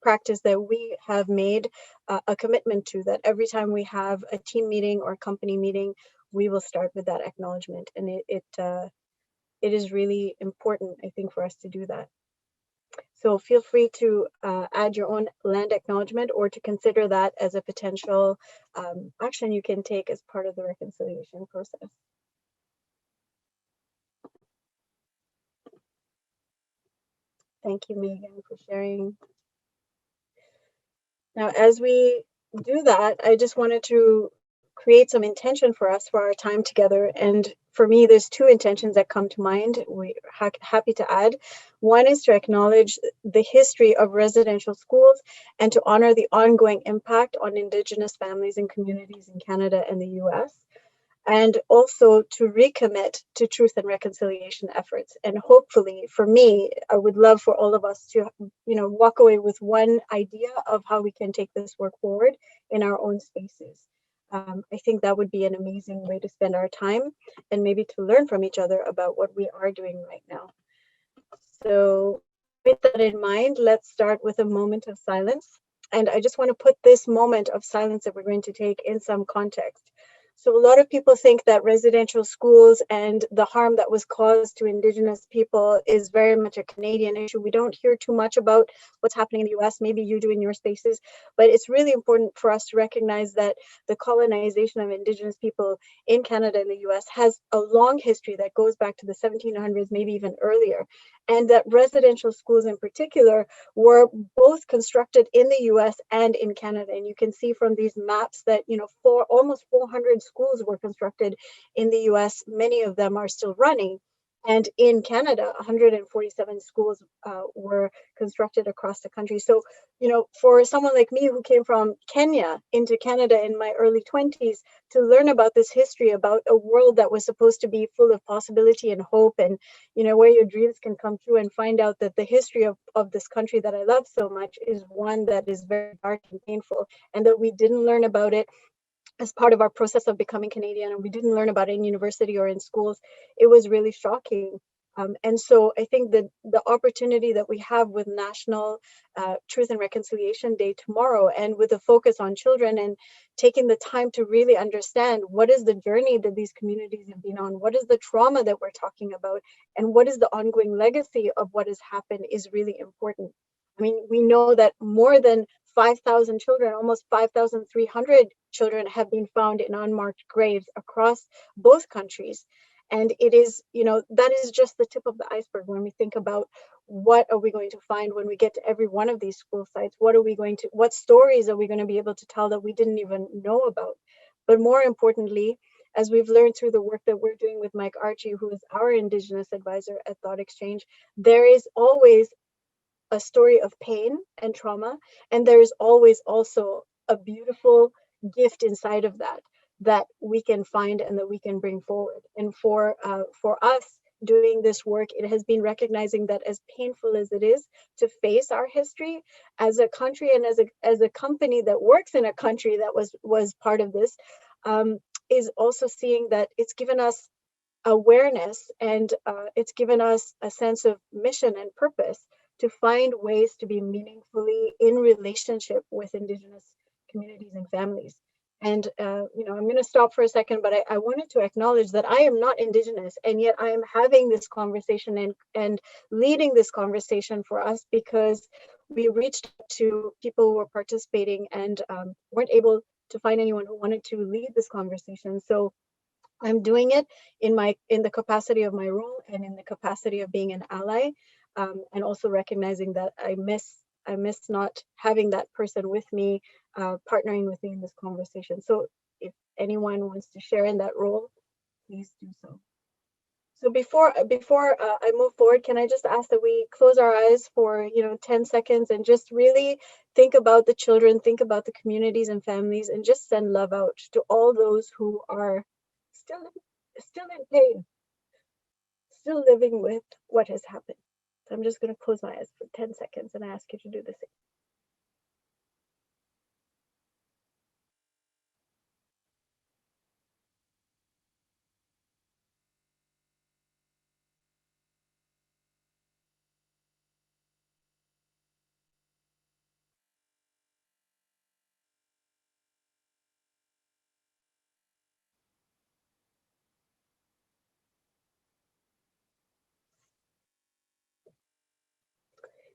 practice that we have made a commitment to, that every time we have a team meeting or company meeting, we will start with that acknowledgement. And it is really important, I think, for us to do that. So feel free to add your own land acknowledgement, or to consider that as a potential action you can take as part of the reconciliation process. Thank you, Megan, for sharing. Now, as we do that, I just wanted to create some intention for us for our time together. And for me, there's 2 intentions that come to mind. We're happy to add. One is to acknowledge the history of residential schools and to honor the ongoing impact on Indigenous families and communities in Canada and the US. And also to recommit to truth and reconciliation efforts. And hopefully, for me, I would love for all of us to, walk away with one idea of how we can take this work forward in our own spaces. I think that would be an amazing way to spend our time, and maybe to learn from each other about what we are doing right now. So with that in mind, let's start with a moment of silence. And I just want to put this moment of silence that we're going to take in some context. So a lot of people think that residential schools and the harm that was caused to Indigenous people is very much a Canadian issue. We don't hear too much about what's happening in the US, maybe you do in your spaces, but it's really important for us to recognize that the colonization of Indigenous people in Canada and the US has a long history that goes back to the 1700s, maybe even earlier. And that residential schools in particular were both constructed in the US and in Canada. And you can see from these maps that, almost 400 schools were constructed in the US. Many of them are still running. And in Canada, 147 schools were constructed across the country. So, for someone like me who came from Kenya into Canada in my early 20s, to learn about this history, about a world that was supposed to be full of possibility and hope, and, where your dreams can come true, and find out that the history of this country that I love so much is one that is very dark and painful, and that we didn't learn about it as part of our process of becoming Canadian, and we didn't learn about it in university or in schools. It was really shocking. And so I think that the opportunity that we have with National Truth and Reconciliation Day tomorrow, and with a focus on children, and taking the time to really understand what is the journey that these communities have been on, what is the trauma that we're talking about, and what is the ongoing legacy of what has happened, is really important. I mean, we know that more than 5,000 children, almost 5,300 children have been found in unmarked graves across both countries. And it is, that is just the tip of the iceberg when we think about what are we going to find when we get to every one of these school sites. What stories are we going to be able to tell that we didn't even know about? But more importantly, as we've learned through the work that we're doing with Mike Archie, who is our Indigenous advisor at ThoughtExchange, there is always a story of pain and trauma, and there is always also a beautiful gift inside of that we can find and that we can bring forward. And for us doing this work, it has been recognizing that as painful as it is to face our history as a country, and as a company that works in a country that was part of this, is also seeing that it's given us awareness, and it's given us a sense of mission and purpose to find ways to be meaningfully in relationship with Indigenous communities and families. And, I'm going to stop for a second, but I wanted to acknowledge that I am not Indigenous, and yet I am having this conversation and leading this conversation for us, because we reached out to people who were participating and weren't able to find anyone who wanted to lead this conversation. So I'm doing it in the capacity of my role, and in the capacity of being an ally, and also recognizing that I miss I miss not having that person with me, partnering with me in this conversation. So if anyone wants to share in that role, please do so. So before I move forward, can I just ask that we close our eyes for 10 seconds and just really think about the children, think about the communities and families, and just send love out to all those who are still in pain, still living with what has happened. So I'm just going to close my eyes for 10 seconds and ask you to do the same.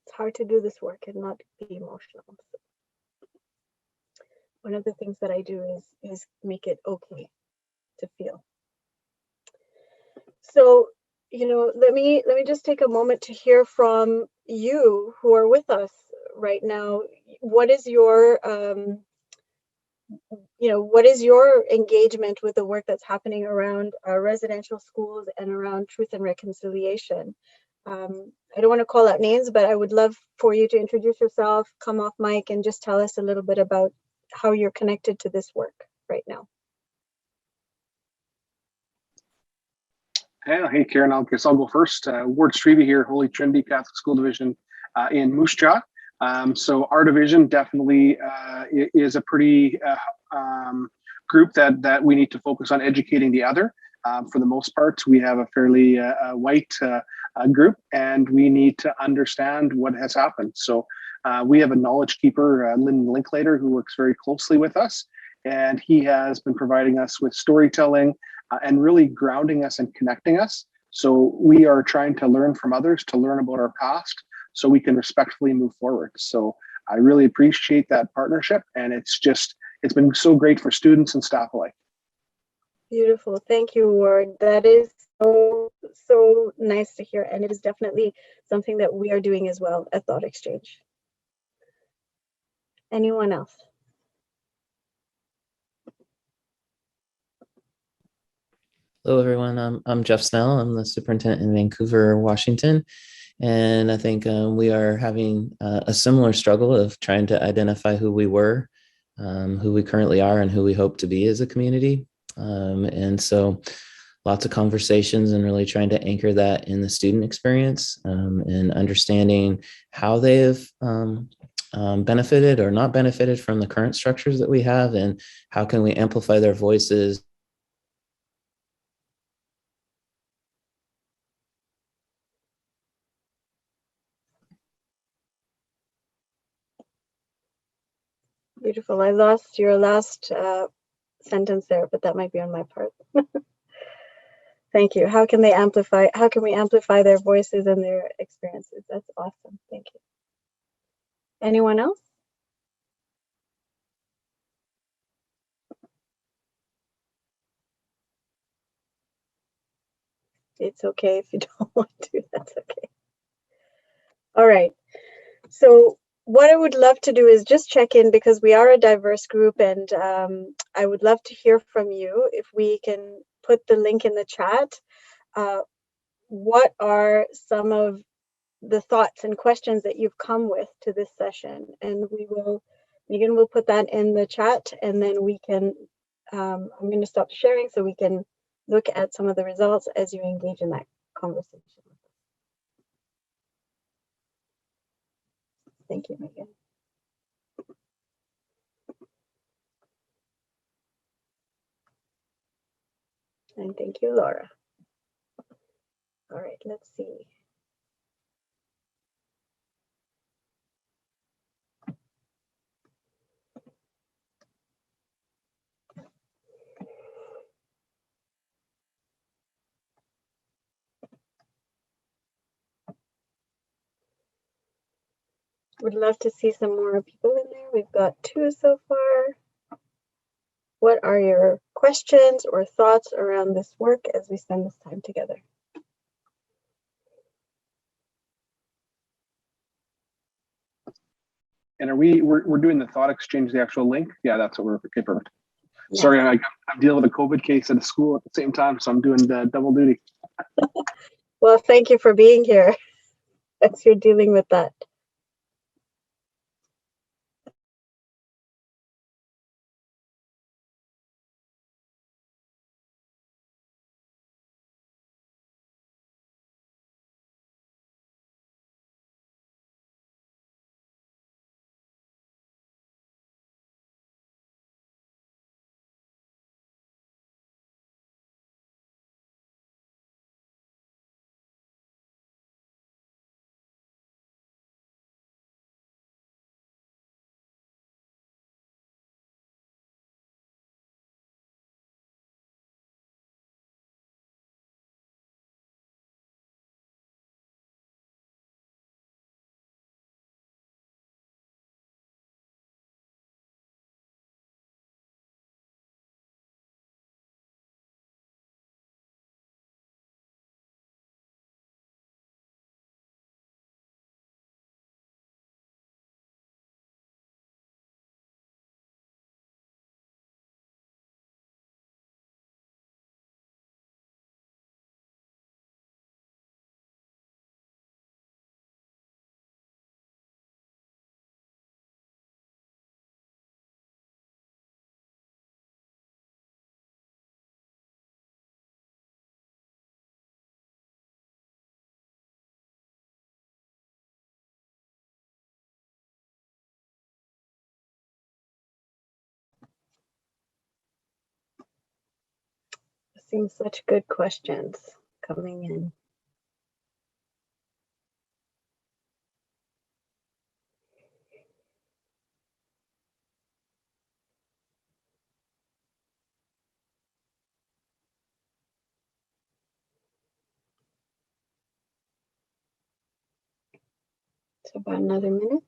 It's hard to do this work and not be emotional. So one of the things that I do is make it okay to feel. So, let me just take a moment to hear from you who are with us right now. What is your what is your engagement with the work that's happening around our residential schools and around truth and reconciliation? I don't want to call out names, but I would love for you to introduce yourself, come off mic, and just tell us a little bit about how you're connected to this work right now. Hey, Karen, I guess I'll go first. Ward Strebe here, Holy Trinity Catholic School Division in Moose Jaw. So our division definitely is a pretty group that we need to focus on educating the other. For the most part, we have a fairly white group, and we need to understand what has happened. So we have a knowledge keeper, Lynn Linklater, who works very closely with us, and he has been providing us with storytelling and really grounding us and connecting us. So we are trying to learn from others, to learn about our past, so we can respectfully move forward. So I really appreciate that partnership, and it's been so great for students and staff alike. Beautiful. Thank you, Ward. That is so nice to hear. And it is definitely something that we are doing as well at ThoughtExchange. Anyone else? Hello, everyone. I'm Jeff Snell. I'm the superintendent in Vancouver, Washington. And I think we are having a similar struggle of trying to identify who we were, who we currently are, and who we hope to be as a community. And so lots of conversations and really trying to anchor that in the student experience and understanding how they have benefited or not benefited from the current structures that we have, and how can we amplify their voices. Beautiful. I lost your last sentence there, but that might be on my part. Thank you. How can we amplify their voices and their experiences? That's awesome. Thank you. Anyone else? It's okay if you don't want to, that's okay. All right. So what I would love to do is just check in, because we are a diverse group, and I would love to hear from you. If we can put the link in the chat, what are some of the thoughts and questions that you've come with to this session? And Megan will put that in the chat, and then we can, I'm going to stop sharing so we can look at some of the results as you engage in that conversation. Thank you, Megan. And thank you, Laura. All right, let's see. Would love to see some more people in there. We've got 2 so far. What are your questions or thoughts around this work as we spend this time together? And we're doing the thought exchange, the actual link? Yeah, that's what we're, okay, perfect. Yeah. Sorry, I'm dealing with a COVID case at a school at the same time, so I'm doing the double duty. Well, thank you for being here as you're dealing with that. Seeing such good questions coming in. So about another minute.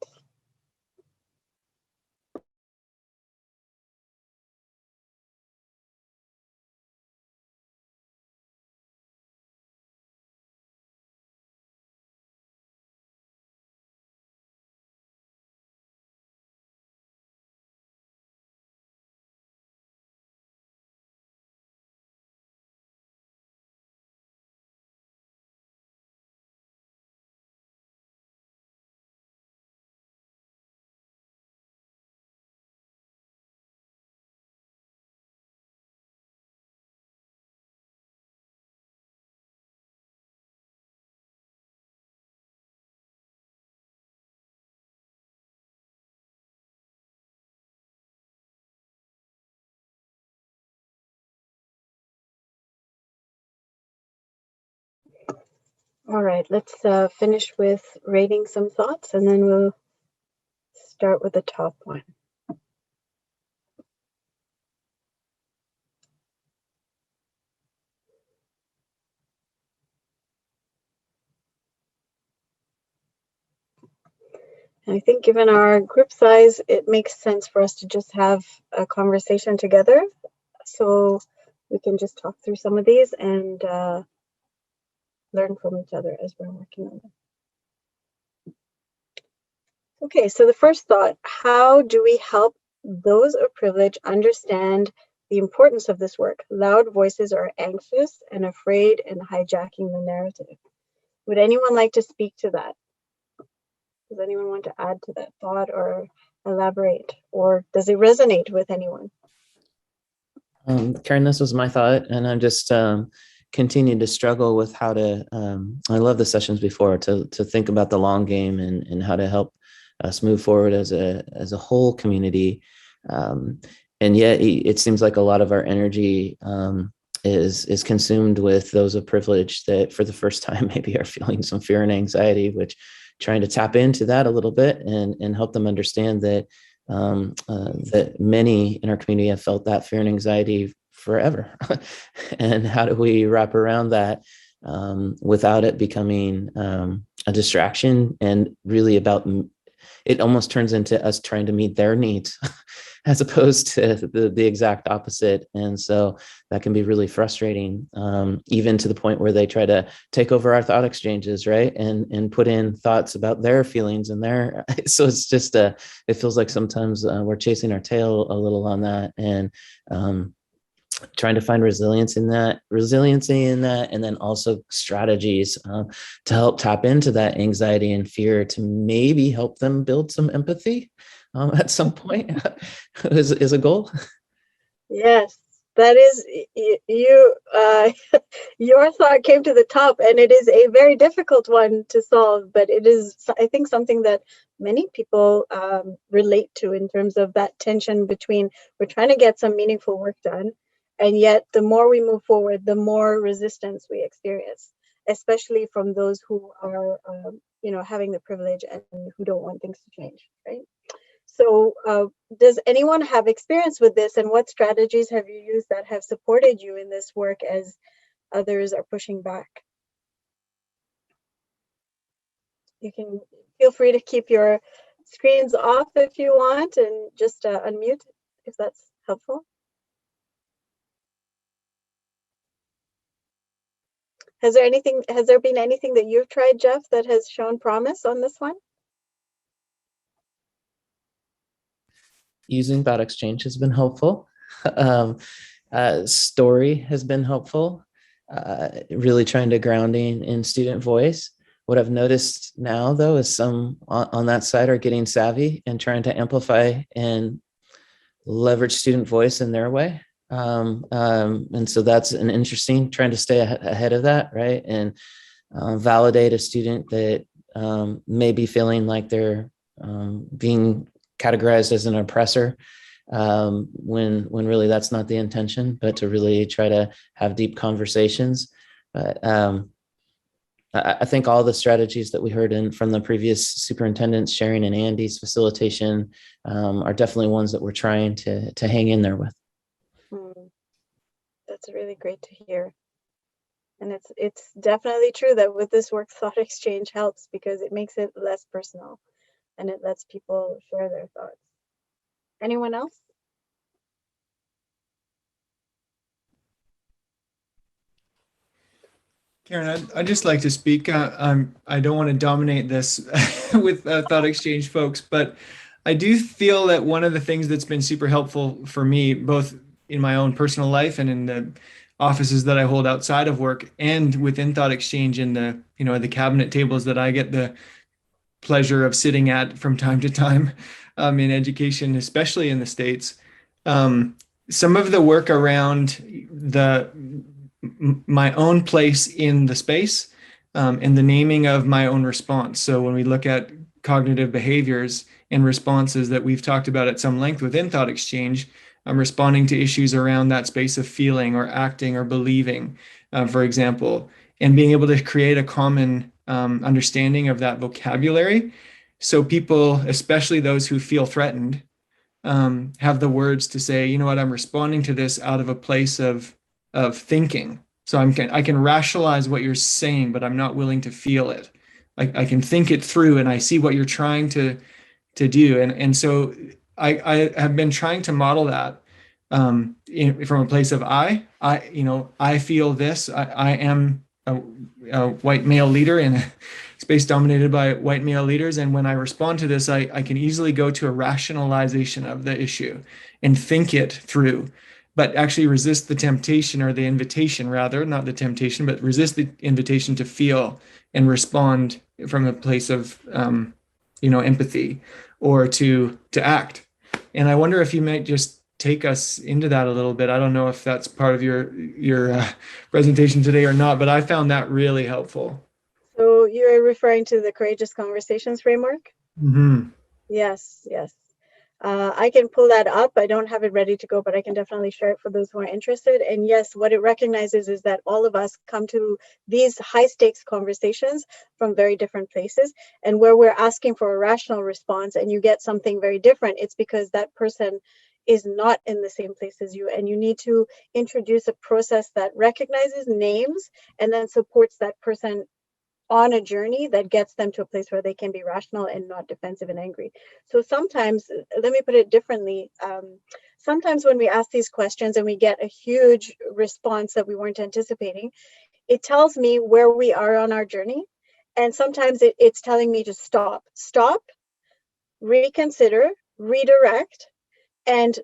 All right, let's finish with rating some thoughts and then we'll start with the top one. I think given our group size, it makes sense for us to just have a conversation together. So we can just talk through some of these and learn from each other as we're working on them. Okay, so the first thought, how do we help those of privilege understand the importance of this work? Loud voices are anxious and afraid and hijacking the narrative. Would anyone like to speak to that? Does anyone want to add to that thought or elaborate? Or does it resonate with anyone? Karen, this was my thought, and I'm just continuing to struggle with how to, I love the sessions before, to think about the long game and how to help us move forward as a whole community. And yet it seems like a lot of our energy is consumed with those of privilege that for the first time maybe are feeling some fear and anxiety, which trying to tap into that a little bit and help them understand that that many in our community have felt that fear and anxiety forever. And how do we wrap around that without it becoming a distraction and really about, it almost turns into us trying to meet their needs as opposed to the exact opposite. And so that can be really frustrating, even to the point where they try to take over our thought exchanges, right? And put in thoughts about their feelings and their, so it's just, it feels like sometimes we're chasing our tail a little on that, and trying to find resiliency in that, and then also strategies to help tap into that anxiety and fear to maybe help them build some empathy at some point is a goal. Yes, that is you. Your thought came to the top, and it is a very difficult one to solve, but it is, I think, something that many people relate to in terms of that tension between we're trying to get some meaningful work done, and yet the more we move forward, the more resistance we experience, especially from those who are, having the privilege and who don't want things to change, right? So does anyone have experience with this, and what strategies have you used that have supported you in this work as others are pushing back? You can feel free to keep your screens off if you want, and just unmute if that's helpful. Has there been anything that you've tried, Jeff, that has shown promise on this one? Using ThoughtExchange has been helpful. Story has been helpful. Really trying to grounding in student voice. What I've noticed now, though, is some on that side are getting savvy and trying to amplify and leverage student voice in their way. And so that's an interesting, trying to stay ahead of that, right? And validate a student that may be feeling like they're being categorized as an oppressor, when really that's not the intention, but to really try to have deep conversations. But I think all the strategies that we heard from the previous superintendents, Sharon and Andy's facilitation, are definitely ones that we're trying to hang in there with. That's really great to hear. And it's definitely true that with this work, thought exchange helps because it makes it less personal and it lets people share their thoughts. Anyone else? Karen, I'd just like to speak. I don't want to dominate this with Thought Exchange folks, but I do feel that one of the things that's been super helpful for me, both in my own personal life and in the offices that I hold outside of work and within Thought Exchange and the cabinet tables that I get the pleasure of sitting at from time to time in education, especially in the States. Some of the work around my own place in the space and the naming of my own response. So when we look at cognitive behaviors and responses that we've talked about at some length within Thought Exchange, I'm responding to issues around that space of feeling or acting or believing, for example, and being able to create a common understanding of that vocabulary. So people, especially those who feel threatened, have the words to say, you know what, I'm responding to this out of a place of thinking. So I can rationalize what you're saying, but I'm not willing to feel it. I can think it through and I see what you're trying to do. And so I have been trying to model that from a place of I feel this. I am a white male leader in a space dominated by white male leaders. And when I respond to this, I can easily go to a rationalization of the issue and think it through, but actually resist the temptation, or the invitation rather, not the temptation, but resist the invitation to feel and respond from a place of empathy or to act. And I wonder if you might just take us into that a little bit. I don't know if that's part of your presentation today or not, but I found that really helpful. So you're referring to the Courageous Conversations framework? Mm-hmm. Yes. I can pull that up. I don't have it ready to go, but I can definitely share it for those who are interested. And yes, what it recognizes is that all of us come to these high stakes conversations from very different places. And where we're asking for a rational response and you get something very different, it's because that person is not in the same place as you. And you need to introduce a process that recognizes names and then supports that person on a journey that gets them to a place where they can be rational and not defensive and angry. So sometimes, let me put it differently. Sometimes when we ask these questions and we get a huge response that we weren't anticipating, it tells me where we are on our journey. And sometimes it's telling me to stop, reconsider, redirect, and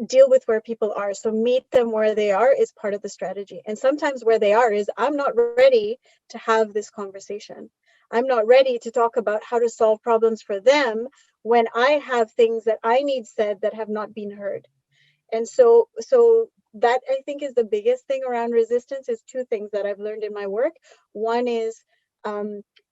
deal with where people are. So meet them where they are is part of the strategy. And sometimes where they are is, I'm not ready to have this conversation. I'm not ready to talk about how to solve problems for them when I have things that I need said that have not been heard. And so that, I think, is the biggest thing around resistance, is two things that I've learned in my work. One is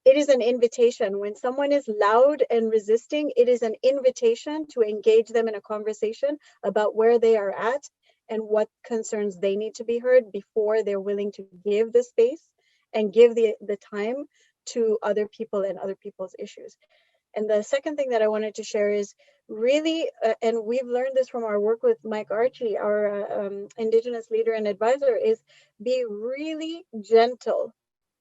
it is an invitation. When someone is loud and resisting, it is an invitation to engage them in a conversation about where they are at and what concerns they need to be heard before they're willing to give the space and give the time to other people and other people's issues. And the second thing that I wanted to share is really, and we've learned this from our work with Mike Archie, our Indigenous leader and advisor, is be really gentle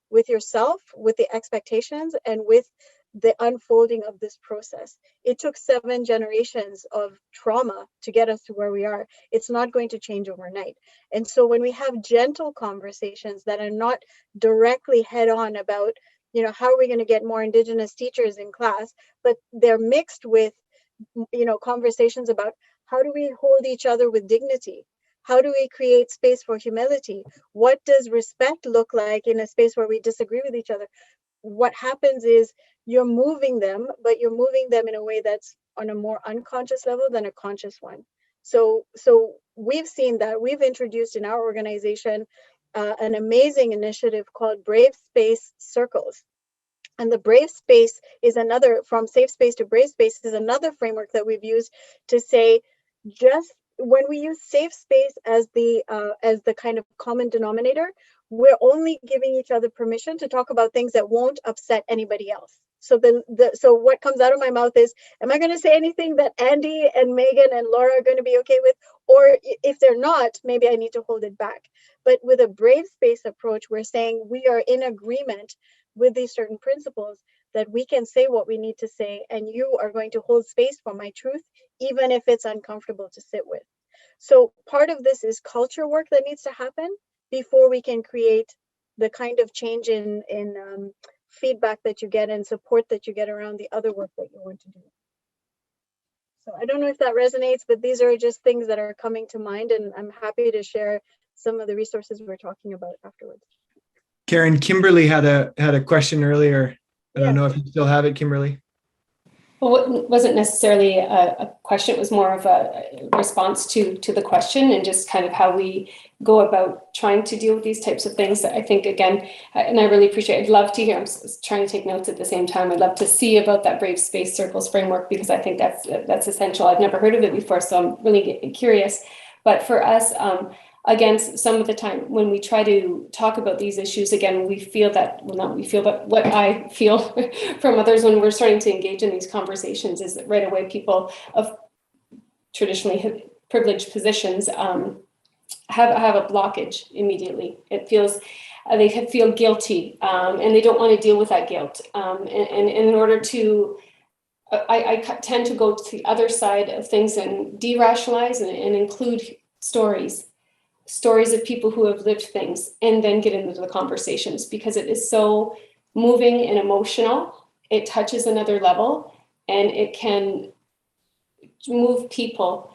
with yourself, with the expectations, and with the unfolding of this process. It took 7 generations of trauma to get us to where we are. It's not going to change overnight. And so when we have gentle conversations that are not directly head on about, how are we going to get more Indigenous teachers in class, but they're mixed with, conversations about how do we hold each other with dignity? How do we create space for humility? What does respect look like in a space where we disagree with each other? What happens is you're moving them, but you're moving them in a way that's on a more unconscious level than a conscious one. So we've seen that. We've introduced in our organization an amazing initiative called Brave Space Circles. And the Brave Space is another, from safe space to brave space, is another framework that we've used to say, just when we use safe space as the kind of common denominator, we're only giving each other permission to talk about things that won't upset anybody else. So so what comes out of my mouth is, am I going to say anything that Andy and Megan and Laura are going to be okay with? Or if they're not, maybe I need to hold it back. But with a brave space approach, we're saying we are in agreement with these certain principles that we can say what we need to say, and you are going to hold space for my truth, even if it's uncomfortable to sit with. So part of this is culture work that needs to happen before we can create the kind of change in feedback that you get and support that you get around the other work that you want to do. So I don't know if that resonates, but these are just things that are coming to mind, and I'm happy to share some of the resources we're talking about afterwards. Karen, Kimberly had a question earlier. I don't know if you still have it, Kimberly. Well, it wasn't necessarily a question. It was more of a response to the question, and just kind of how we go about trying to deal with these types of things. I think, again, and I really appreciate, I'd love to hear, I'm trying to take notes at the same time. I'd love to see about that Brave Space Circles framework, because I think that's essential. I've never heard of it before, so I'm really curious. But for us, again, some of the time when we try to talk about these issues, again, we feel that, well, not we feel, but what I feel from others when we're starting to engage in these conversations is that right away people of traditionally privileged positions have a blockage immediately. It feels, they feel guilty and they don't want to deal with that guilt. And in order to, I tend to go to the other side of things and de-rationalize and include stories of people who have lived things, and then get into the conversations, because it is so moving and emotional. It touches another level, and it can move people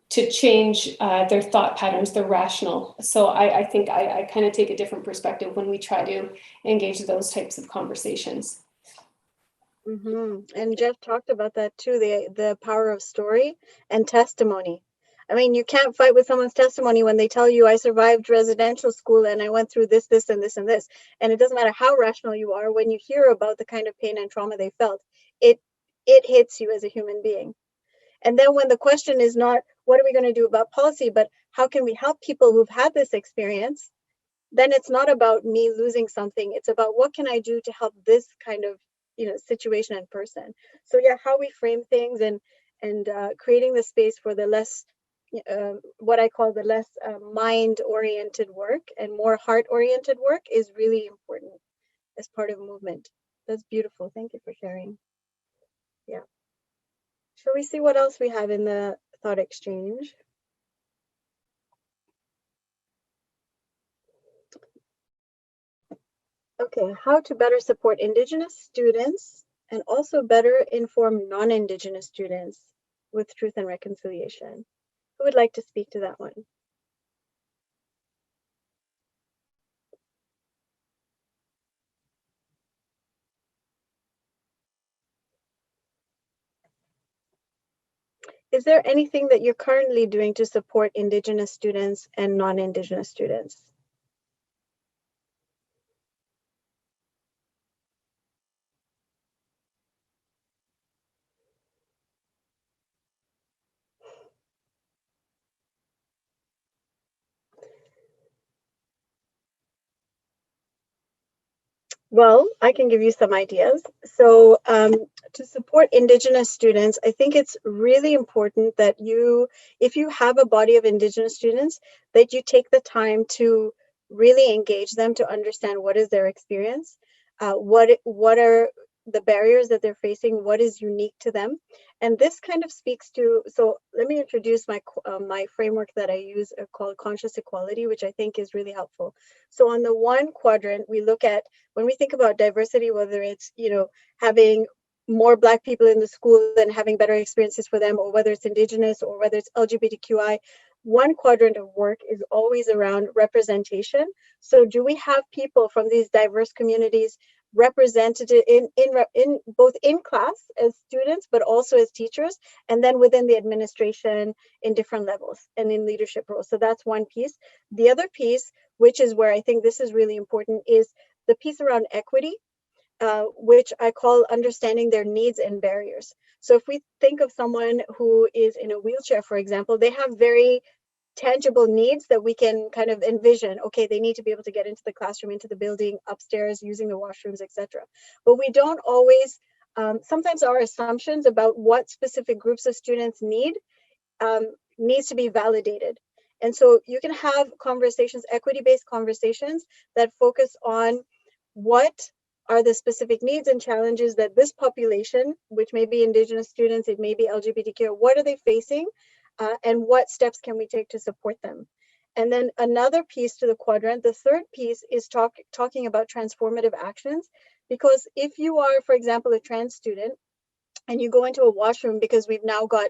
to change their thought patterns. They're rational. So I think I kind of take a different perspective when we try to engage those types of conversations. Mm-hmm. And Jeff talked about that too, the power of story and testimony. I mean, you can't fight with someone's testimony when they tell you, I survived residential school and I went through this, this, and this, and this. And it doesn't matter how rational you are, when you hear about the kind of pain and trauma they felt, it hits you as a human being. And then when the question is not, what are we going to do about policy, but how can we help people who've had this experience? Then it's not about me losing something. It's about what can I do to help this kind of, situation and person. So yeah, how we frame things and creating the space for the less, what I call the less mind-oriented work and more heart-oriented work is really important. as part of movement. That's beautiful. Thank you for sharing. Yeah. Shall we see what else we have in the thought exchange? Okay, how to better support Indigenous students and also better inform non-Indigenous students with truth and reconciliation. Who would like to speak to that one? Is there anything that you're currently doing to support Indigenous students and non-Indigenous students? Well, I can give you some ideas. So to support Indigenous students, I think it's really important that if you have a body of Indigenous students, that you take the time to really engage them to understand what is their experience, what are the barriers that they're facing, what is unique to them. And this kind of speaks to, so let me introduce my framework that I use called conscious equality, which I think is really helpful. So on the one quadrant, we look at, when we think about diversity, whether it's, having more Black people in the school and having better experiences for them, or whether it's Indigenous or whether it's LGBTQI, one quadrant of work is always around representation. So do we have people from these diverse communities represented in both in class as students, but also as teachers, and then within the administration in different levels and in leadership roles? So that's one piece. The other piece, which is where I think this is really important, is the piece around equity, which I call understanding their needs and barriers. So if we think of someone who is in a wheelchair, for example, they have very tangible needs that we can kind of envision. Okay, they need to be able to get into the classroom, into the building, upstairs, using the washrooms, etc. But we don't always, sometimes our assumptions about what specific groups of students need needs to be validated. And so you can have conversations, equity-based conversations that focus on what are the specific needs and challenges that this population, which may be Indigenous students, it may be LGBTQ, what are they facing? And what steps can we take to support them? And then another piece to the quadrant, the third piece is talking about transformative actions. Because if you are, for example, a trans student and you go into a washroom, because we've now got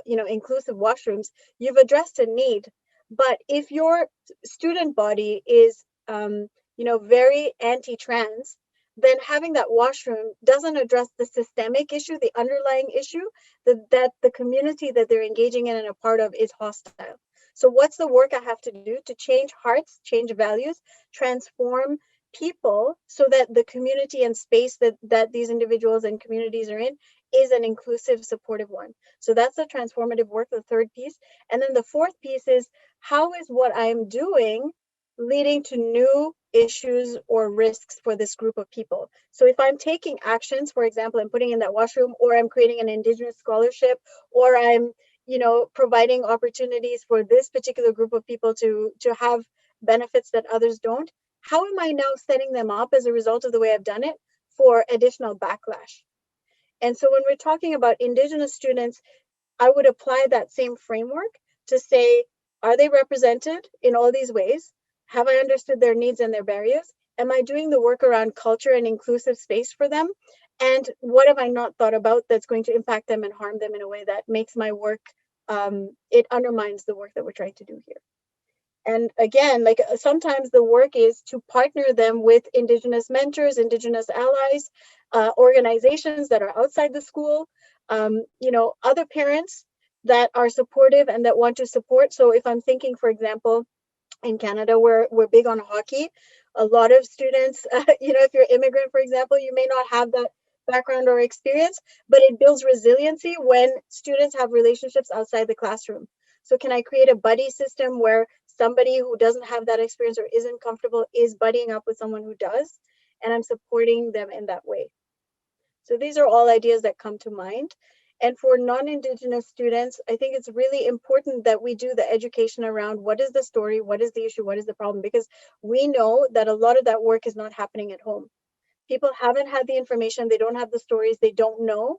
inclusive washrooms, you've addressed a need. But if your student body is very anti-trans, then having that washroom doesn't address the systemic issue, the underlying issue, that the community that they're engaging in and a part of is hostile. So what's the work I have to do to change hearts, change values, transform people so that the community and space that these individuals and communities are in is an inclusive, supportive one? So that's the transformative work, the third piece. And then the fourth piece is, how is what I'm doing leading to new issues or risks for this group of people? So if I'm taking actions, for example, I'm putting in that washroom, or I'm creating an Indigenous scholarship, or I'm providing opportunities for this particular group of people to have benefits that others don't, how am I now setting them up as a result of the way I've done it for additional backlash? And so when we're talking about Indigenous students, I would apply that same framework to say, are they represented in all these ways? Have I understood their needs and their barriers? Am I doing the work around culture and inclusive space for them? And what have I not thought about that's going to impact them and harm them in a way that makes my work, it undermines the work that we're trying to do here? And again, like sometimes the work is to partner them with Indigenous mentors, Indigenous allies, organizations that are outside the school, other parents that are supportive and that want to support. So if I'm thinking, for example, in Canada, we're big on hockey. A lot of students, if you're immigrant, for example, you may not have that background or experience, but it builds resiliency when students have relationships outside the classroom. So can I create a buddy system where somebody who doesn't have that experience or isn't comfortable is buddying up with someone who does, and I'm supporting them in that way? So these are all ideas that come to mind. And for non-Indigenous students, I think it's really important that we do the education around what is the story, what is the issue, what is the problem, because we know that a lot of that work is not happening at home. People haven't had the information, they don't have the stories, they don't know.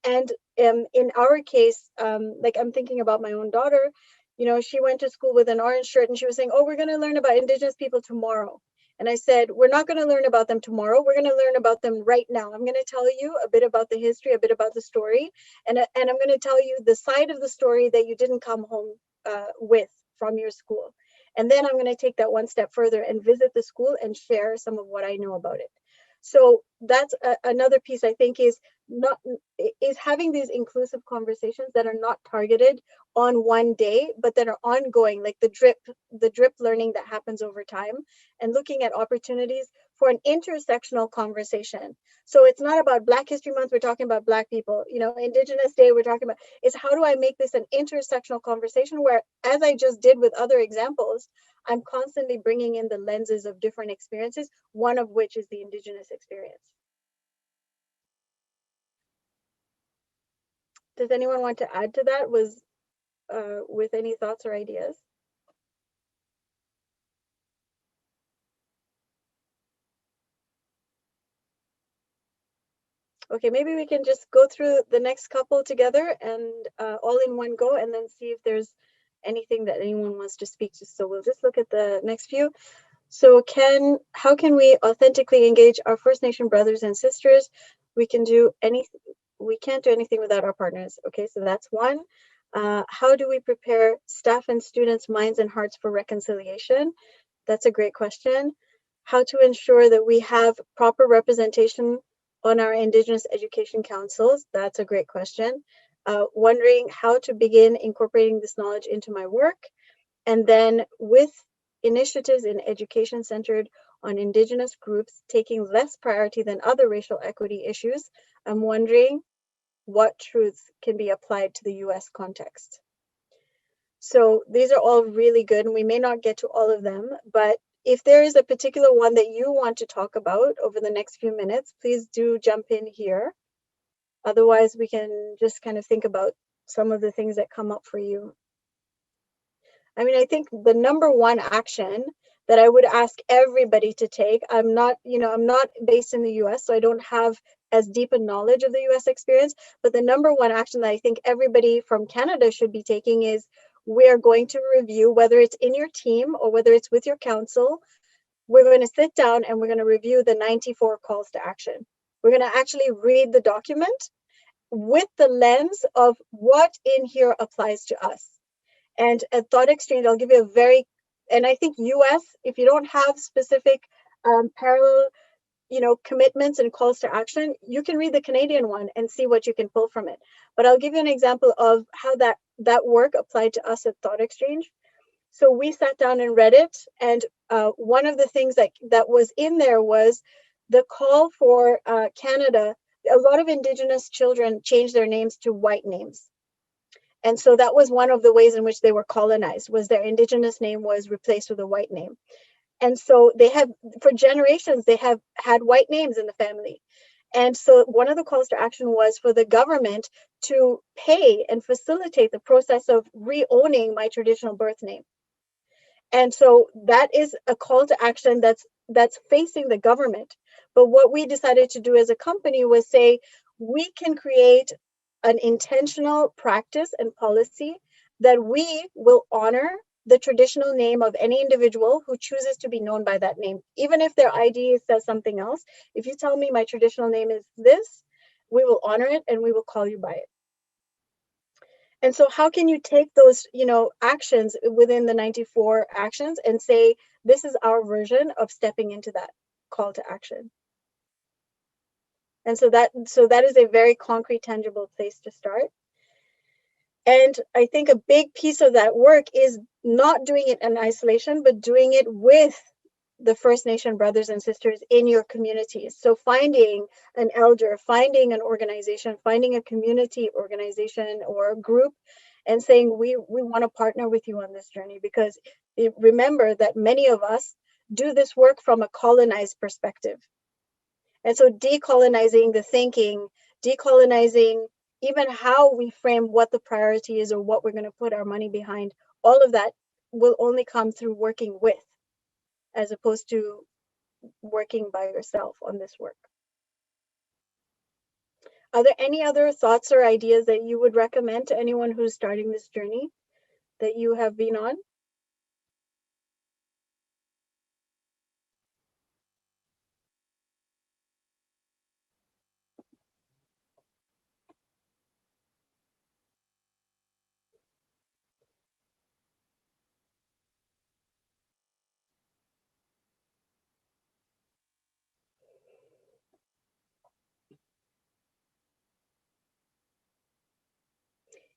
And in our case, like I'm thinking about my own daughter, you know, she went to school with an orange shirt and she was saying, oh, we're going to learn about Indigenous people tomorrow. And I said, we're not going to learn about them tomorrow. We're going to learn about them right now. I'm going to tell you a bit about the history, a bit about the story. And I'm going to tell you the side of the story that you didn't come home with from your school. And then I'm going to take that one step further and visit the school and share some of what I know about it. So that's another piece I think is having these inclusive conversations that are not targeted on one day, but that are ongoing, like the drip learning that happens over time, and looking at opportunities for an intersectional conversation. So it's not about Black History Month, we're talking about Black people, you know, Indigenous Day, we're talking about, is how do I make this an intersectional conversation where, as I just did with other examples, I'm constantly bringing in the lenses of different experiences, one of which is the Indigenous experience. Does anyone want to add to that with any thoughts or ideas? Okay, maybe we can just go through the next couple together and all in one go, and then see if there's anything that anyone wants to speak to. So we'll just look at the next few. So how can we authentically engage our First Nation brothers and sisters? We can't do anything without our partners. Okay, so that's one. How do we prepare staff and students' minds and hearts for reconciliation? That's a great question. How to ensure that we have proper representation on our Indigenous education councils? That's a great question. Wondering how to begin incorporating this knowledge into my work. And then with initiatives in education centered on Indigenous groups taking less priority than other racial equity issues, I'm wondering what truths can be applied to the US context. So these are all really good, and we may not get to all of them, but if there is a particular one that you want to talk about over the next few minutes, please do jump in here. Otherwise, we can just kind of think about some of the things that come up for you. I mean, I think the number one action that I would ask everybody to take, I'm not based in the US, so I don't have as deep a knowledge of the US experience, but the number one action that I think everybody from Canada should be taking is we're going to review, whether it's in your team or whether it's with your council, we're going to sit down and we're going to review the 94 calls to action. We're going to actually read the document with the lens of what in here applies to us. And at ThoughtExchange, I'll give you and I think US, if you don't have specific parallel, commitments and calls to action, you can read the Canadian one and see what you can pull from it. But I'll give you an example of how that work applied to us at ThoughtExchange. So we sat down and read it, and one of the things that was in there was the call for Canada. A lot of Indigenous children changed their names to white names. And so that was one of the ways in which they were colonized, was their Indigenous name was replaced with a white name. And so for generations, they have had white names in the family. And so one of the calls to action was for the government to pay and facilitate the process of re-owning my traditional birth name. And so that is a call to action that's facing the government. But what we decided to do as a company was say, we can create an intentional practice and policy that we will honor the traditional name of any individual who chooses to be known by that name. Even if their ID says something else, if you tell me my traditional name is this, we will honor it and we will call you by it. And so how can you take those, actions within the 94 actions and say, this is our version of stepping into that call to action? And so that is a very concrete, tangible place to start. And I think a big piece of that work is not doing it in isolation, but doing it with the First Nation brothers and sisters in your communities. So finding an elder, finding an organization, finding a community organization or a group and saying, we want to partner with you on this journey, because remember that many of us do this work from a colonized perspective. And so decolonizing the thinking, decolonizing even how we frame what the priority is or what we're going to put our money behind, all of that will only come through working with, as opposed to working by yourself on this work. Are there any other thoughts or ideas that you would recommend to anyone who's starting this journey that you have been on?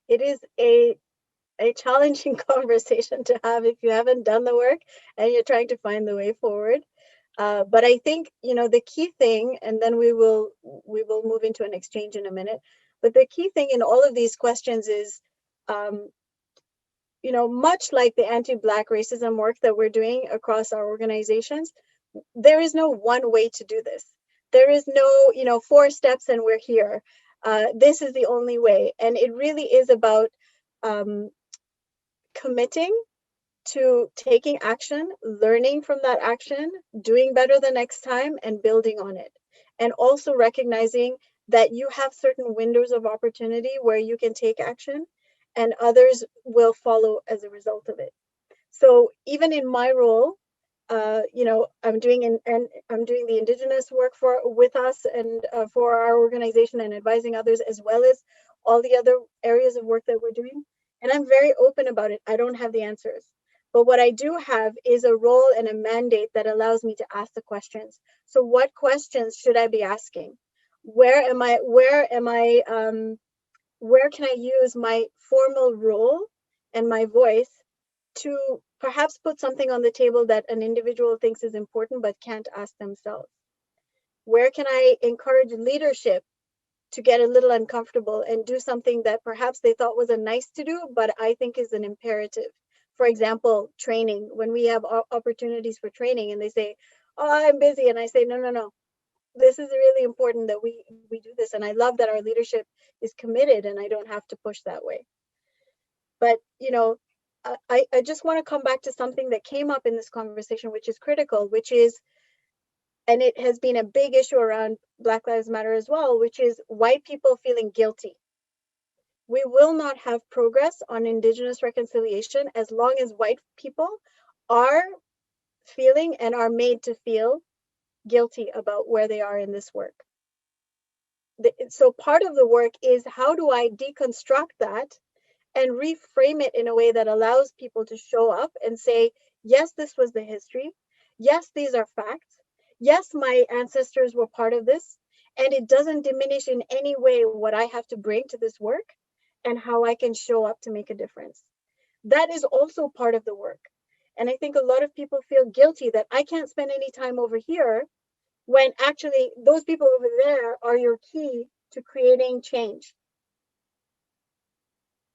It is a challenging conversation to have if you haven't done the work and you're trying to find the way forward. But I think, you know, the key thing, and then we will move into an exchange in a minute. But the key thing in all of these questions is, you know, much like the anti-Black racism work that we're doing across our organizations, there is no one way to do this. There is no, you know, 4 steps and we're here. This is the only way. And it really is about committing to taking action, learning from that action, doing better the next time, and building on it. And also recognizing that you have certain windows of opportunity where you can take action and others will follow as a result of it. So even in my role, you know, I'm doing the Indigenous work with us and for our organization and advising others, as well as all the other areas of work that we're doing. And I'm very open about it. I don't have the answers. But what I do have is a role and a mandate that allows me to ask the questions. So what questions should I be asking? Where can I use my formal role and my voice to perhaps put something on the table that an individual thinks is important but can't ask themselves? Where can I encourage leadership to get a little uncomfortable and do something that perhaps they thought was a nice to do, but I think is an imperative? For example, training. When we have opportunities for training and they say, oh, I'm busy. And I say, no. This is really important that we do this. And I love that our leadership is committed and I don't have to push that way. But, you know, I just want to come back to something that came up in this conversation, which is critical, which is, and it has been a big issue around Black Lives Matter as well, which is white people feeling guilty. We will not have progress on Indigenous reconciliation as long as white people are feeling and are made to feel guilty about where they are in this work. So part of the work is, how do I deconstruct that and reframe it in a way that allows people to show up and say, yes, this was the history. Yes, these are facts. Yes, my ancestors were part of this. And it doesn't diminish in any way what I have to bring to this work and how I can show up to make a difference. That is also part of the work. And I think a lot of people feel guilty that I can't spend any time over here, when actually those people over there are your key to creating change.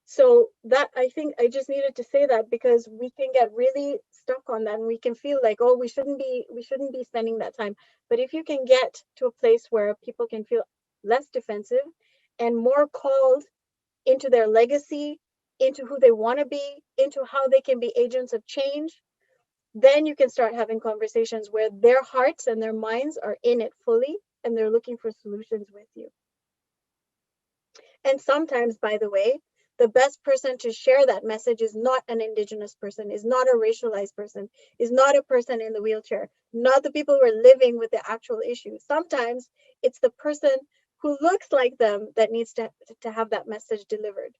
So that, I think I just needed to say that because we can get really stuck on that and we can feel like, oh, we shouldn't be spending that time. But if you can get to a place where people can feel less defensive and more called into their legacy, into who they want to be, into how they can be agents of change, then you can start having conversations where their hearts and their minds are in it fully and they're looking for solutions with you. And sometimes, by the way, the best person to share that message is not an Indigenous person, is not a racialized person, is not a person in the wheelchair, not the people who are living with the actual issue. Sometimes it's the person who looks like them that needs to have that message delivered.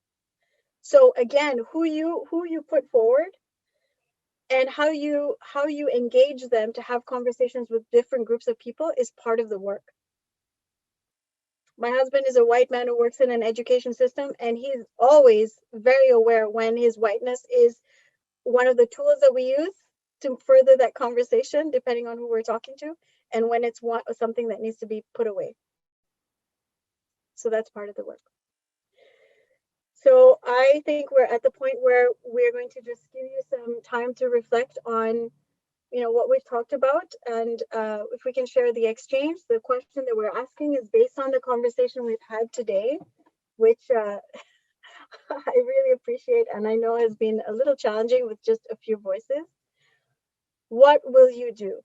So again, who you put forward and how you engage them to have conversations with different groups of people is part of the work. My husband is a white man who works in an education system, and he's always very aware when his whiteness is one of the tools that we use to further that conversation, depending on who we're talking to, and when it's something that needs to be put away. So that's part of the work. So I think we're at the point where we're going to just give you some time to reflect on, you know, what we've talked about, and if we can share the exchange. The question that we're asking is based on the conversation we've had today, which I really appreciate and I know has been a little challenging with just a few voices. What will you do?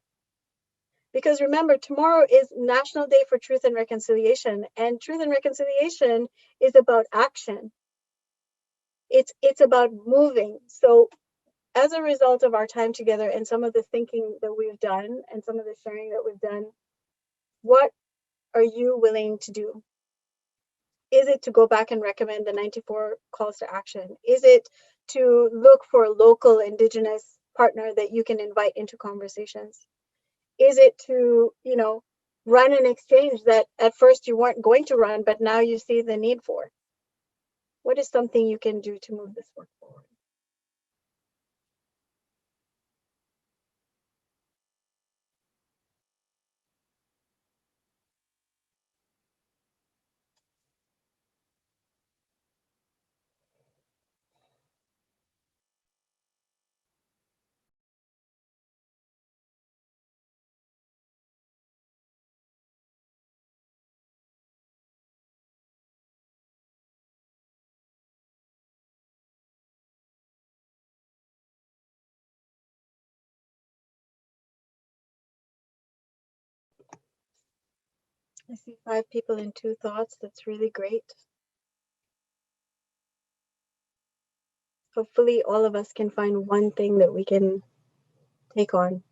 Because remember, tomorrow is National Day for Truth and Reconciliation, and Truth and Reconciliation is about action. It's about moving. So as a result of our time together and some of the thinking that we've done and some of the sharing that we've done, what are you willing to do? Is it to go back and recommend the 94 calls to action? Is it to look for a local Indigenous partner that you can invite into conversations? Is it to, you know, run an exchange that at first you weren't going to run, but now you see the need for? What is something you can do to move this work forward? I see 5 people and 2 thoughts. That's really great. Hopefully all of us can find one thing that we can take on.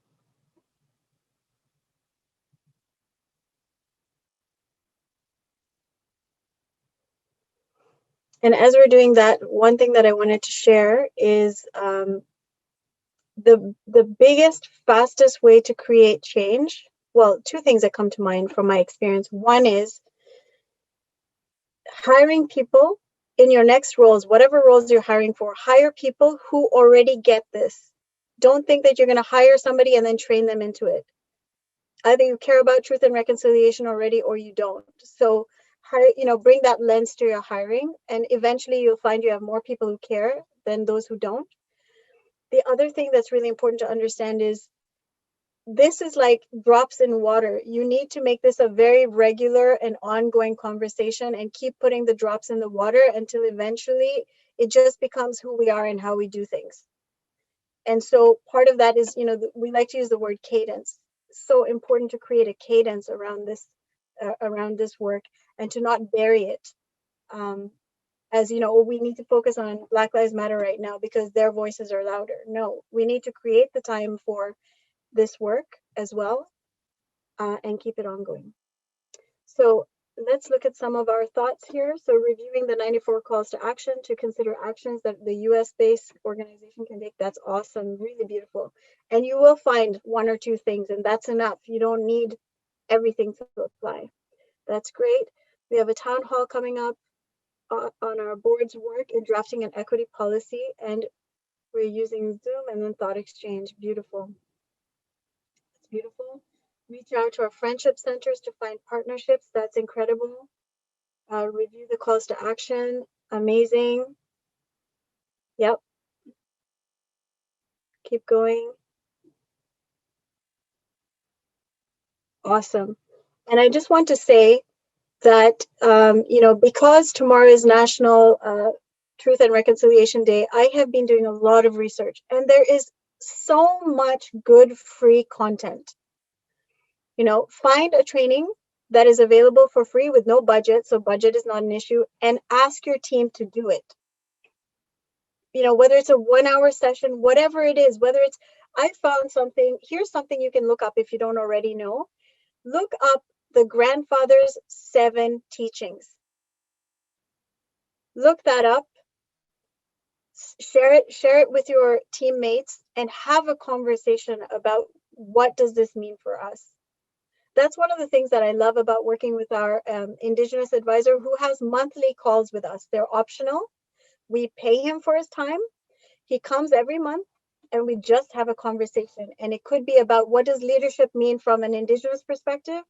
And as we're doing that, one thing that I wanted to share is the biggest, fastest way to create change. Well, 2 things that come to mind from my experience. One is hiring people in your next roles, whatever roles you're hiring for, hire people who already get this. Don't think that you're going to hire somebody and then train them into it. Either you care about truth and reconciliation already or you don't. So bring that lens to your hiring, and eventually you'll find you have more people who care than those who don't. The other thing that's really important to understand is this is like drops in water. You need to make this a very regular and ongoing conversation and keep putting the drops in the water until eventually it just becomes who we are and how we do things. And so part of that is, we like to use the word cadence. So important to create a cadence around this work and to not bury it. As you know, we need to focus on Black Lives Matter right now because their voices are louder. No, we need to create the time for this work as well and keep it ongoing. So let's look at some of our thoughts here. So reviewing the 94 calls to action to consider actions that the US-based organization can take. That's awesome, really beautiful. And you will find 1 or 2 things, and that's enough. You don't need everything to apply. That's great. We have a town hall coming up on our board's work in drafting an equity policy, and we're using Zoom and then ThoughtExchange. Beautiful. It's beautiful. Reach out to our friendship centers to find partnerships. That's incredible. Review the calls to action. Amazing. Yep. Keep going. Awesome. And I just want to say that, because tomorrow is National Truth and Reconciliation Day, I have been doing a lot of research, and there is so much good free content. Find a training that is available for free with no budget, so budget is not an issue, and ask your team to do it. Whether it's a 1-hour session, whatever it is, I found something, here's something you can look up if you don't already know. Look up the Grandfather's 7 Teachings. Look that up, share it with your teammates, and have a conversation about what does this mean for us. That's one of the things that I love about working with our Indigenous advisor who has monthly calls with us. They're optional. We pay him for his time. He comes every month and we just have a conversation. And it could be about what does leadership mean from an Indigenous perspective?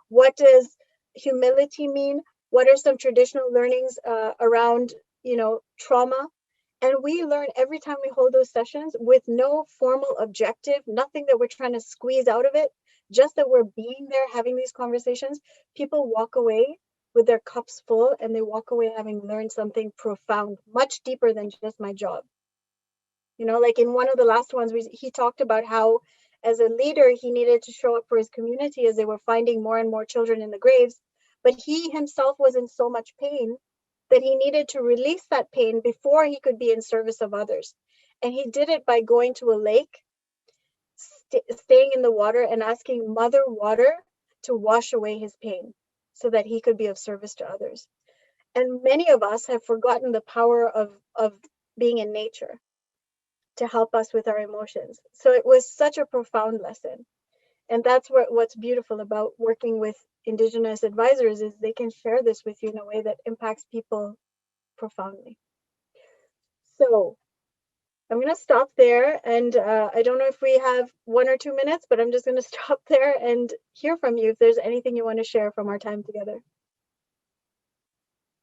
What does humility mean? What are some traditional learnings around, trauma? And we learn every time we hold those sessions with no formal objective, nothing that we're trying to squeeze out of it, just that we're being there, having these conversations. People walk away with their cups full, and they walk away having learned something profound, much deeper than just my job. Like in one of the last ones, he talked about how as a leader, he needed to show up for his community as they were finding more and more children in the graves. But he himself was in so much pain that he needed to release that pain before he could be in service of others. And he did it by going to a lake, staying in the water and asking Mother Water to wash away his pain so that he could be of service to others. And many of us have forgotten the power of being in nature to help us with our emotions. So it was such a profound lesson. And that's what's beautiful about working with Indigenous advisors is they can share this with you in a way that impacts people profoundly. So I'm going to stop there. And I don't know if we have 1 or 2 minutes, but I'm just going to stop there and hear from you if there's anything you want to share from our time together.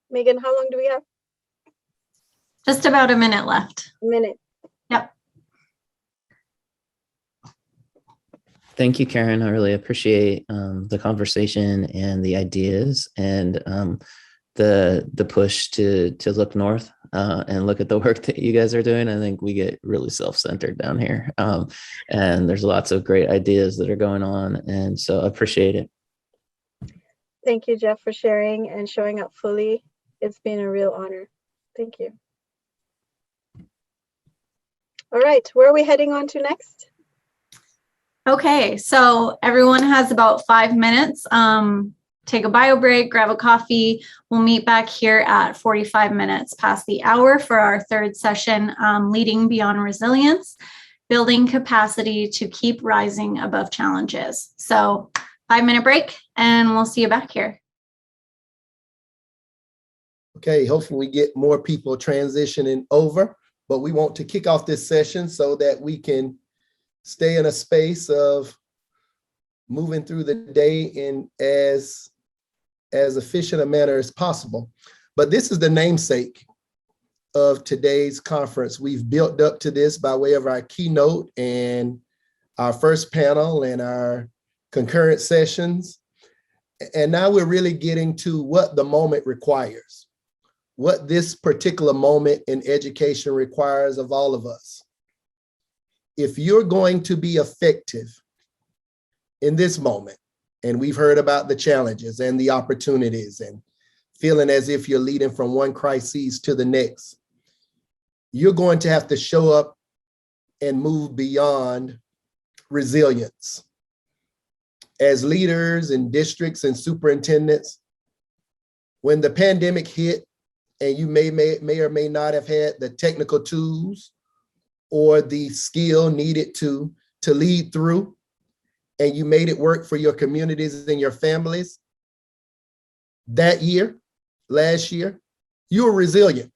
Megan, how long do we have? Just about a minute left. A minute. Yep. Thank you, Karen. I really appreciate the conversation and the ideas and the push to look north and look at the work that you guys are doing. I think we get really self-centered down here, and there's lots of great ideas that are going on, and so I appreciate it. Thank you, Jeff, for sharing and showing up fully. It's been a real honor. Thank you. All right, where are we heading on to next? Okay, so everyone has about 5 minutes. Take a bio break, grab a coffee. We'll meet back here at 45 minutes past the hour for our third session, Leading Beyond Resilience, Building Capacity to Keep Rising Above Challenges. So 5-minute break and we'll see you back here. Okay, hopefully we get more people transitioning over, but we want to kick off this session so that we can stay in a space of moving through the day in as efficient a manner as possible. But this is the namesake of today's conference. We've built up to this by way of our keynote and our first panel and our concurrent sessions. And now we're really getting to what the moment requires, what this particular moment in education requires of all of us. If you're going to be effective in this moment, and we've heard about the challenges and the opportunities and feeling as if you're leading from one crisis to the next, you're going to have to show up and move beyond resilience. As leaders in districts and superintendents, when the pandemic hit and you may or may not have had the technical tools or the skill needed to lead through, and you made it work for your communities and your families, that year, last year, you were resilient.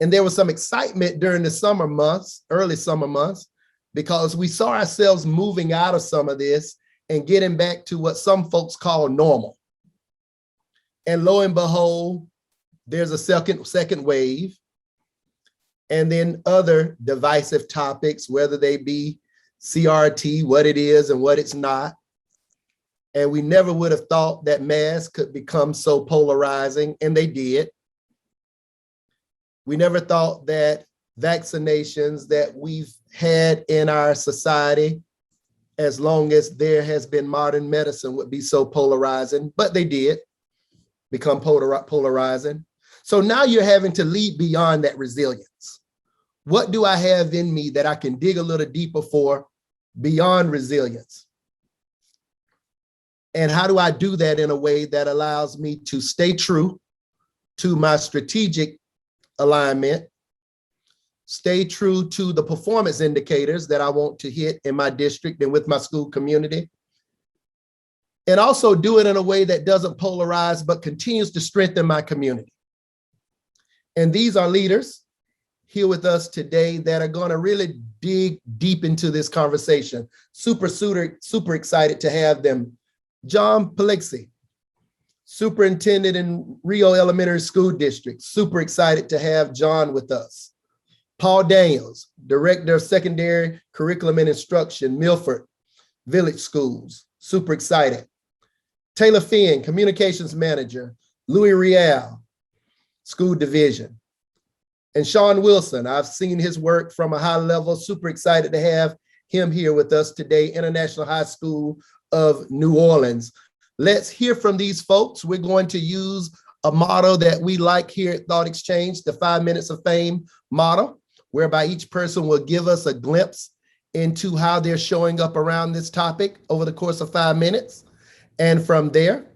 And there was some excitement during the summer months, early summer months, because we saw ourselves moving out of some of this and getting back to what some folks call normal. And lo and behold, there's a second wave, and then other divisive topics, whether they be CRT, what it is and what it's not. And we never would have thought that masks could become so polarizing, and they did. We never thought that vaccinations that we've had in our society, as long as there has been modern medicine, would be so polarizing, but they did become polarizing. So now you're having to lead beyond that resilience. What do I have in me that I can dig a little deeper for beyond resilience? And how do I do that in a way that allows me to stay true to my strategic alignment, stay true to the performance indicators that I want to hit in my district and with my school community, and also do it in a way that doesn't polarize, but continues to strengthen my community. And these are leaders here with us today that are going to really dig deep into this conversation. Super excited to have them. John Pelixi, superintendent in Rio Elementary School District. Super excited to have John with us. Paul Daniels, director of secondary curriculum and instruction, Milford Village Schools. Super excited. Taylor Finn, communications manager, Louis Riel School Division. And Sean Wilson, I've seen his work from a high level, super excited to have him here with us today, International High School of New Orleans. Let's hear from these folks. We're going to use a motto that we like here at Thought Exchange, the 5 minutes of fame model, whereby each person will give us a glimpse into how they're showing up around this topic over the course of 5 minutes. And from there,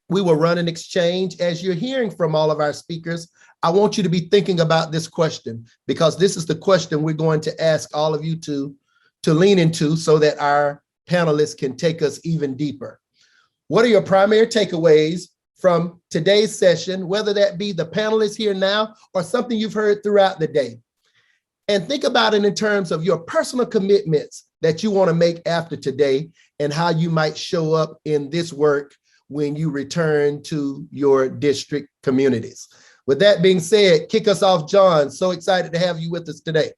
we will run an exchange. As you're hearing from all of our speakers, I want you to be thinking about this question, because this is the question we're going to ask all of you to lean into so that our panelists can take us even deeper. What are your primary takeaways from today's session, whether that be the panelists here now or something you've heard throughout the day? And think about it in terms of your personal commitments that you want to make after today and how you might show up in this work when you return to your district communities. With that being said, kick us off, John. So excited to have you with us today.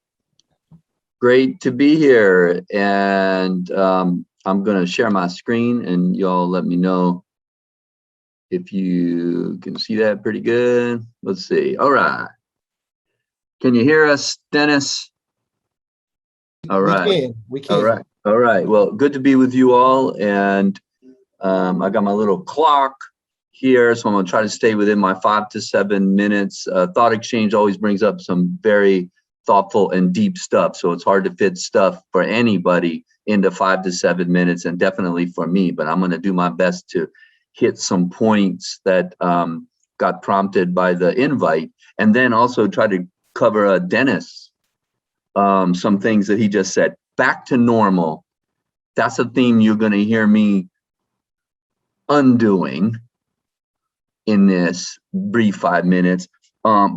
Great to be here. And I'm going to share my screen and y'all let me know if you can see that pretty good. Let's see. All right. Can you hear us, Dennis? All right. We can. All right. All right. Well, good to be with you all. And I got my little clock here, so I'm going to try to stay within my 5 to 7 minutes. Thought Exchange always brings up some very thoughtful and deep stuff, so it's hard to fit stuff for anybody into 5 to 7 minutes, and definitely for me. But I'm going to do my best to hit some points that got prompted by the invite, and then also try to cover Dennis, some things that he just said. Back to normal. That's a theme you're going to hear me undoing in this brief 5 minutes.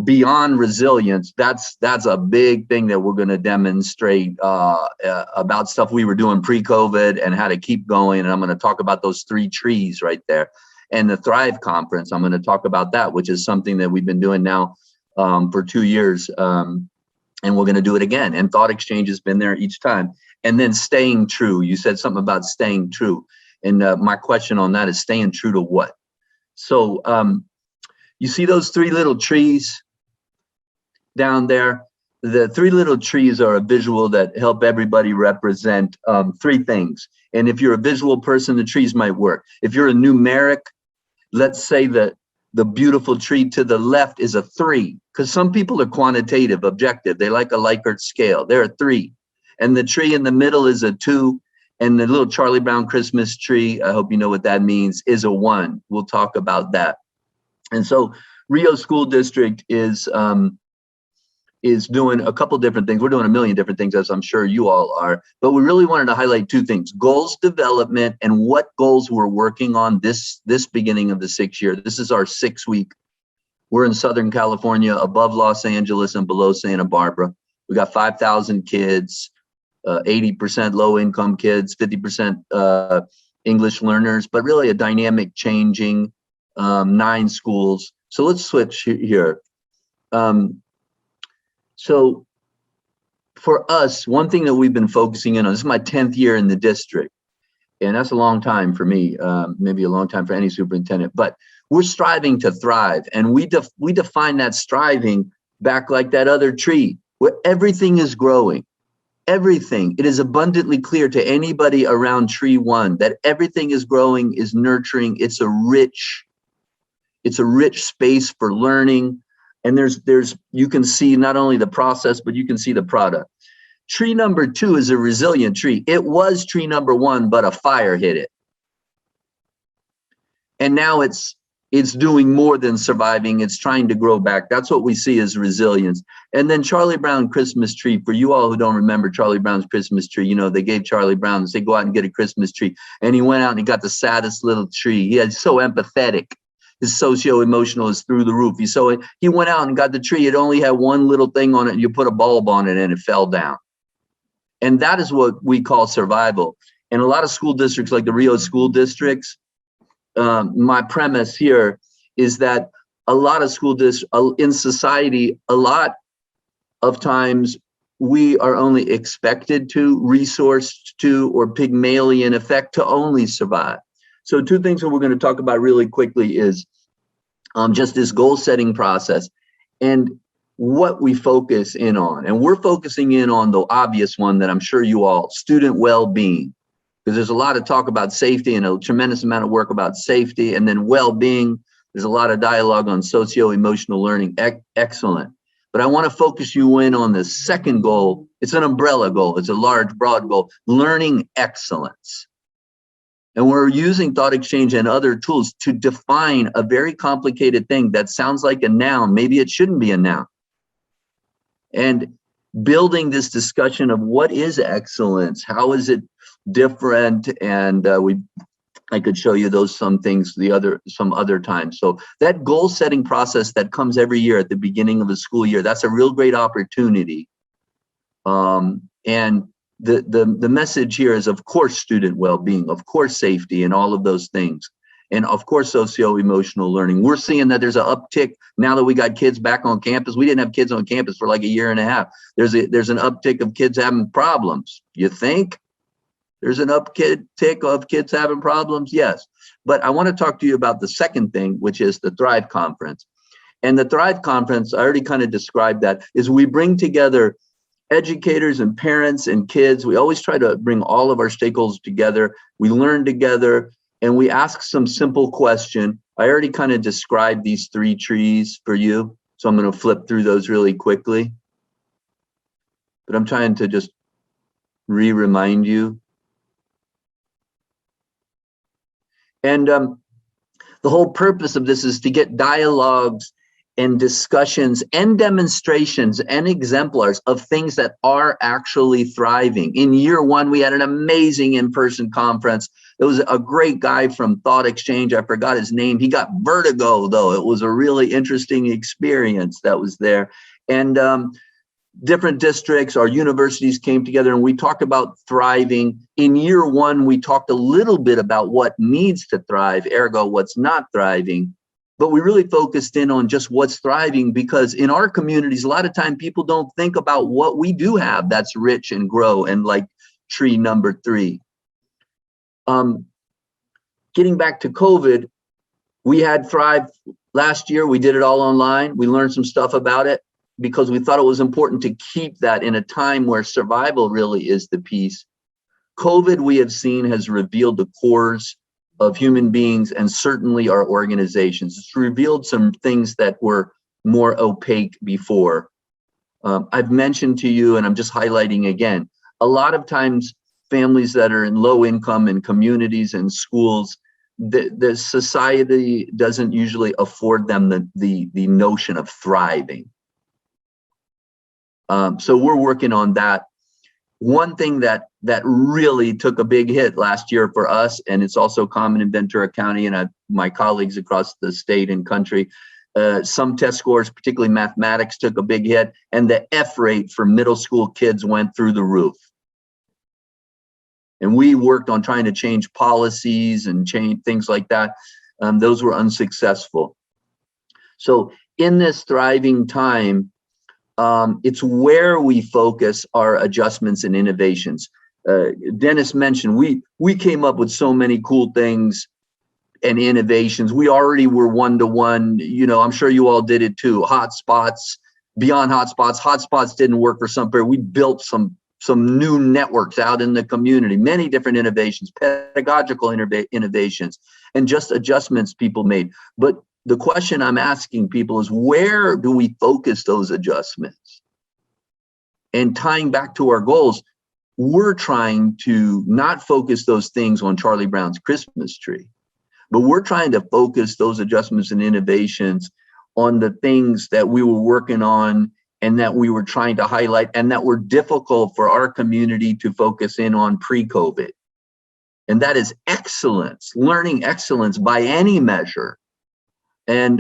Beyond resilience, that's a big thing that we're going to demonstrate about stuff we were doing pre-COVID and how to keep going. And I'm going to talk about those 3 trees right there. And the Thrive Conference, I'm going to talk about that, which is something that we've been doing now for 2 years. And we're going to do it again. And Thought Exchange has been there each time. And then staying true. You said something about staying true. And my question on that is staying true to what? So you see those 3 little trees down there? The 3 little trees are a visual that help everybody represent 3 things. And if you're a visual person, the trees might work. If you're a numeric, let's say that the beautiful tree to the left is a 3, because some people are quantitative, objective. They like a Likert scale. They're a 3. And the tree in the middle is a 2. And the little Charlie Brown Christmas tree, I hope you know what that means, is a 1. We'll talk about that. And so Rio School District is doing a couple different things. We're doing a million different things, as I'm sure you all are. But we really wanted to highlight 2 things: goals development and what goals we're working on this beginning of the 6th year. This is our 6th week. We're in Southern California, above Los Angeles and below Santa Barbara. We got 5,000 kids. 80% low-income kids, 50% English learners, but really a dynamic changing 9 schools. So let's switch here. So for us, one thing that we've been focusing in on, this is my 10th year in the district, and that's a long time for me, maybe a long time for any superintendent, but we're striving to thrive. And we define that striving back like that other tree, where everything is growing. Everything. It is abundantly clear to anybody around tree 1 that everything is growing, is nurturing. It's a rich space for learning. And you can see not only the process, but you can see the product. Tree number 2 is a resilient tree. It was tree number 1, but a fire hit it. And now it's doing more than surviving. It's trying to grow back. That's what we see as resilience. And then Charlie Brown Christmas tree, for you all who don't remember Charlie Brown's Christmas tree, you know, they gave Charlie Brown, they say, go out and get a Christmas tree. And he went out and he got the saddest little tree. He is so empathetic. His socio-emotional is through the roof. He went out and got the tree. It only had one little thing on it, and you put a bulb on it and it fell down. And that is what we call survival. And a lot of school districts, like the Rio school districts, my premise here is that a lot of school districts in society, a lot of times we are only expected to, resourced to, or Pygmalion effect to only survive. So 2 things that we're going to talk about really quickly is just this goal setting process. And what we focus in on. And we're focusing in on the obvious one that I'm sure you all, student well-being, because there's a lot of talk about safety and a tremendous amount of work about safety, and then well-being. There's a lot of dialogue on socio-emotional learning. Excellent. But I want to focus you in on the second goal. It's an umbrella goal. It's a large, broad goal, learning excellence. And we're using ThoughtExchange and other tools to define a very complicated thing that sounds like a noun. Maybe it shouldn't be a noun. And building this discussion of what is excellence, how is it different, and I could show you those some other times. So that goal setting process that comes every year at the beginning of the school year, that's a real great opportunity. And the message here is, of course, student well-being, of course, safety, and all of those things. And of course, socio-emotional learning. We're seeing that there's an uptick now that we got kids back on campus. We didn't have kids on campus for like a year and a half. There's an uptick of kids having problems. You think? There's an uptick of kids having problems? Yes. But I want to talk to you about the second thing, which is the Thrive Conference. And the Thrive Conference, I already kind of described that, is we bring together educators and parents and kids. We always try to bring all of our stakeholders together. We learn together. And we ask some simple question. I already kind of described these 3 trees for you, so I'm going to flip through those really quickly. But I'm trying to just remind you. And the whole purpose of this is to get dialogues and discussions and demonstrations and exemplars of things that are actually thriving. In year 1, we had an amazing in-person conference. There was a great guy from ThoughtExchange. I forgot his name. He got vertigo, though. It was a really interesting experience that was there. And different districts, our universities came together, and we talked about thriving. In year 1, we talked a little bit about what needs to thrive, ergo what's not thriving. But we really focused in on just what's thriving, because in our communities, a lot of time people don't think about what we do have that's rich and grow, and like tree number 3. Getting back to COVID, we had Thrive last year. We did it all online. We learned some stuff about it because we thought it was important to keep that in a time where survival really is the piece. COVID, we have seen, has revealed the cores of human beings and certainly our organizations. It's revealed some things that were more opaque before. I've mentioned to you, and I'm just highlighting again, a lot of times families that are in low income and communities and schools, the society doesn't usually afford them the notion of thriving. So we're working on that. One thing that really took a big hit last year for us, and it's also common in Ventura County and my colleagues across the state and country, some test scores, particularly mathematics, took a big hit, and the F rate for middle school kids went through the roof. And we worked on trying to change policies and change things like that. Those were unsuccessful. So in this thriving time, it's where we focus our adjustments and innovations. Dennis mentioned we came up with so many cool things and innovations. We already were one-to-one. You know, I'm sure you all did it too. Hotspots, beyond hotspots. Hotspots didn't work for some period. We built some new networks out in the community, many different innovations, pedagogical innovations, and just adjustments people made. But the question I'm asking people is, where do we focus those adjustments? And tying back to our goals, we're trying to not focus those things on Charlie Brown's Christmas tree, but we're trying to focus those adjustments and innovations on the things that we were working on and that we were trying to highlight and that were difficult for our community to focus in on pre-COVID. And that is excellence, learning excellence by any measure. And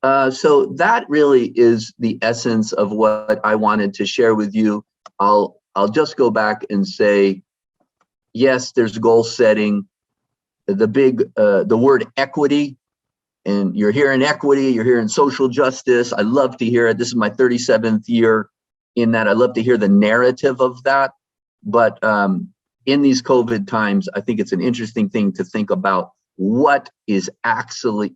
so that really is the essence of what I wanted to share with you. I'll just go back and say, yes, there's goal setting. The word equity, and you're hearing equity, you're hearing social justice. I love to hear it. This is my 37th year in that. I love to hear the narrative of that. But in these COVID times, I think it's an interesting thing to think about what is actually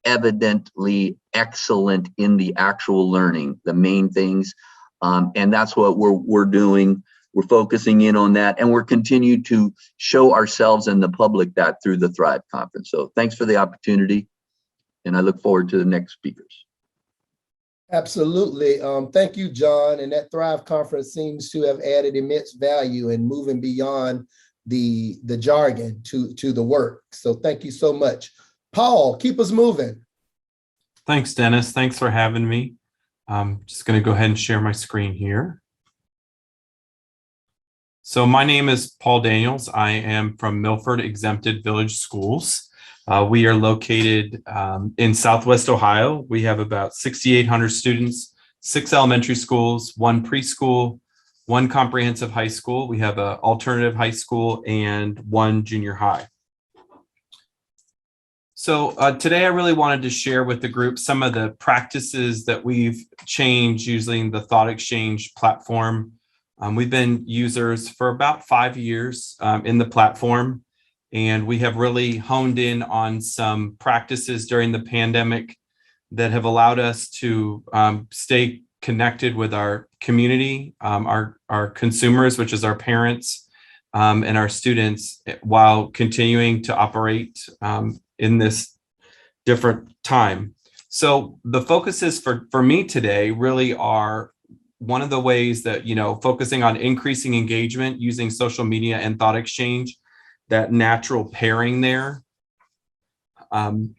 evidently excellent in the actual learning, the main things. And that's what we're doing. We're focusing in on that, and we're continue to show ourselves and the public that through the Thrive Conference. So thanks for the opportunity, and I look forward to the next speakers. Absolutely. Thank you, John. And that Thrive Conference seems to have added immense value in moving beyond the jargon to the work. So thank you so much. Paul, keep us moving. Thanks, Dennis. Thanks for having me. I'm just going to go ahead and share my screen here. So my name is Paul Daniels. I am from Milford Exempted Village Schools. We are located in Southwest Ohio. We have about 6,800 students, 6 elementary schools, 1 preschool, 1 comprehensive high school. We have an alternative high school and 1 junior high. So today I really wanted to share with the group some of the practices that we've changed using the ThoughtExchange platform. We've been users for about 5 years in the platform, and we have really honed in on some practices during the pandemic that have allowed us to stay connected with our community, our consumers, which is our parents, and our students, while continuing to operate in this different time. So the focuses for me today really are one of the ways that, focusing on increasing engagement using social media and ThoughtExchange, that natural pairing there.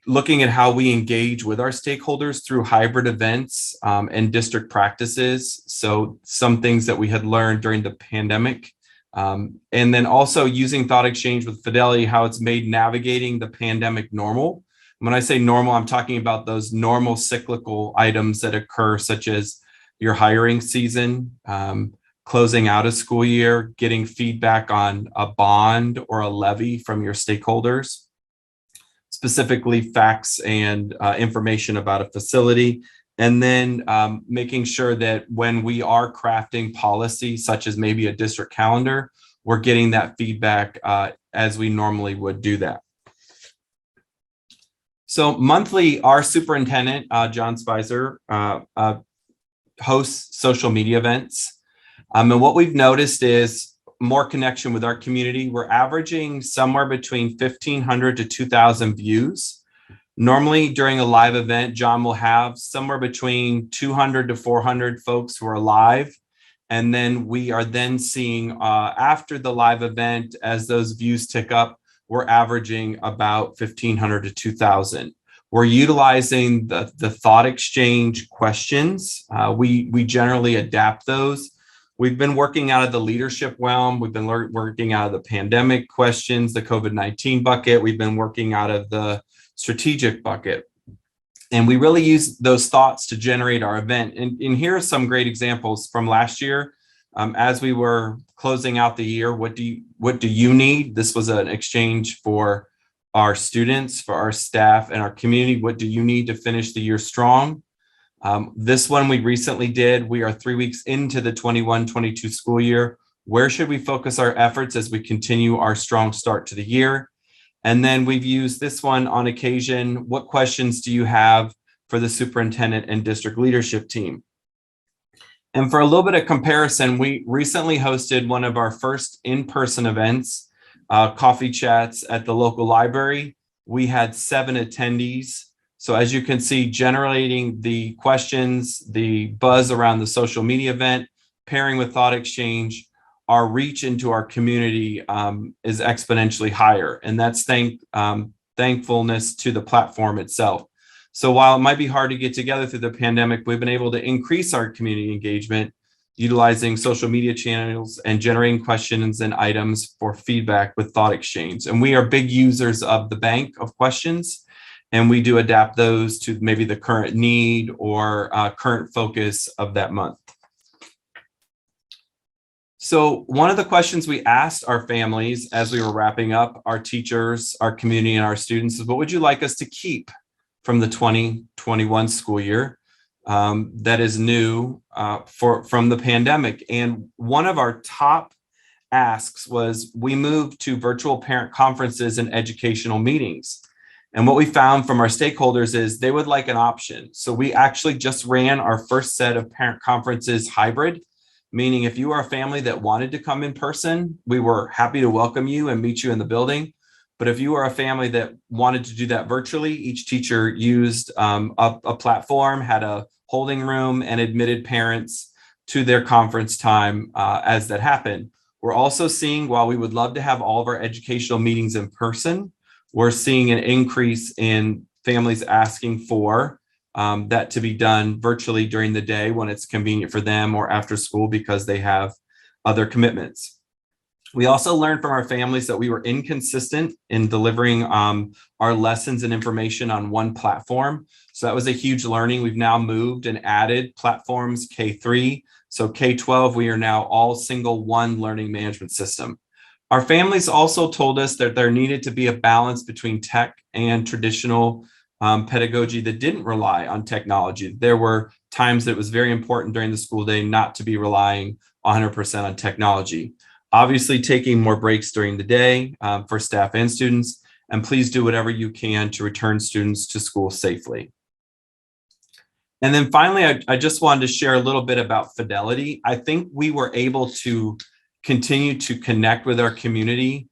Looking at how we engage with our stakeholders through hybrid events and district practices. So some things that we had learned during the pandemic. And then also using ThoughtExchange with Fidelity, how it's made navigating the pandemic normal. When I say normal, I'm talking about those normal cyclical items that occur, such as your hiring season, closing out a school year, getting feedback on a bond or a levy from your stakeholders, specifically facts and information about a facility, and then making sure that when we are crafting policy, such as maybe a district calendar, we're getting that feedback as we normally would do that. So monthly, our superintendent, John Spicer, hosts social media events. And what we've noticed is more connection with our community. We're averaging somewhere between 1,500 to 2,000 views. Normally during a live event, John will have somewhere between 200 to 400 folks who are live. And then we are then seeing after the live event, as those views tick up, we're averaging about 1,500 to 2,000. We're utilizing the ThoughtExchange questions. We generally adapt those. We've been working out of the leadership realm. We've been working out of the pandemic questions, the COVID-19 bucket. We've been working out of the strategic bucket. And we really use those thoughts to generate our event. And here are some great examples from last year. As we were closing out the year, what do you need? This was an exchange for our students, for our staff, and our community. What do you need to finish the year strong? This one we recently did. We are 3 weeks into the 21-22 school year. Where should we focus our efforts as we continue our strong start to the year? And then we've used this one on occasion. What questions do you have for the superintendent and district leadership team? And for a little bit of comparison, we recently hosted one of our first in-person events, coffee chats at the local library. We had 7 attendees. So as you can see, generating the questions, the buzz around the social media event, pairing with ThoughtExchange, our reach into our community is exponentially higher. And that's thankfulness to the platform itself. So while it might be hard to get together through the pandemic, we've been able to increase our community engagement, utilizing social media channels and generating questions and items for feedback with ThoughtExchange. And we are big users of the bank of questions, and we do adapt those to maybe the current need or current focus of that month. So one of the questions we asked our families as we were wrapping up, our teachers, our community, and our students is, what would you like us to keep from the 2021 school year that is new from the pandemic? And one of our top asks was, we moved to virtual parent conferences and educational meetings. And what we found from our stakeholders is they would like an option. So we actually just ran our first set of parent conferences hybrid, meaning if you are a family that wanted to come in person, we were happy to welcome you and meet you in the building. But if you are a family that wanted to do that virtually, each teacher used a platform, had a holding room, and admitted parents to their conference time as that happened. We're also seeing, while we would love to have all of our educational meetings in person, we're seeing an increase in families asking for that to be done virtually during the day when it's convenient for them, or after school because they have other commitments. We also learned from our families that we were inconsistent in delivering our lessons and information on one platform. So that was a huge learning. We've now moved and added platforms K3. So K-12, we are now all single one learning management system. Our families also told us that there needed to be a balance between tech and traditional pedagogy that didn't rely on technology. There were times that it was very important during the school day not to be relying 100% on technology. Obviously, taking more breaks during the day for staff and students, and please do whatever you can to return students to school safely. And then finally, I just wanted to share a little bit about fidelity. I think we were able to continue to connect with our community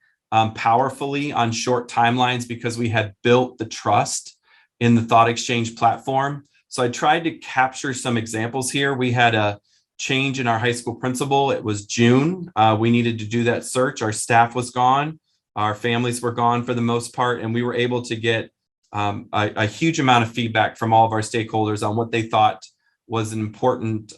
powerfully on short timelines because we had built the trust in the ThoughtExchange platform. So I tried to capture some examples here. We had a change in our high school principal. It was June. We needed to do that search. Our staff was gone. Our families were gone for the most part, and we were able to get a huge amount of feedback from all of our stakeholders on what they thought was an important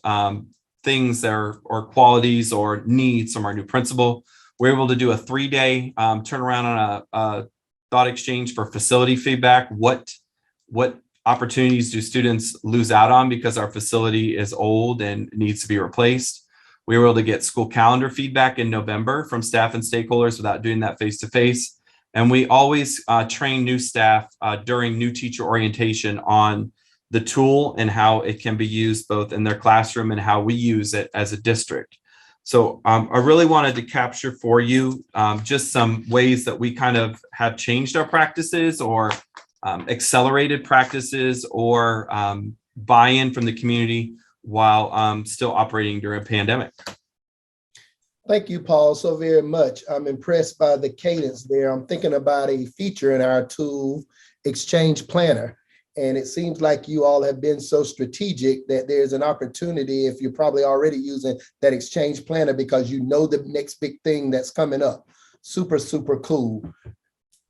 things or qualities or needs from our new principal. We're able to do a 3-day turnaround on a ThoughtExchange for facility feedback. What opportunities do students lose out on because our facility is old and needs to be replaced? We were able to get school calendar feedback in November from staff and stakeholders without doing that face-to-face. And we always train new staff during new teacher orientation on the tool and how it can be used both in their classroom and how we use it as a district. So I really wanted to capture for you just some ways that we kind of have changed our practices or accelerated practices or buy-in from the community while still operating during a pandemic. Thank you, Paul, so very much. I'm impressed by the cadence there. I'm thinking about a feature in our tool, Exchange Planner. And it seems like you all have been so strategic that there's an opportunity, if you're probably already using that Exchange Planner because you know the next big thing that's coming up. Super, super cool.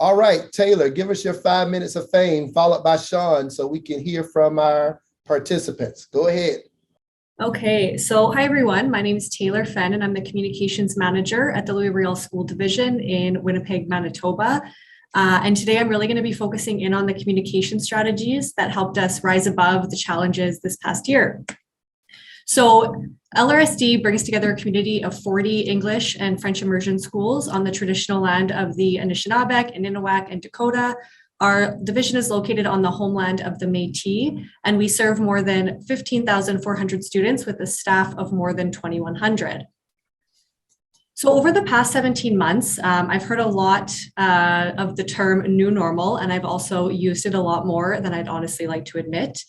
All right, Taylor, give us your 5 minutes of fame, followed by Sean, so we can hear from our participants. Go ahead. Okay, so hi everyone, my name is Taylor Fenn and I'm the Communications Manager at the Louis-Riel School Division in Winnipeg, Manitoba. And today I'm really going to be focusing in on the communication strategies that helped us rise above the challenges this past year. So LRSD brings together a community of 40 English and French immersion schools on the traditional land of the Anishinaabe, Innuit, and Dakota. Our division is located on the homeland of the Métis, and we serve more than 15,400 students with a staff of more than 2,100. So over the past 17 months, I've heard a lot of the term new normal, and I've also used it a lot more than I'd honestly like to admit.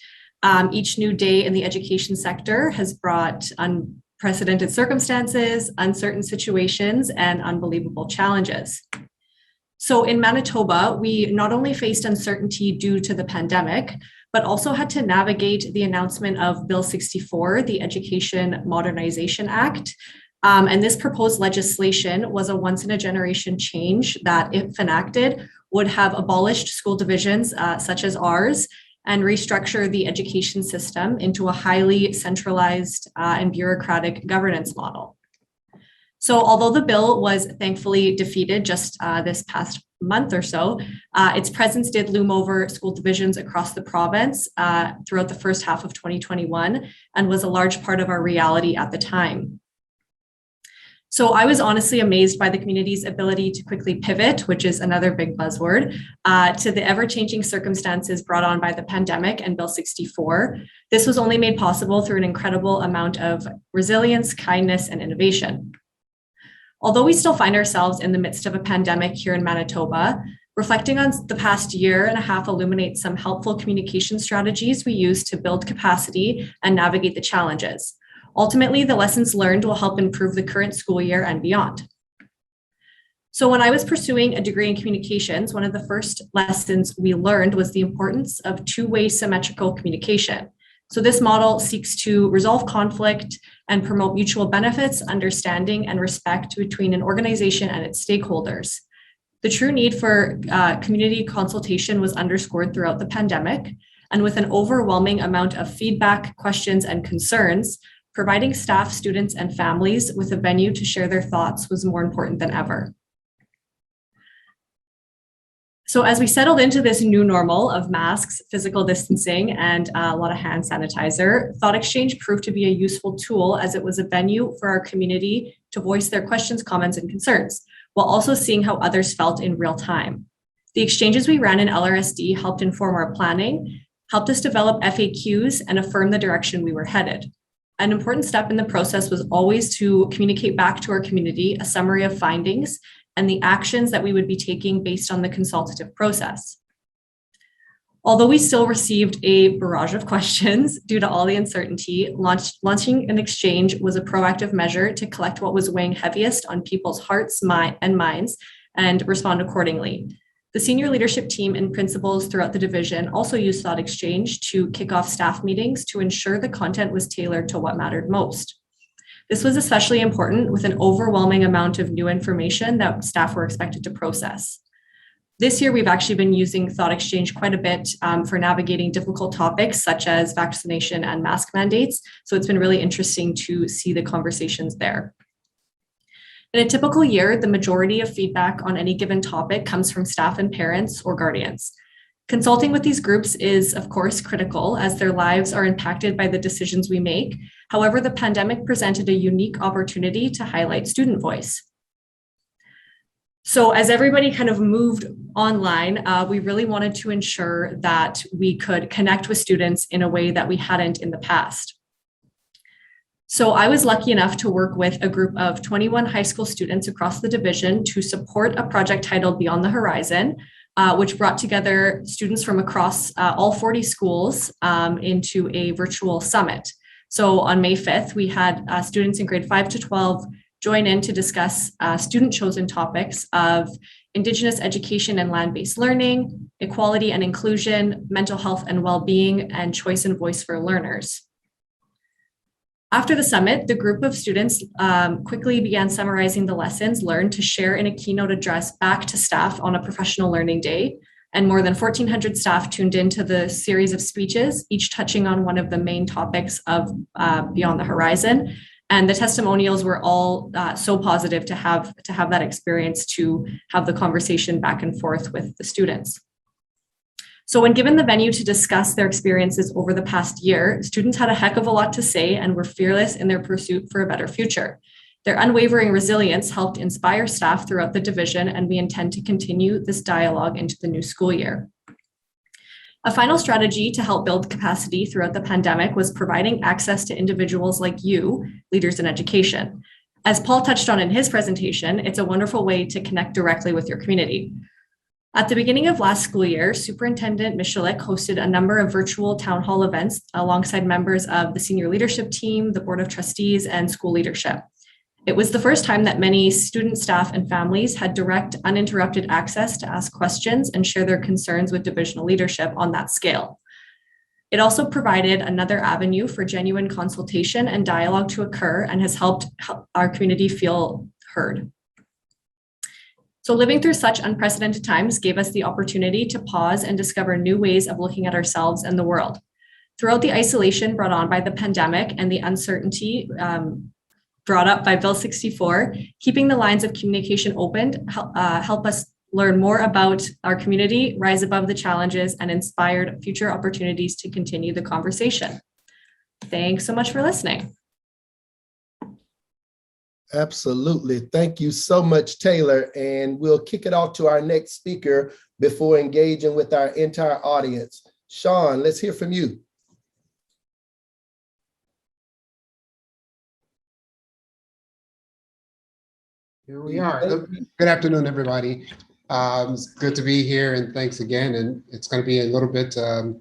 Each new day in the education sector has brought unprecedented circumstances, uncertain situations, and unbelievable challenges. So in Manitoba, we not only faced uncertainty due to the pandemic, but also had to navigate the announcement of Bill 64, the Education Modernization Act. And this proposed legislation was a once-in-a-generation change that, if enacted, would have abolished school divisions such as ours and restructure the education system into a highly centralized and bureaucratic governance model. So although the bill was thankfully defeated just this past month or so, its presence did loom over school divisions across the province throughout the first half of 2021 and was a large part of our reality at the time. So I was honestly amazed by the community's ability to quickly pivot, which is another big buzzword, to the ever-changing circumstances brought on by the pandemic and Bill 64. This was only made possible through an incredible amount of resilience, kindness, and innovation. Although we still find ourselves in the midst of a pandemic here in Manitoba, Reflecting on the past year and a half illuminates some helpful communication strategies we use to build capacity and navigate the challenges. Ultimately, the lessons learned will help improve the current school year and beyond. So when I was pursuing a degree in communications, one of the first lessons we learned was the importance of two-way symmetrical communication. So this model seeks to resolve conflict and promote mutual benefits, understanding, and respect between an organization and its stakeholders. The true need for community consultation was underscored throughout the pandemic, and with an overwhelming amount of feedback, questions, and concerns, providing staff, students, and families with a venue to share their thoughts was more important than ever. So as we settled into this new normal of masks, physical distancing, and a lot of hand sanitizer, ThoughtExchange proved to be a useful tool as it was a venue for our community to voice their questions, comments, and concerns, while also seeing how others felt in real time. The exchanges we ran in LRSD helped inform our planning, helped us develop FAQs, and affirm the direction we were headed. An important step in the process was always to communicate back to our community a summary of findings and the actions that we would be taking based on the consultative process. Although we still received a barrage of questions due to all the uncertainty, launching an exchange was a proactive measure to collect what was weighing heaviest on people's hearts and minds and respond accordingly. The senior leadership team and principals throughout the division also used ThoughtExchange to kick off staff meetings to ensure the content was tailored to what mattered most. This was especially important with an overwhelming amount of new information that staff were expected to process. This year, we've actually been using ThoughtExchange quite a bit for navigating difficult topics such as vaccination and mask mandates. So it's been really interesting to see the conversations there. In a typical year, the majority of feedback on any given topic comes from staff and parents or guardians. Consulting with these groups is, of course, critical as their lives are impacted by the decisions we make. However, the pandemic presented a unique opportunity to highlight student voice. So as everybody kind of moved online, we really wanted to ensure that we could connect with students in a way that we hadn't in the past. So I was lucky enough to work with a group of 21 high school students across the division to support a project titled Beyond the Horizon, which brought together students from across all 40 schools into a virtual summit. So on May 5th, we had students in grade 5 to 12 join in to discuss student-chosen topics of Indigenous education and land-based learning, equality and inclusion, mental health and well-being, and choice and voice for learners. After the summit, the group of students quickly began summarizing the lessons learned to share in a keynote address back to staff on a professional learning day. And more than 1,400 staff tuned into the series of speeches, each touching on one of the main topics of Beyond the Horizon. And the testimonials were all so positive to have that experience, to have the conversation back and forth with the students. So when given the venue to discuss their experiences over the past year, students had a heck of a lot to say and were fearless in their pursuit for a better future. Their unwavering resilience helped inspire staff throughout the division, and we intend to continue this dialogue into the new school year. A final strategy to help build capacity throughout the pandemic was providing access to individuals like you, leaders in education. As Paul touched on in his presentation, it's a wonderful way to connect directly with your community. At the beginning of last school year, Superintendent Michalik hosted a number of virtual town hall events alongside members of the senior leadership team, the board of trustees, and school leadership. It was the first time that many student, staff, and families had direct, uninterrupted access to ask questions and share their concerns with divisional leadership on that scale. It also provided another avenue for genuine consultation and dialogue to occur and has helped our community feel heard. So living through such unprecedented times gave us the opportunity to pause and discover new ways of looking at ourselves and the world. Throughout the isolation brought on by the pandemic and the uncertainty brought up by Bill 64, keeping the lines of communication open help us learn more about our community, rise above the challenges, and inspired future opportunities to continue the conversation. Thanks so much for listening. Absolutely. Thank you so much, Taylor. And we'll kick it off to our next speaker before engaging with our entire audience. Sean, let's hear from you. Here we are. Good afternoon, everybody. It's good to be here, and thanks again. And it's going to be a little bit of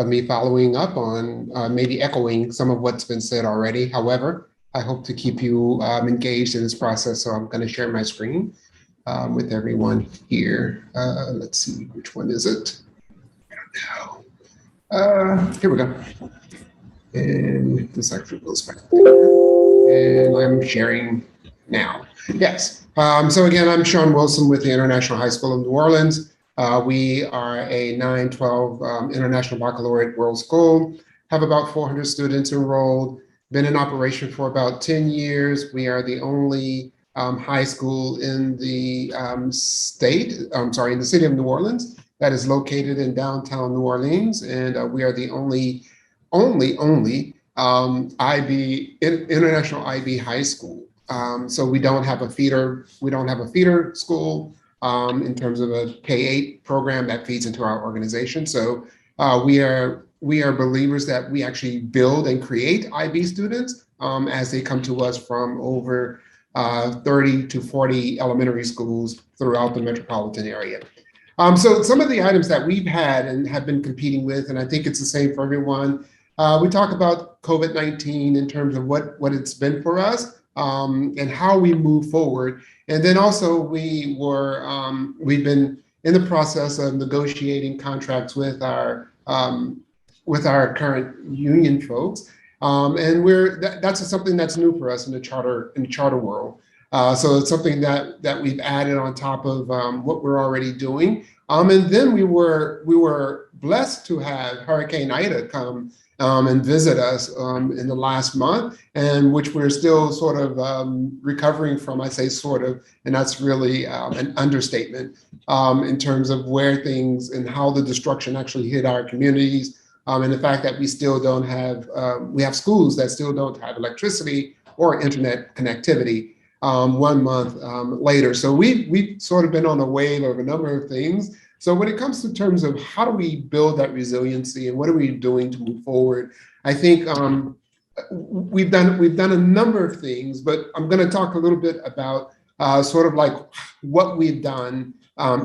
me following up on maybe echoing some of what's been said already. However, I hope to keep you engaged in this process, so I'm going to share my screen with everyone here. Let's see, which one is it? Here we go. And this actually goes back. And I'm sharing now. Yes. So again, I'm Sean Wilson with the International High School of New Orleans. We are a 9-12 International Baccalaureate World School, have about 400 students enrolled, been in operation for about 10 years. We are the only high school in the in the city of New Orleans that is located in downtown New Orleans. And we are the only international IB high school. So we don't have a feeder school in terms of a K-8 program that feeds into our organization. So we are believers that we actually build and create IB students as they come to us from over 30 to 40 elementary schools throughout the metropolitan area. So some of the items that we've had and have been competing with, and I think it's the same for everyone, we talk about COVID-19 in terms of what it's been for us and how we move forward. And then also we've been in the process of negotiating contracts with our current union folks. And that's something that's new for us in the charter world. So it's something that we've added on top of what we're already doing. And then we were blessed to have Hurricane Ida come and visit us in the last month, and which we're still sort of recovering from. I say sort of, and that's really an understatement in terms of where things and how the destruction actually hit our communities. And the fact that we still don't have, we have schools that still don't have electricity or internet connectivity 1 month later. So we've sort of been on a wave of a number of things. So when it comes to terms of how do we build that resiliency and what are we doing to move forward, I think we've done a number of things, but I'm going to talk a little bit about sort of like what we've done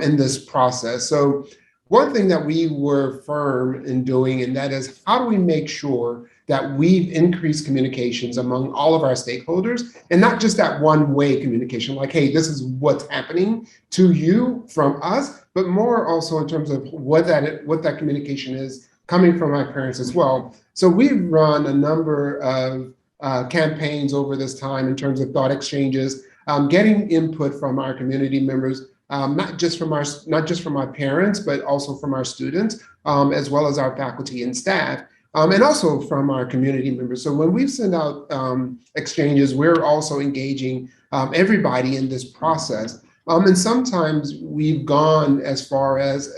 in this process. So one thing that we were firm in doing, and that is how do we make sure that we've increased communications among all of our stakeholders, and not just that one-way communication, like, hey, this is what's happening to you from us, but more also in terms of what that communication is coming from our parents as well. So we've run a number of campaigns over this time in terms of thought exchanges, getting input from our community members, not just from our parents, but also from our students, as well as our faculty and staff. And also from our community members. So when we send out exchanges, we're also engaging everybody in this process. And sometimes we've gone as far as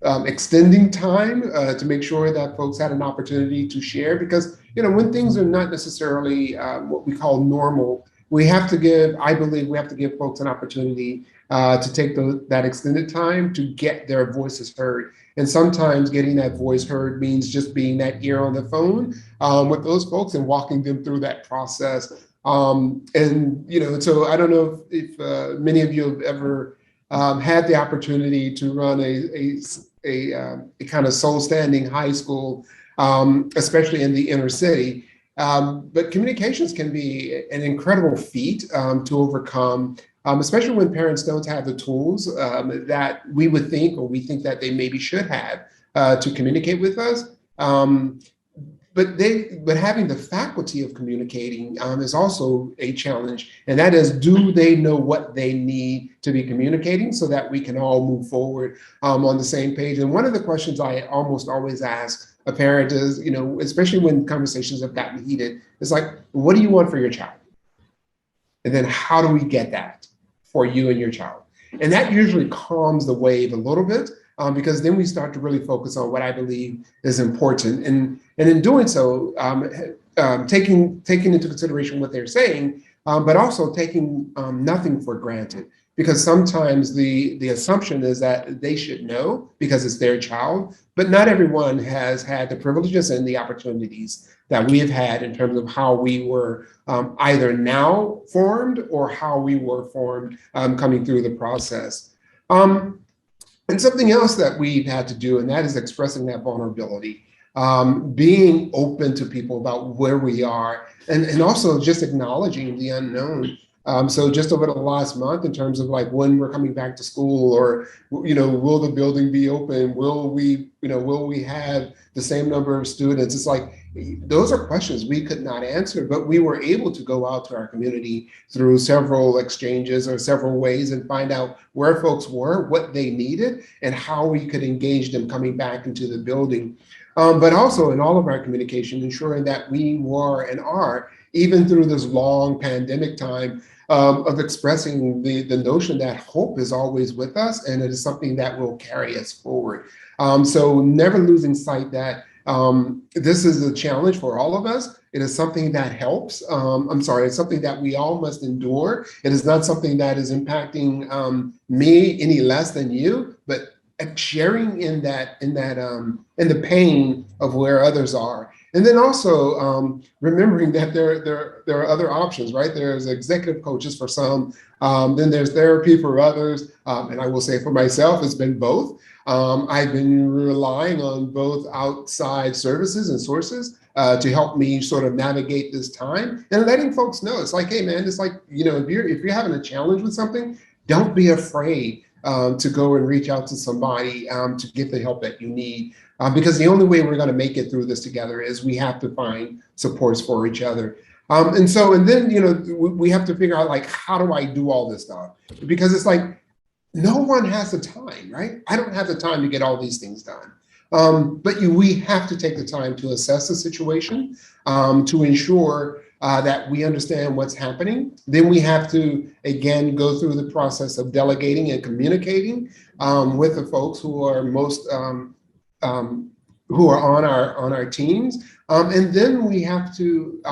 extending time to make sure that folks had an opportunity to share, because when things are not necessarily what we call normal, I believe we have to give folks an opportunity to take that extended time to get their voices heard. And sometimes getting that voice heard means just being that ear on the phone with those folks and walking them through that process. So I don't know if many of you have ever had the opportunity to run a kind of soul-standing high school, especially in the inner city. But communications can be an incredible feat to overcome, especially when parents don't have the tools that we would think, or we think that they maybe should have to communicate with us. But having the faculty of communicating is also a challenge. And that is, do they know what they need to be communicating so that we can all move forward on the same page? And one of the questions I almost always ask a parent is, especially when conversations have gotten heated, it's like, what do you want for your child? And then how do we get that for you and your child? And that usually calms the wave a little bit, because then we start to really focus on what I believe is important. And in doing so, taking into consideration what they're saying, but also taking nothing for granted. Because sometimes the assumption is that they should know because it's their child, but not everyone has had the privileges and the opportunities that we have had in terms of how we were either now formed or how we were formed coming through the process. And something else that we've had to do, and that is expressing that vulnerability, being open to people about where we are, and also just acknowledging the unknown. So just over the last month, in terms of like when we're coming back to school, or, you know, will the building be open? Will we have the same number of students? It's like, those are questions we could not answer, but we were able to go out to our community through several exchanges or several ways and find out where folks were, what they needed, and how we could engage them coming back into the building. But also in all of our communication, ensuring that we were and are, even through this long pandemic time, of expressing the notion that hope is always with us, and it is something that will carry us forward. So never losing sight that this is a challenge for all of us. It is something that helps. It's something that we all must endure. It is not something that is impacting me any less than you, but sharing in the pain of where others are. And then also remembering that there are other options, right? There's executive coaches for some, then there's therapy for others. And I will say for myself, it's been both. I've been relying on both outside services and sources to help me sort of navigate this time, and letting folks know, it's like, hey man, it's like, you know, if you're having a challenge with something, don't be afraid to go and reach out to somebody to get the help that you need. Because the only way we're going to make it through this together is we have to find supports for each other. And then, you know, we have to figure out, like, how do I do all this stuff? Because it's like, no one has the time, right? I don't have the time to get all these things done. But we have to take the time to assess the situation, to ensure that we understand what's happening. Then we have to, again, go through the process of delegating and communicating with the folks who are most who are on our teams, and then we have to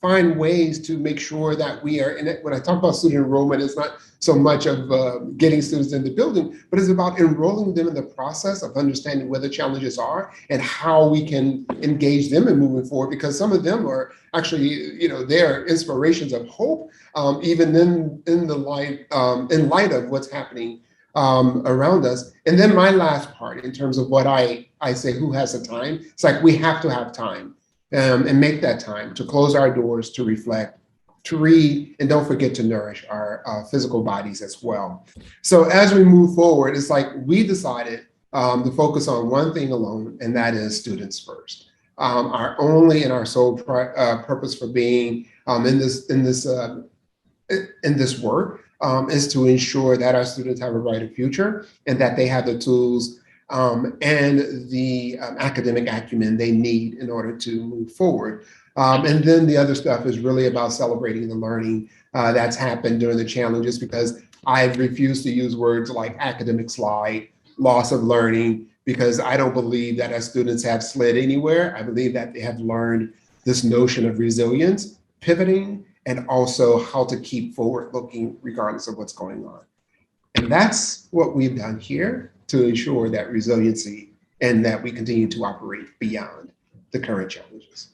find ways to make sure that we are in it. When I talk about student enrollment, it's not so much of getting students in the building, but it's about enrolling them in the process of understanding where the challenges are and how we can engage them in moving forward. Because some of them are actually, you know, they're inspirations of hope, even in light of what's happening around us. And then my last part, in terms of what I say, who has the time? It's like, we have to have time and make that time to close our doors, to reflect, to read, and don't forget to nourish our physical bodies as well. So as we move forward, it's like we decided to focus on one thing alone, and that is students first. Our only and our sole purpose for being in this work is to ensure that our students have a brighter future, and that they have the tools and the academic acumen they need in order to move forward. And then the other stuff is really about celebrating the learning that's happened during the challenges, because I've refused to use words like academic slide, loss of learning, because I don't believe that our students have slid anywhere. I believe that they have learned this notion of resilience, pivoting, and also how to keep forward looking regardless of what's going on. And that's what we've done here to ensure that resiliency, and that we continue to operate beyond the current challenges.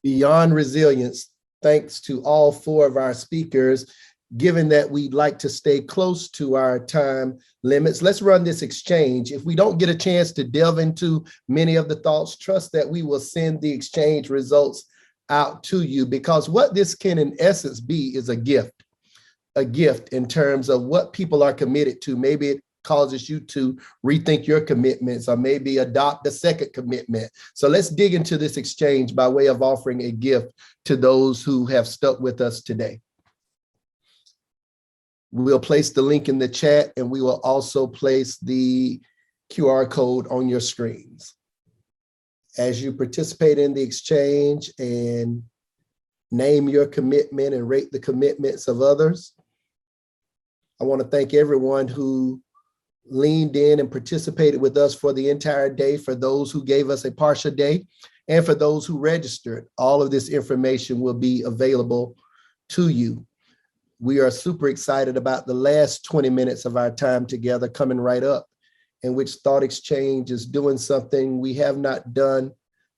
Beyond resilience, thanks to all four of our speakers. Given that we'd like to stay close to our time limits, let's run this exchange. If we don't get a chance to delve into many of the thoughts, trust that we will send the exchange results out to you, because what this can in essence be is a gift in terms of what people are committed to. Maybe it causes you to rethink your commitments, or maybe adopt a second commitment. So let's dig into this exchange by way of offering a gift to those who have stuck with us today. We'll place the link in the chat, and we will also place the QR code on your screens. As you participate in the exchange and name your commitment and rate the commitments of others, I want to thank everyone who leaned in and participated with us for the entire day, for those who gave us a partial day, and for those who registered. All of this information will be available to you. We are super excited about the last 20 minutes of our time together coming right up, in which Thought Exchange is doing something we have not done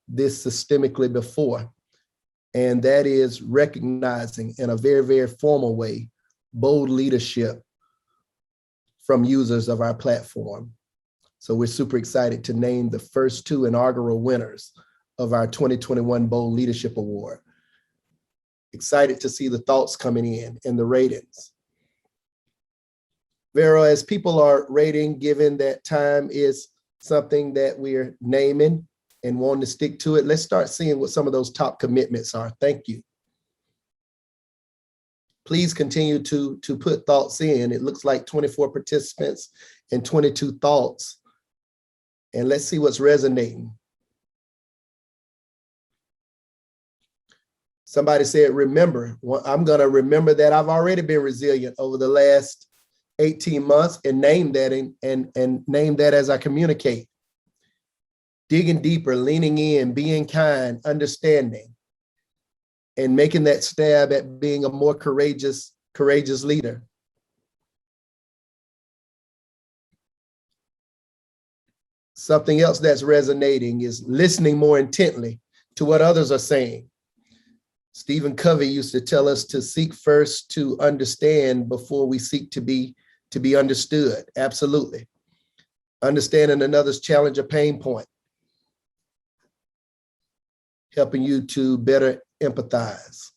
this systemically before. and that is recognizing in a very, very formal way, bold leadership from users of our platform. So we're super excited to name the first 2 inaugural winners of our 2021 Bold Leadership Award. Excited to see the thoughts coming in and the ratings. Vero, as people are rating, given that time is something that we're naming and wanting to stick to it, let's start seeing what some of those top commitments are. Thank you. Please continue to put thoughts in. It looks like 24 participants and 22 thoughts. And let's see what's resonating. Somebody said, remember. Well, I'm going to remember that I've already been resilient over the last 18 months and name that and name that as I communicate. Digging deeper, leaning in, being kind, understanding, and making that stab at being a more courageous leader. Something else that's resonating is listening more intently to what others are saying. Stephen Covey used to tell us to seek first to understand before we seek to be understood. Absolutely. Understanding another's challenge or pain point. Helping you to better empathize.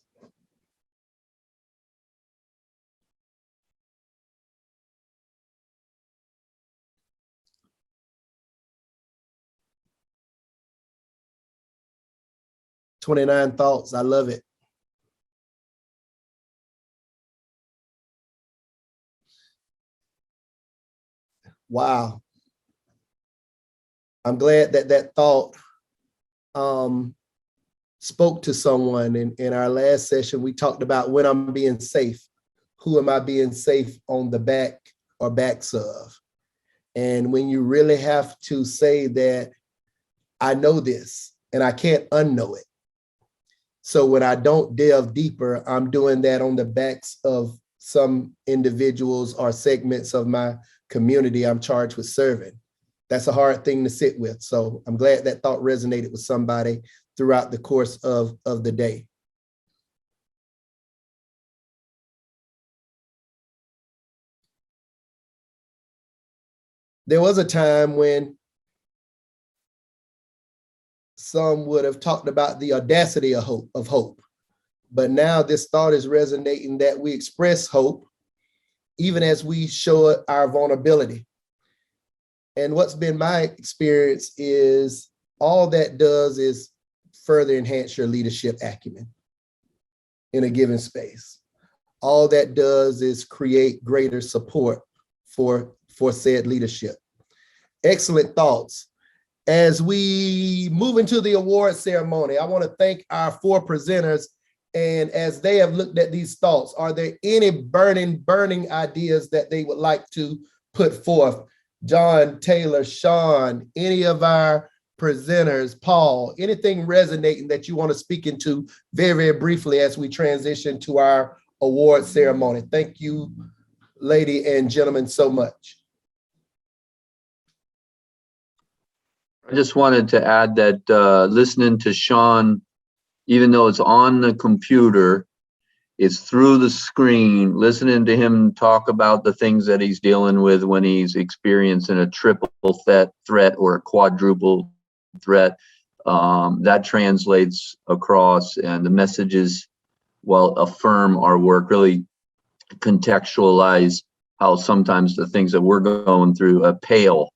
"29 thoughts, I love it. Wow. I'm glad that thought spoke to someone. In our last session, we talked about when I'm being safe. Who am I being safe on the back or backs of? And when you really have to say that I know this and I can't unknow it. So when I don't delve deeper, I'm doing that on the backs of some individuals or segments of my community I'm charged with serving. That's a hard thing to sit with. So I'm glad that thought resonated with somebody throughout the course of the day. There was a time when some would have talked about the audacity of hope. But now this thought is resonating that we express hope even as we show our vulnerability. And what's been my experience is all that does is further enhance your leadership acumen in a given space. All that does is create greater support for said leadership. Excellent thoughts. As we move into the award ceremony, I want to thank our 4 presenters. And as they have looked at these thoughts, are there any burning ideas that they would like to put forth? John, Taylor, Sean, any of our presenters, Paul, anything resonating that you want to speak into very, very briefly as we transition to our award ceremony? Thank you, lady and gentlemen, so much. I just wanted to add that listening to Sean, even though it's on the computer, it's through the screen, listening to him talk about the things that he's dealing with when he's experiencing a triple threat or a quadruple threat, that translates across, and the messages, well, affirm our work, really contextualize how sometimes the things that we're going through pale,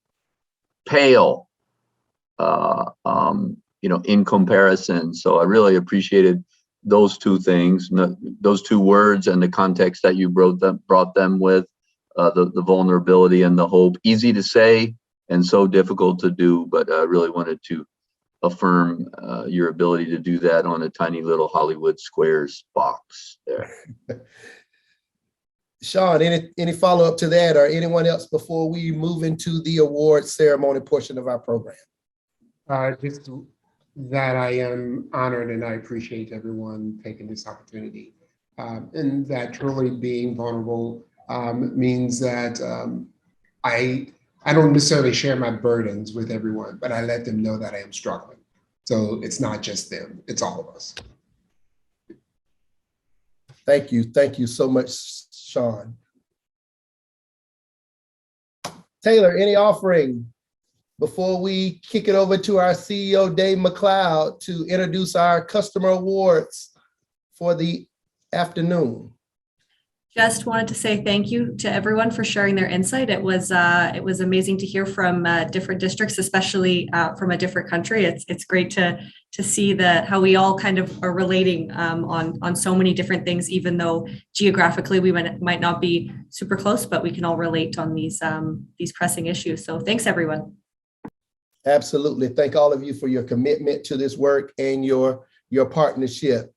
in comparison. So I really appreciated those 2 things, those 2 words, and the context that you brought them with, the vulnerability and the hope. Easy to say and so difficult to do, but I really wanted to affirm your ability to do that on a tiny little Hollywood Squares box there. Sean, any follow-up to that, or anyone else before we move into the award ceremony portion of our program? Just that I am honored and I appreciate everyone taking this opportunity. And that truly being vulnerable means that I don't necessarily share my burdens with everyone, but I let them know that I am struggling. So it's not just them, it's all of us. Thank you. Thank you so much, Sean. Taylor, any offering before we kick it over to our CEO, Dave McLeod, to introduce our customer awards for the afternoon? Just wanted to say thank you to everyone for sharing their insight. It was amazing to hear from different districts, especially from a different country. It's great to see that how we all kind of are relating on so many different things, even though geographically we might not be super close, but we can all relate on these pressing issues. So thanks, everyone. Absolutely. Thank all of you for your commitment to this work and your partnership.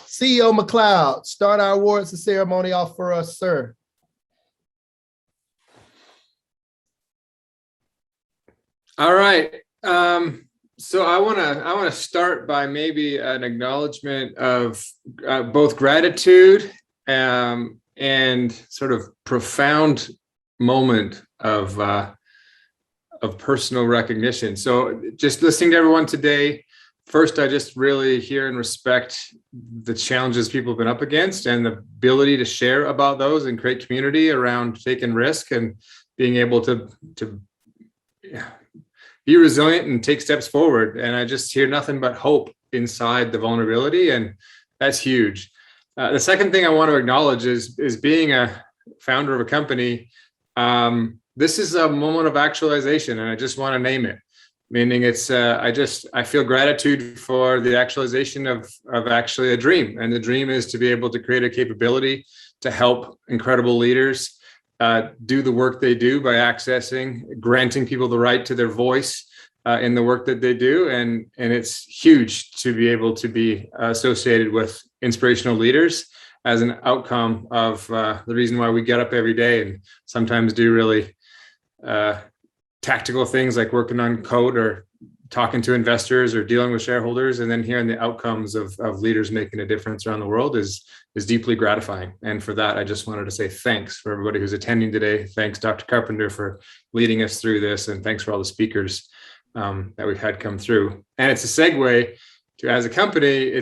CEO McLeod, start our awards and ceremony off for us, sir. All right. So I want to start by maybe an acknowledgement of both gratitude and sort of profound moment of personal recognition. So just listening to everyone today, first, I just really hear and respect the challenges people have been up against and the ability to share about those and create community around taking risk and being able to be resilient and take steps forward. And I just hear nothing but hope inside the vulnerability, and that's huge. The second thing I want to acknowledge is being a founder of a company. This is a moment of actualization, and I just want to name it. Meaning it's, I feel gratitude for the actualization of actually a dream. And the dream is to be able to create a capability to help incredible leaders do the work they do by granting people the right to their voice in the work that they do. And it's huge to be able to be associated with inspirational leaders as an outcome of the reason why we get up every day and sometimes do really tactical things like working on code or talking to investors or dealing with shareholders, and then hearing the outcomes of leaders making a difference around the world is deeply gratifying. And for that, I just wanted to say thanks for everybody who's attending today. Thanks, Dr. Carpenter, for leading us through this, and thanks for all the speakers that we've had come through. And it's a segue to, as a company,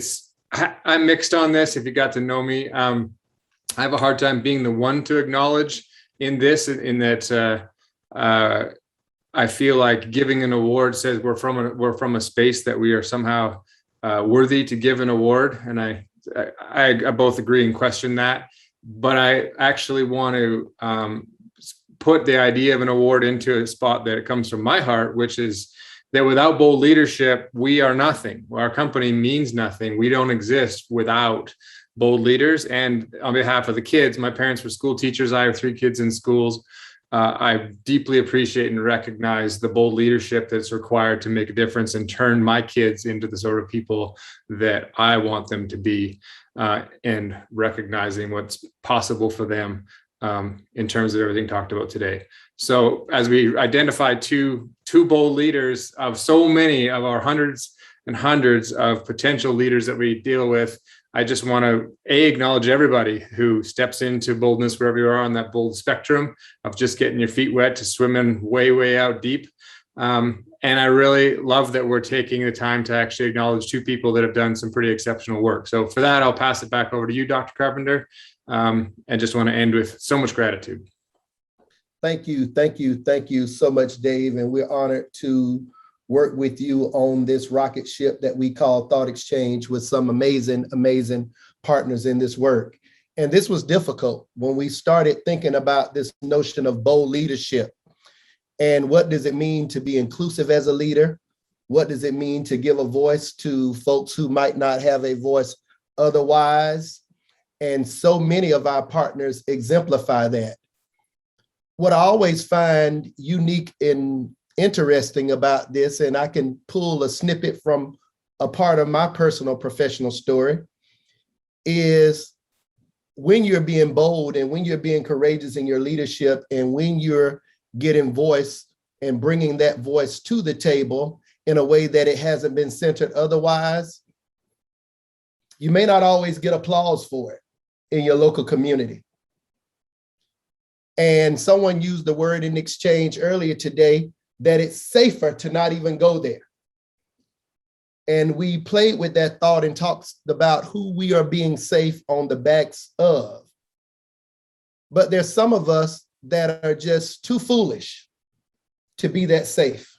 I'm mixed on this. If you got to know me, I have a hard time being the one to acknowledge in this, in that I feel like giving an award says we're from a space that we are somehow worthy to give an award, and I both agree and question that. But I actually want to put the idea of an award into a spot that it comes from my heart, which is that without bold leadership, we are nothing. Our company means nothing. We don't exist without bold leaders. And on behalf of the kids, my parents were school teachers. I have 3 kids in schools. I deeply appreciate and recognize the bold leadership that's required to make a difference and turn my kids into the sort of people that I want them to be, and recognizing what's possible for them in terms of everything talked about today. So as we identify two bold leaders of so many of our hundreds and hundreds of potential leaders that we deal with, I just want to acknowledge everybody who steps into boldness wherever you are on that bold spectrum of just getting your feet wet to swimming way, way out deep. And I really love that we're taking the time to actually acknowledge 2 people that have done some pretty exceptional work. So for that, I'll pass it back over to you, Dr. Carpenter, and just want to end with so much gratitude. Thank you. Thank you. Thank you so much, Dave. And we're honored to work with you on this rocket ship that we call ThoughtExchange with some amazing, amazing partners in this work. And this was difficult when we started thinking about this notion of bold leadership. And what does it mean to be inclusive as a leader? What does it mean to give a voice to folks who might not have a voice otherwise? And so many of our partners exemplify that. What I always find unique and interesting about this, and I can pull a snippet from a part of my personal professional story, is when you're being bold and when you're being courageous in your leadership and when you're getting voice and bringing that voice to the table in a way that it hasn't been centered otherwise, you may not always get applause for it in your local community. And someone used the word in exchange earlier today that it's safer to not even go there. And we played with that thought and talked about who we are being safe on the backs of. But there's some of us that are just too foolish to be that safe.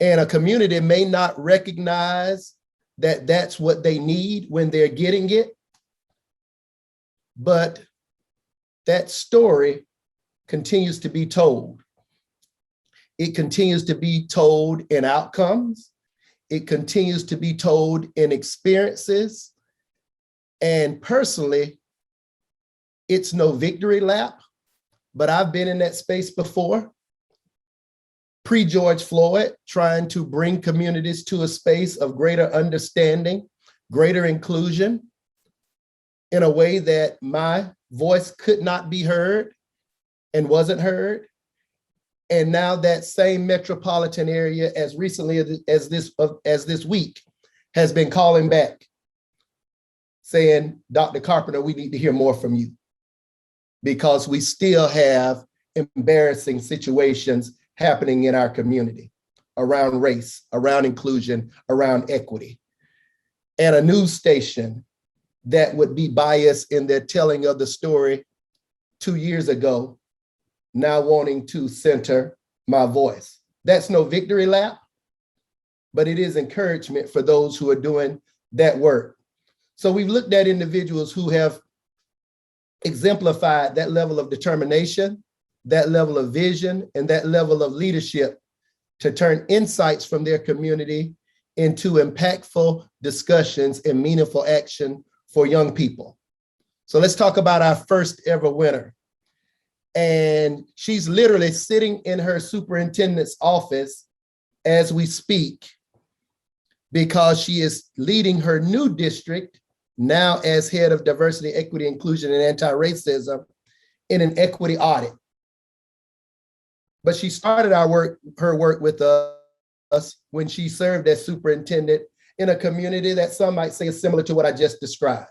And a community may not recognize that that's what they need when they're getting it. But that story continues to be told. It continues to be told in outcomes. It continues to be told in experiences. And personally, it's no victory lap, but I've been in that space before. Pre-George Floyd, trying to bring communities to a space of greater understanding, greater inclusion, in a way that my voice could not be heard and wasn't heard. And now that same metropolitan area, as recently as this week, has been calling back, saying, Dr. Carpenter, we need to hear more from you, because we still have embarrassing situations happening in our community around race, around inclusion, around equity. And a news station that would be biased in their telling of the story 2 years ago, now wanting to center my voice. That's no victory lap, but it is encouragement for those who are doing that work. So we've looked at individuals who have exemplified that level of determination, that level of vision, and that level of leadership to turn insights from their community into impactful discussions and meaningful action for young people. So let's talk about our first ever winner. And she's literally sitting in her superintendent's office as we speak, because she is leading her new district now as head of diversity, equity, inclusion, and anti-racism in an equity audit. But she started her work with us when she served as superintendent in a community that some might say is similar to what I just described.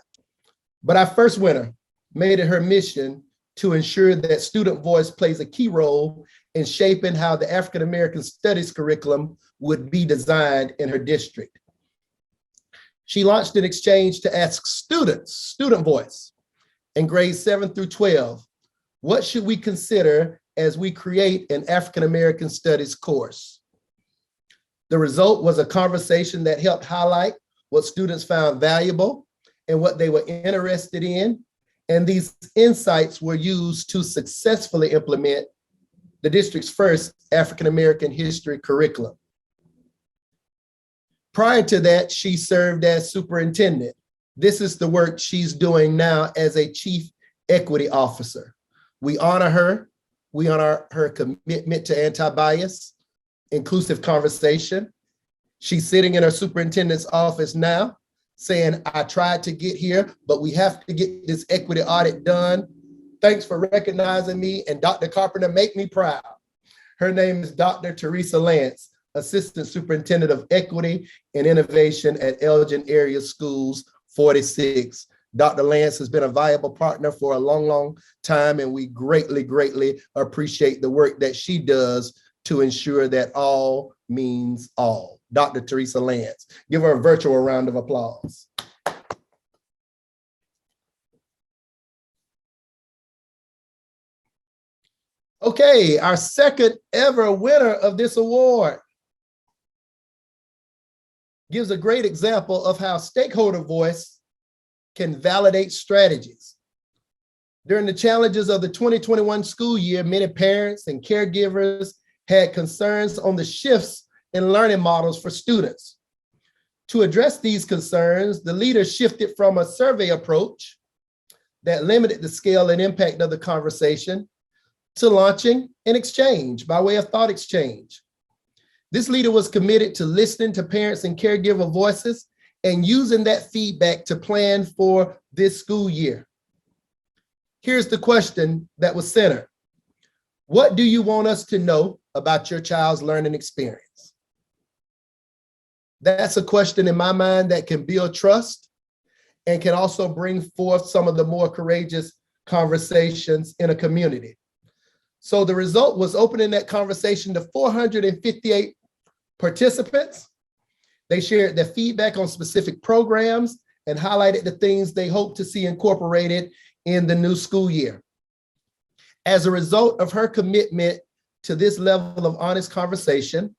But our first winner made it her mission to ensure that student voice plays a key role in shaping how the African American Studies curriculum would be designed in her district. She launched an exchange to ask students, student voice, in grades 7 through 12, what should we consider as we create an African American Studies course? The result was a conversation that helped highlight what students found valuable and what they were interested in. And these insights were used to successfully implement the district's first African American history curriculum. Prior to that, she served as superintendent. This is the work she's doing now as a chief equity officer. We honor her. We honor her commitment to anti-bias, inclusive conversation. She's sitting in her superintendent's office now saying, I tried to get here, but we have to get this equity audit done. Thanks for recognizing me. And Dr. Carpenter, make me proud. Her name is Dr. Teresa Lance, Assistant Superintendent of Equity and Innovation at Elgin Area Schools 46. Dr. Lance has been a valuable partner for a long, long time, and we greatly, greatly appreciate the work that she does to ensure that all means all. Dr. Teresa Lance. Give her a virtual round of applause. Okay, our second ever winner of this award gives a great example of how stakeholder voice can validate strategies. During the challenges of the 2021 school year, many parents and caregivers had concerns on the shifts in learning models for students. To address these concerns, the leaders shifted from a survey approach that limited the scale and impact of the conversation to launching an exchange by way of ThoughtExchange. This leader was committed to listening to parents and caregiver voices and using that feedback to plan for this school year. Here's the question that was centered. What do you want us to know about your child's learning experience? That's a question in my mind that can build trust and can also bring forth some of the more courageous conversations in a community. So the result was opening that conversation to 458 participants. They shared their feedback on specific programs and highlighted the things they hope to see incorporated in the new school year. As a result of her commitment to this level of honest conversation,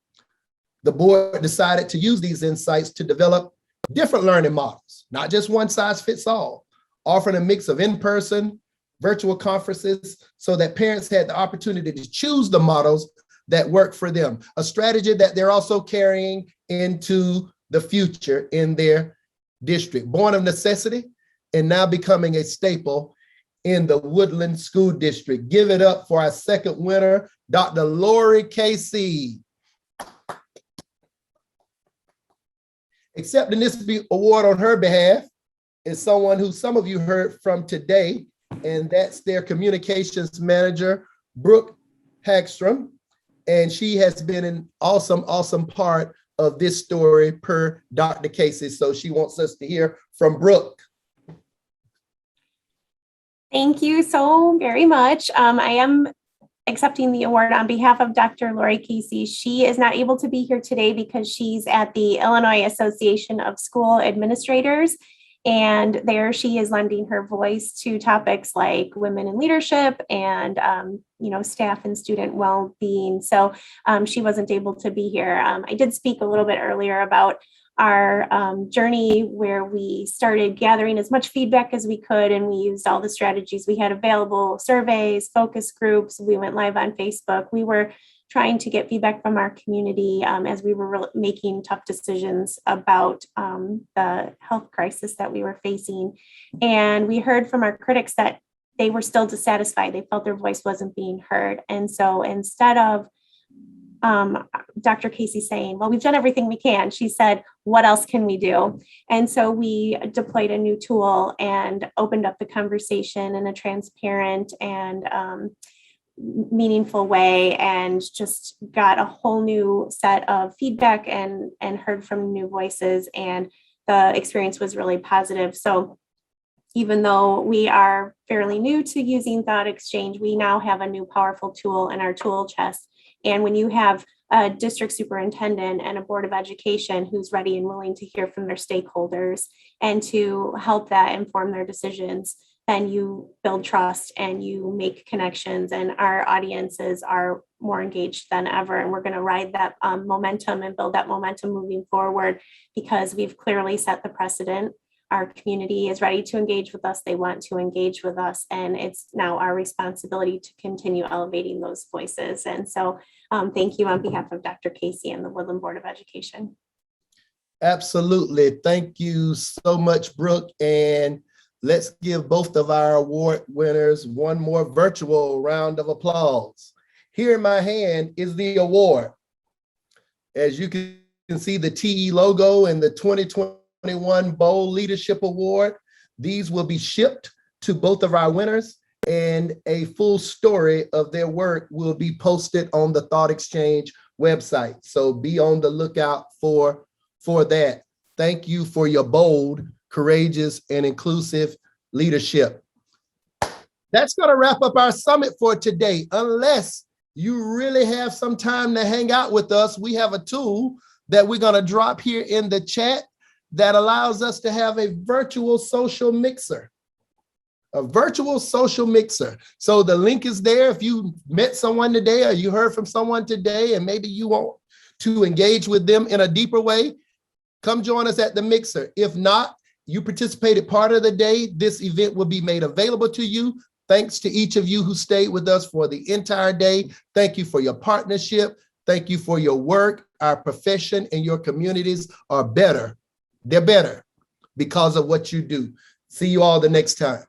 the board decided to use these insights to develop different learning models, not just one size fits all, offering a mix of in-person, virtual conferences so that parents had the opportunity to choose the models that work for them, a strategy that they're also carrying into the future in their district. Born of necessity and now becoming a staple in the Woodland School District. Give it up for our second winner, Dr. Lori Casey. Accepting this award on her behalf is someone who some of you heard from today, and that's their communications manager, Brooke Hagstrom. And she has been an awesome, awesome part of this story per Dr. Casey. So she wants us to hear from Brooke. Thank you so very much. I am accepting the award on behalf of Dr. Lori Casey. She is not able to be here today because she's at the Illinois Association of School Administrators. And there she is lending her voice to topics like women in leadership and, staff and student well-being. So she wasn't able to be here. I did speak a little bit earlier about our journey where we started gathering as much feedback as we could, and we used all the strategies we had available, surveys, focus groups. We went live on Facebook. We were trying to get feedback from our community as we were making tough decisions about the health crisis that we were facing. And we heard from our critics that they were still dissatisfied. They felt their voice wasn't being heard. And so instead of Dr. Casey saying, well, we've done everything we can, she said, what else can we do? And so we deployed a new tool and opened up the conversation in a transparent and meaningful way, and just got a whole new set of feedback and heard from new voices, and the experience was really positive. So even though we are fairly new to using ThoughtExchange, we now have a new powerful tool in our tool chest. And when you have a district superintendent and a board of education who's ready and willing to hear from their stakeholders and to help that inform their decisions, then you build trust and you make connections, and our audiences are more engaged than ever. And we're going to ride that momentum and build that momentum moving forward, because we've clearly set the precedent. Our community is ready to engage with us. They want to engage with us. And it's now our responsibility to continue elevating those voices. And so thank you on behalf of Dr. Casey and the Woodland Board of Education. Absolutely. Thank you so much, Brooke. And let's give both of our award winners one more virtual round of applause. Here in my hand is the award. As you can see, the TE logo and the 2021 Bold Leadership Award. These will be shipped to both of our winners, and a full story of their work will be posted on the ThoughtExchange website. So be on the lookout for that. Thank you for your bold, courageous, and inclusive leadership. That's going to wrap up our summit for today. Unless you really have some time to hang out with us, we have a tool that we're going to drop here in the chat that allows us to have a virtual social mixer. A virtual social mixer. So the link is there. If you met someone today or you heard from someone today and maybe you want to engage with them in a deeper way, come join us at the mixer. If not, you participated part of the day, this event will be made available to you. Thanks to each of you who stayed with us for the entire day. Thank you for your partnership. Thank you for your work. Our profession and your communities are better. They're better because of what you do. See you all the next time.